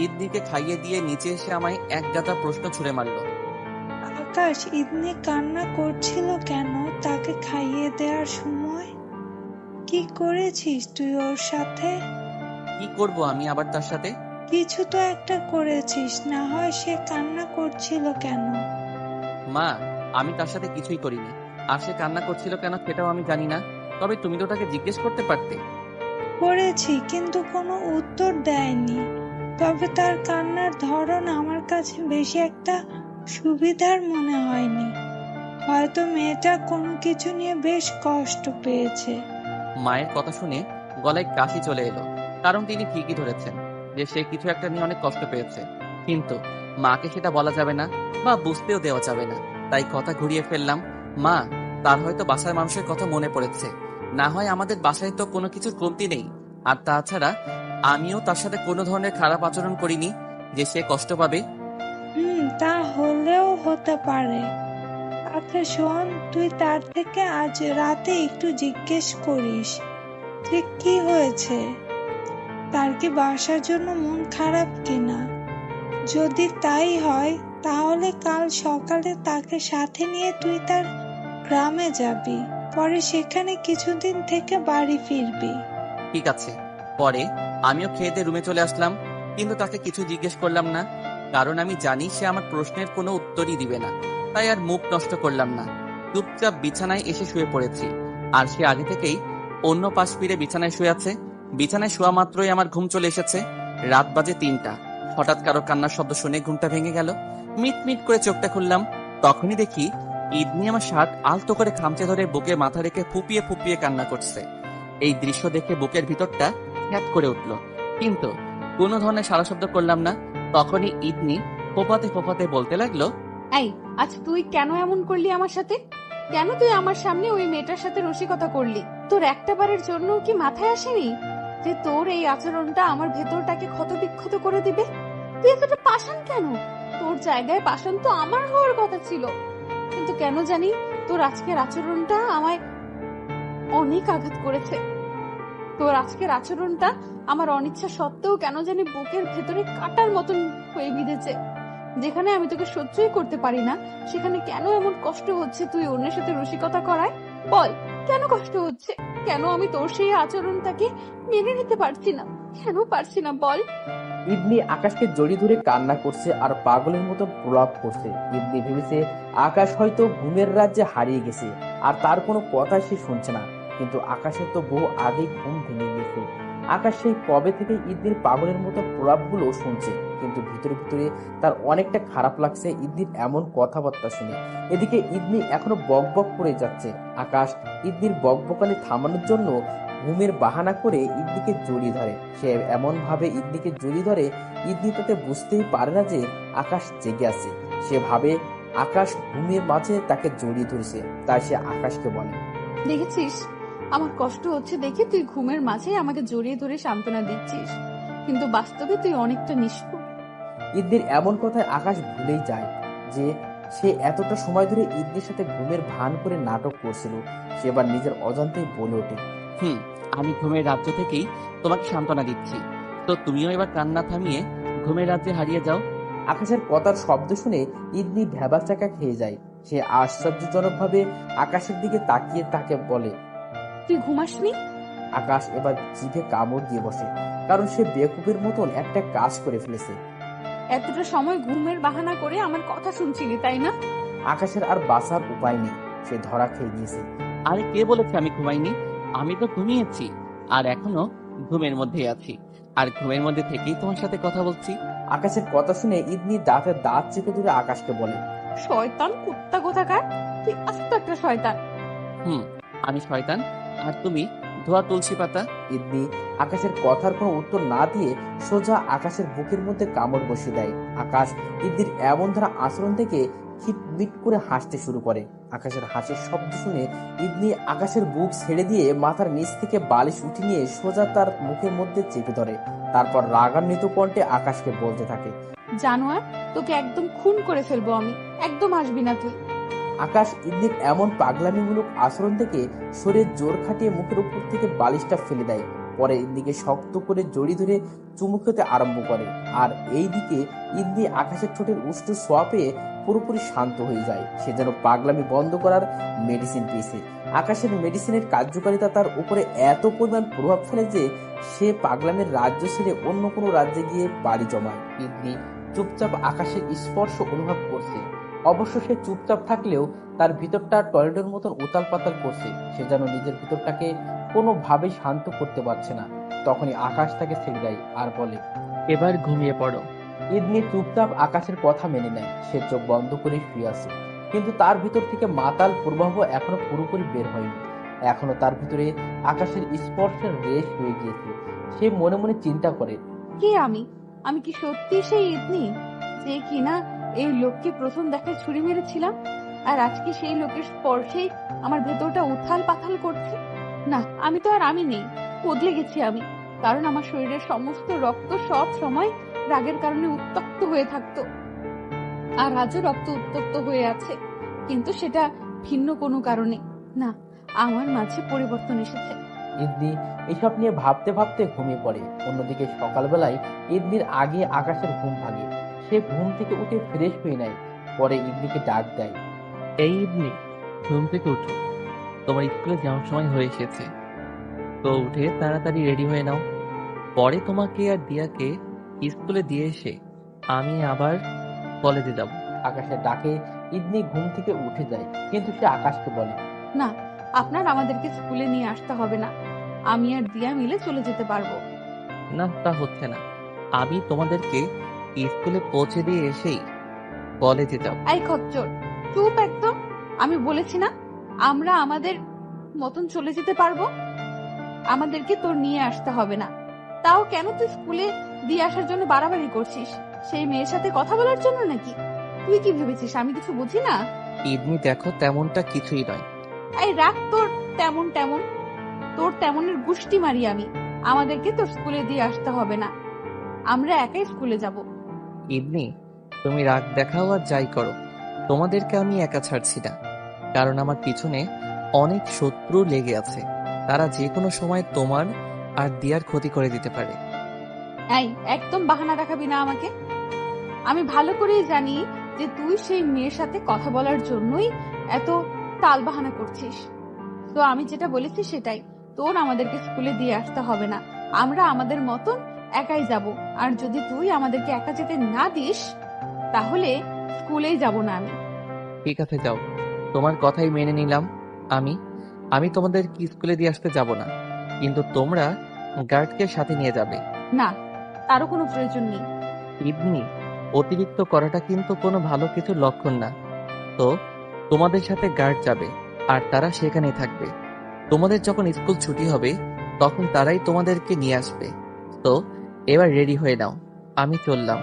Speaker 1: ইদ্দিকে খাইয়ে দিয়ে নিচে এসে আমায় এক গাদা প্রশ্ন ছুড়ে মারলো।
Speaker 4: আকাশ, ইদনি কান্না করছিল কেন তাকে খাইয়ে দেওয়ার সময়? কি করেছিস তুই ওর সাথে?
Speaker 1: কি করব আমি আবার তার সাথে?
Speaker 4: কিছু তো একটা করেছিস, না হয় সে কান্না করছিল কেন?
Speaker 1: মা আমি তার সাথে কিছুই করিনি। আর সে কান্না করছিল কেন সেটাও আমি জানি না। তবে তুমি তো তাকে জিজ্ঞেস করতে পারতে।
Speaker 4: করেছি, কিন্তু কোনো উত্তর দেয়নি। তবে তার কান্নার ধরন আমার কাছে বেশি একটা সুবিধার মনে হয়নি। হয়তো মেয়েটা কোনো কিছু নিয়ে বেশ কষ্ট পেয়েছে।
Speaker 1: মায়ের কথা শুনে গলায় কাশি চলে এলো, কারণ তিনি ঠিকই ধরেছেন যে সে কিছু একটা নিয়ে অনেক কষ্ট পেয়েছে। কিন্তু মাকে সেটা বলা যাবে না বা বুঝতেও দেওয়া যাবে না, তাই কথা ঘুরিয়ে ফেললাম। মা, তার হয়তো বাসার মানুষের কথা মনে পড়েছে, না হয় আমাদের বাসায় তো কোনো কিছুর কমতি নেই। আর তাছাড়া আমিও তার সাথে কোনো ধরনের খারাপ আচরণ করিনি যে সে কষ্ট পাবে।
Speaker 4: তা হলেও হতে পারে। আচ্ছা শোন, তুই তার থেকে আজ রাতে একটু জিজ্ঞেস করিস যে কি হয়েছে, তার কি বাসার জন্য মন খারাপ কিনা। যদি তাই হয় তাহলে কাল সকালে তাকে সাথে নিয়ে তুই তার গ্রামে যাবি, পরে সেখানে কিছুদিন থেকে বাড়ি ফিরবি।
Speaker 1: ঠিক আছে। পরে আমিও খেয়ে দিয়ে রুমে চলে আসলাম, কিন্তু তাকে কিছু জিজ্ঞেস করলাম না, কারণ আমি জানি সে আমার প্রশ্নের কোনো উত্তরই দিবে না। তাই আর মুখ নষ্ট করলাম না। চুপচাপ বিছানায় এসে শুয়ে পড়েছি। আর সে আগে থেকেই অন্য পাশ ফিরে বিছানায় শুয়ে আছে। বিছানায় শোয়া মাত্রই আমার ঘুম চলে এসেছে। রাত বাজে ৩টা। হঠাৎ কারো কান্নার শব্দ শুনে ঘুমটা ভেঙে গেল। মিট মিট করে চোখটা খুললাম। তখনই দেখি ইদনি আমার শার্ট আলতো করে খামচে ধরে বুকে মাথা রেখে ফুপিয়ে ফুপিয়ে কান্না করছে। এই দৃশ্য দেখে বুকের ভিতরটা খ্যাত করে উঠল, কিন্তু কোনো ধরনের সাড়া শব্দ করলাম না। তখনই ইদনি ফোপাতে ফোপাতে বলতে লাগলো,
Speaker 2: এই, আচ্ছা তুই কেন এমন করলি আমার সাথে? কেন তুই আমার সামনে ওই মেয়েটার সাথে রসিকতা করলি? তোর একটা বারের জন্য কি মাথায় আসেনি যে তোর এই আচরণটা আমার ভেতরটাকে ক্ষত বিক্ষত করে দিবে? তুই এতটা পাষাণ কেন? তোর জায়গায় পাষাণ তো আমার হওয়ার কথা ছিল। কিন্তু কেন জানি তোর আজকের আচরণটা আমায় অনেক আঘাত করেছে। তোর আজকের আচরণটা আমার অনিচ্ছা সত্ত্বেও কেন জানি বুকের ভেতরে কাটার মতন হয়ে বিঁধেছে। যেখানে আমি তোকে সহ্যই করতে পারি না, সেখানে কেন এমন কষ্ট হচ্ছে তুই অন্যের সাথে রসিকতা করায়? বল, কেন কষ্ট হচ্ছে? কেন আমি তোর সেই আচরণটাকে মেনে নিতে পারছি না? কেন পারছি না বল?
Speaker 3: ইদনি আকাশকে জড়িয়ে ধরে কান্না করছে আর পাগলের মতো প্রলাপ করছে। ইদনি ভেবেছে আকাশ হয়তো ঘুমের রাজ্যে হারিয়ে গেছে আর তার কোনো কথা সে শুনছে না। কিন্তু আকাশের তো বহু আগেই ঘুম ভেঙে গেছে। আকাশ সেই কবে থেকে ইদনির পাগলের মতো প্রলাপগুলো শুনছে, কিন্তু ভিতরে ভিতরে তার অনেকটা খারাপ লাগছে ইদনির এমন কথাবার্তা শুনে। এদিকে ইদনি এখনো বকবক করে যাচ্ছে। আকাশ ইদনির বকবকানি থামানোর জন্য ঘুমের বাহানা করে ইদনিকে জড়িয়ে ধরে। সে এমন ভাবে ইদনিকে জড়িয়ে ধরে, ইদনি তাতে বুঝতেই পারে না যে আকাশ জেগে আছে। সে ভাবে আকাশ ঘুমের মাঝে তাকে জড়িয়ে ধরেছে, তাই সে আকাশকে বলে,
Speaker 2: দেখেছিস, আমার কষ্ট হচ্ছে দেখে তুই ঘুমের মাঝে আমাকে জড়িয়ে ধরে সান্ত্বনা দিচ্ছিস, কিন্তু বাস্তবে তুই অনেকটা নিষ্ঠুর।
Speaker 3: ইদনির এমন কথায় আকাশ ভুলেই যায় যে সে এতটা সময় ধরে ইদনির সাথে ঘুমের ভান করে নাটক করছিল। সে এবার নিজের অজান্তেই বলে ওঠে,
Speaker 1: আমি ঘুমের রাজ্য থেকেই তোমাকে সান্ত্বনা দিচ্ছি, তো তুমিও এবার কান্না থামিয়ে ঘুমের রাজ্যে হারিয়ে যাও।
Speaker 3: আকাশের কথার শব্দ শুনে ইদনি ভ্যাবাচাকা খেয়ে যায়। সে আশ্চর্যজনক ভাবে আকাশের দিকে তাকিয়ে তাকে বলে,
Speaker 2: তুই ঘুমাসনি?
Speaker 3: আকাশ এবার জিভে কামড় দিয়ে বসে, কারণ সে বেকুবের মতন একটা কাজ করে ফেলেছে।
Speaker 2: এতটা সময় ঘুমের বাহানা করে আমার কথা শুনছিলি, তাই না?
Speaker 3: আকাশের আর বাঁচার উপায় নেই, সে ধরা খেয়ে গিয়েছে।
Speaker 1: আরে কে বলেছে আমি ঘুমাইনি? আমি তো ঘুমিয়েছি, আর এখনো ঘুমের মধ্যেই আছি, আর ঘুমের মধ্যে থেকেই তোমার সাথে কথা বলছি।
Speaker 3: আকাশের কথা শুনে ইদনি দাঁতের দাঁত চেপে ধরে আকাশকে বলে,
Speaker 2: শয়তান কুত্তা কোথাকার, তুই আস্ত একটা শয়তান।
Speaker 1: আমি শয়তান আর তুমি ধোয়া তুলসী পাতা।
Speaker 3: ইদনি আকাশের কথার কোনো উত্তর না দিয়ে সোজা আকাশের বুকের মধ্যে কামড় বসিয়ে দেয়। আকাশ ইদনির এমন ধারা আচরণ থেকে খিটমিট করে হাসতে শুরু করে। আকাশের হাসির শব্দ শুনে ইদনি আকাশের বুক ছেড়ে দিয়ে মাথার নিচ থেকে বালিশ উঠে নিয়ে সোজা তার মুখের মধ্যে চেপে ধরে। তারপর রাগান্বিত কণ্ঠে আকাশকে বলতে থাকে।
Speaker 2: জানোয়ার, তোকে একদম খুন করে ফেলবো আমি। একদম আসবি না তুই।
Speaker 3: আকাশ ইন্দির এমন পাগলামিমূলক আচরণ থেকে শরীর জোর খাটিয়ে মুখের উপর থেকে বালিশটা ফেলে দেয়। পরে ইন্দিকে শক্ত করে জড়ি ধরে চুমু খেতে আরম্ভ করে। আর এইদিকে ইন্দি আকাশের ঠোঁটের উষ্ণ ছোঁয়া পেয়ে পুরোপুরি শান্ত হয়ে যায়। সে যেন পাগলামি বন্ধ করার মেডিসিন পেয়েছে। আকাশের মেডিসিনের কার্যকারিতা তার উপরে এত পরিমাণ প্রভাব ফেলে যে সে পাগলামের রাজ্য ছেড়ে অন্য কোনো রাজ্যে গিয়ে বাড়ি জমায়। ইন্দি চুপচাপ আকাশের স্পর্শ অনুভব করছে। অবশ্য সে চুপচাপ থাকলেও তার ভিতরটা টয়লেটের মতন উতাল পাতাল করছে। সে যেন নিজের ভিতরটাকে কোনোভাবেই শান্ত করতে পারছে না। তখনই আকাশ তাকে ছেড়ে দেয় আর বলে,
Speaker 11: এবার ঘুমিয়ে পড়ো।
Speaker 3: ইদনি চুপচাপ আকাশের কথা মেনে নেয়। সে চোখ বন্ধ করে শুয়ে আছে, কিন্তু তার ভিতর থেকে মাতাল প্রবাহ এখনো পুরোপুরি বের হয়নি। এখনো তার ভিতরে আকাশের স্পর্শের রেশ হয়ে গিয়েছে। সে মনে মনে চিন্তা করে,
Speaker 2: কে আমি? আমি কি সত্যি সেই ইদনি যে কিনা এই লোককে প্রথম দেখায় ছুরি মেরেছিলাম, আর আজকে সেই লোকের স্পর্শেই আমার ভেতরটা উথাল পাথাল করছে? না, আমি তো আর আমি নেই, বদলে গেছি আমি। কারণ আমার শরীরের সমস্ত রক্ত সব সময় রাগের কারণে উত্তপ্ত হয়ে থাকতো, আর আজও রক্ত উত্তপ্ত হয়ে আছে, কিন্তু সেটা ভিন্ন কোনো কারণে না। আমার মাঝে পরিবর্তন এসেছে।
Speaker 3: ইদনি এসব নিয়ে ভাবতে ভাবতে ঘুমিয়ে পড়ে। অন্যদিকে সকালবেলায় ইদনির আগে আকাশের ঘুম ভাঙে। সে ঘুম থেকে উঠে ফ্রেশ হয়ে নেয়। পরে ইদনিকে ডাক দেয়।
Speaker 11: এই ইদনি, ঘুম থেকে উঠো, তোমার স্কুলে যাওয়ার সময় হয়ে এসেছে। তো উঠে তাড়াতাড়ি রেডি হয়ে নাও। পরে তোমাকে আর দিয়াকে স্কুলে দিয়ে এসে আমি আবার কলেজে যাব।
Speaker 3: আকাশের ডাকে ইদনি ঘুম থেকে উঠে যায়, কিন্তু সে আকাশকে বলে,
Speaker 2: না, আপনার আমাদেরকে স্কুলে নিয়ে আসতে হবে না। আমি আর দিয়া মিলে চলে যেতে পারবো।
Speaker 11: না, তা হচ্ছে না। আমি তোমাদেরকে স্কুলে পৌঁছে দিয়ে এসেই কলেজে যাব।
Speaker 2: এই খচ্চর, চুপ একদম। আমি বলেছি না আমরা আমাদের মতন চলে যেতে পারবো, আমাদেরকে তোর নিয়ে আসতে হবে না। তাও কেন তুই স্কুলে দিয়ে আসার জন্য বাড়াবাড়ি করছিস? সেই মেয়ের সাথে কথা বলার জন্য নাকি? তুই কি ভেবেছিস আমি কিছু বুঝি না?
Speaker 11: ইদনি দেখো, তেমনটা কিছুই নয়।
Speaker 2: এই রাখ তোর তেমন তেমন, তোর তেমনের গুষ্টি মারি আমি। আমাদেরকে তোর স্কুলে দিয়ে আসতে হবে না, আমরা একাই স্কুলে যাব।
Speaker 11: ইদনি, তুমি রাগ দেখাও আর যাই করো, তোমাদেরকে আমি একা ছাড়ছি না। কারণ আমার পিছনে অনেক শত্রু লেগে আছে, তারা যে কোনো সময় তোমার আর দিয়ার ক্ষতি করে দিতে পারে।
Speaker 2: এই একদম বাহানা দেখাবি না আমাকে। আমি ভালো করেই জানি যে তুই সেই মেয়ের সাথে কথা বলার জন্যই এত তাল বাহানা করছিস। তো আমি যেটা বলেছি সেটাই, তোর আমাদেরকে স্কুলে দিয়ে আসতে হবে না, আমরা আমাদের মতন একাই যাব। আর যদি তুই আমাদেরকে একা যেতে না দিস তাহলে স্কুলেই যাব না আমি।
Speaker 11: ঠিক আছে, যাও, তোমার কথাই মেনে নিলাম। আমি আমি তোমাদের কি স্কুলে দিয়ে আসতে যাব না, কিন্তু তোমরা গার্ডকে সাথে নিয়ে যাবে।
Speaker 2: না, তারও কোনো প্রয়োজন নেই।
Speaker 11: ইবনি, অতিরিক্ত করাটা কিন্তু কোনো ভালো কিছুর লক্ষণ না। তো তোমাদের সাথে গার্ড যাবে, আর তারা সেখানেই থাকবে। তোমাদের যখন স্কুল ছুটি হবে তখন তারাই তোমাদেরকে নিয়ে আসবে। তো এবার রেডি হয়ে নাও, আমি চললাম।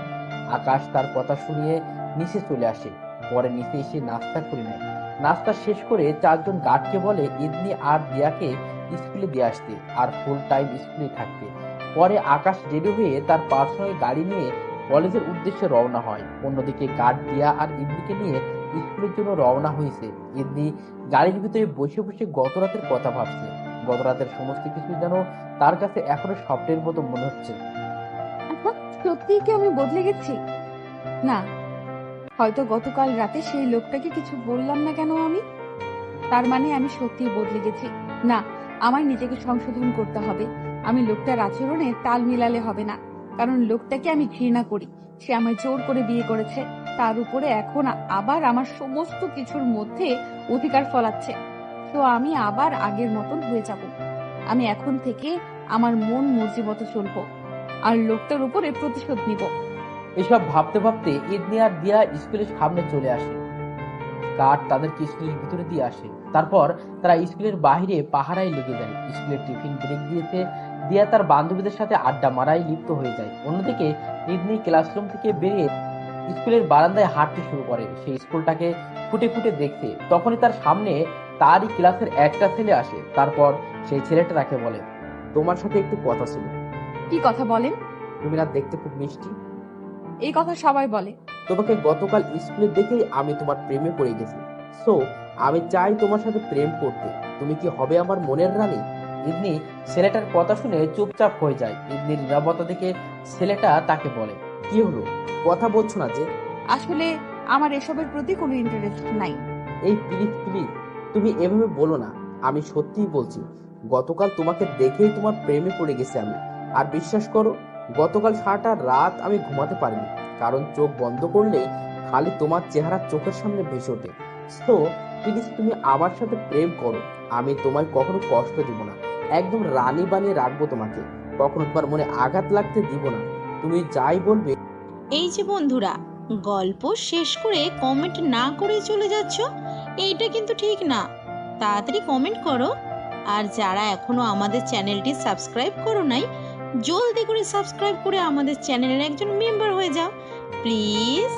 Speaker 3: আকাশ তার কথা শুনিয়ে নিচে চলে আসে। পরে নিচে এসে নাস্তা করে নেয়। নাস্তা শেষ করে চারজন গার্ডকে বলে ইদনি আর দিয়াকে স্কুলে দিয়ে আসতে আর ফুল টাইম স্কুলে থাকতে। পরে আকাশ রেডি হয়ে তার পার্সোনাল গাড়ি নিয়ে কলেজের উদ্দেশ্যে রওনা হয়। অন্যদিকে গার্ড দিয়া আর ইদনিকে নিয়ে স্কুলের জন্য রওনা হয়েছে। ইদনি গাড়ির ভিতরে বসে বসে গত রাতের কথা ভাবছে। গত রাতের সমস্ত কিছু যেন তার কাছে এখনো স্বপ্নের মতো মনে হচ্ছে।
Speaker 2: সত্যি কি আমি বদলে গেছি? না, হয়তো গতকাল রাতে সেই লোকটাকে কিছু বললাম না কেন আমি, তার মানে আমি সত্যিই বদলে গেছি। না, আমার নিজেকে সংশোধন করতে হবে। আমি লোকটার আচরণে তাল মিলালে হবে না, কারণ লোকটাকে আমি ঘৃণা করি। সে আমায় জোর করে বিয়ে করেছে, তার উপরে এখন আবার আমার সমস্ত কিছুর মধ্যে অধিকার ফলাচ্ছে। তো আমি আবার আগের মতন হয়ে যাব। আমি এখন থেকে আমার মন মর্জি মতো চলবো, আর লোকটার উপরে প্রতিশোধ নিব।
Speaker 3: এসব ভাবতে ভাবতে ইদনি আর দিয়া স্কুলের সামনে চলে আসে। গার্ড তাদেরকে স্কুলের ভিতরে দিয়ে আসে। তারপর তারা স্কুলের বাহিরে পাহারায় লেগে যায়। স্কুলের টিফিন ব্রেক দিয়েছে। দিয়া তার বান্ধবীদের সাথে আড্ডা মারায় লিপ্ত হয়ে যায়। অন্যদিকে ইদনি ক্লাসরুম থেকে বেরিয়ে স্কুলের বারান্দায় হাঁটতে শুরু করে। সে স্কুলটাকে ফুটে ফুটে দেখছে। তখনই তার সামনে তারই ক্লাসের একটা ছেলে আসে। তারপর সেই ছেলেটা তাকে বলে, তোমার সাথে একটু কথা ছিল।
Speaker 2: কি কথা বলেন?
Speaker 3: তুমি না দেখতে খুব মিষ্টি।
Speaker 2: এই কথা সবাই বলে।
Speaker 3: তোমাকে গতকাল স্কুলে দেখেই আমি তোমার প্রেমে পড়ে গেছি। সো আমি চাই তোমার সাথে প্রেম করতে। তুমি কি হবে আমার মনের রানী? ইদনি ছেলেটার কথা শুনে চুপচাপ হয়ে যায়। ইদনির নিরাপত্তা দেখে ছেলেটা তাকে বলে, কি হলো, কথা বলছো না যে?
Speaker 2: আসলে আমার এসবের প্রতি কোনো ইন্টারেস্ট নাই।
Speaker 3: এই প্লিজ প্লিজ, তুমি এভাবে বলো না। আমি সত্যিই বলছি, গতকাল তোমাকে দেখেই তোমার প্রেমে পড়ে গেছি আমি। আর বিশ্বাস করো, গতকাল সারাটা রাত আমি ঘুমাতে পারিনি, কারণ চোখ বন্ধ করলেই খালি তোমার চেহারা চোখের সামনে ভেসে ওঠে। সো প্লিজ তুমি আমার সাথে প্রেম করো। আমি তোমায় কখনো কষ্ট দিব না, একদম রানী বানিয়ে রাখবো তোমাকে, কখনো তোমার মনে আঘাত লাগতে দিব না। তুমি যাই বলবে।
Speaker 12: এই যে বন্ধুরা, গল্প শেষ করে কমেন্ট না করে চলে যাচ্ছ, এইটা কিন্তু ঠিক না। তাড়াতাড়ি কমেন্ট করো। আর যারা এখনো আমাদের চ্যানেলটি সাবস্ক্রাইব করো নাই, জলদি করে সাবস্ক্রাইব করে আমাদের চ্যানেলের একজন মেম্বার হয়ে যাও প্লিজ।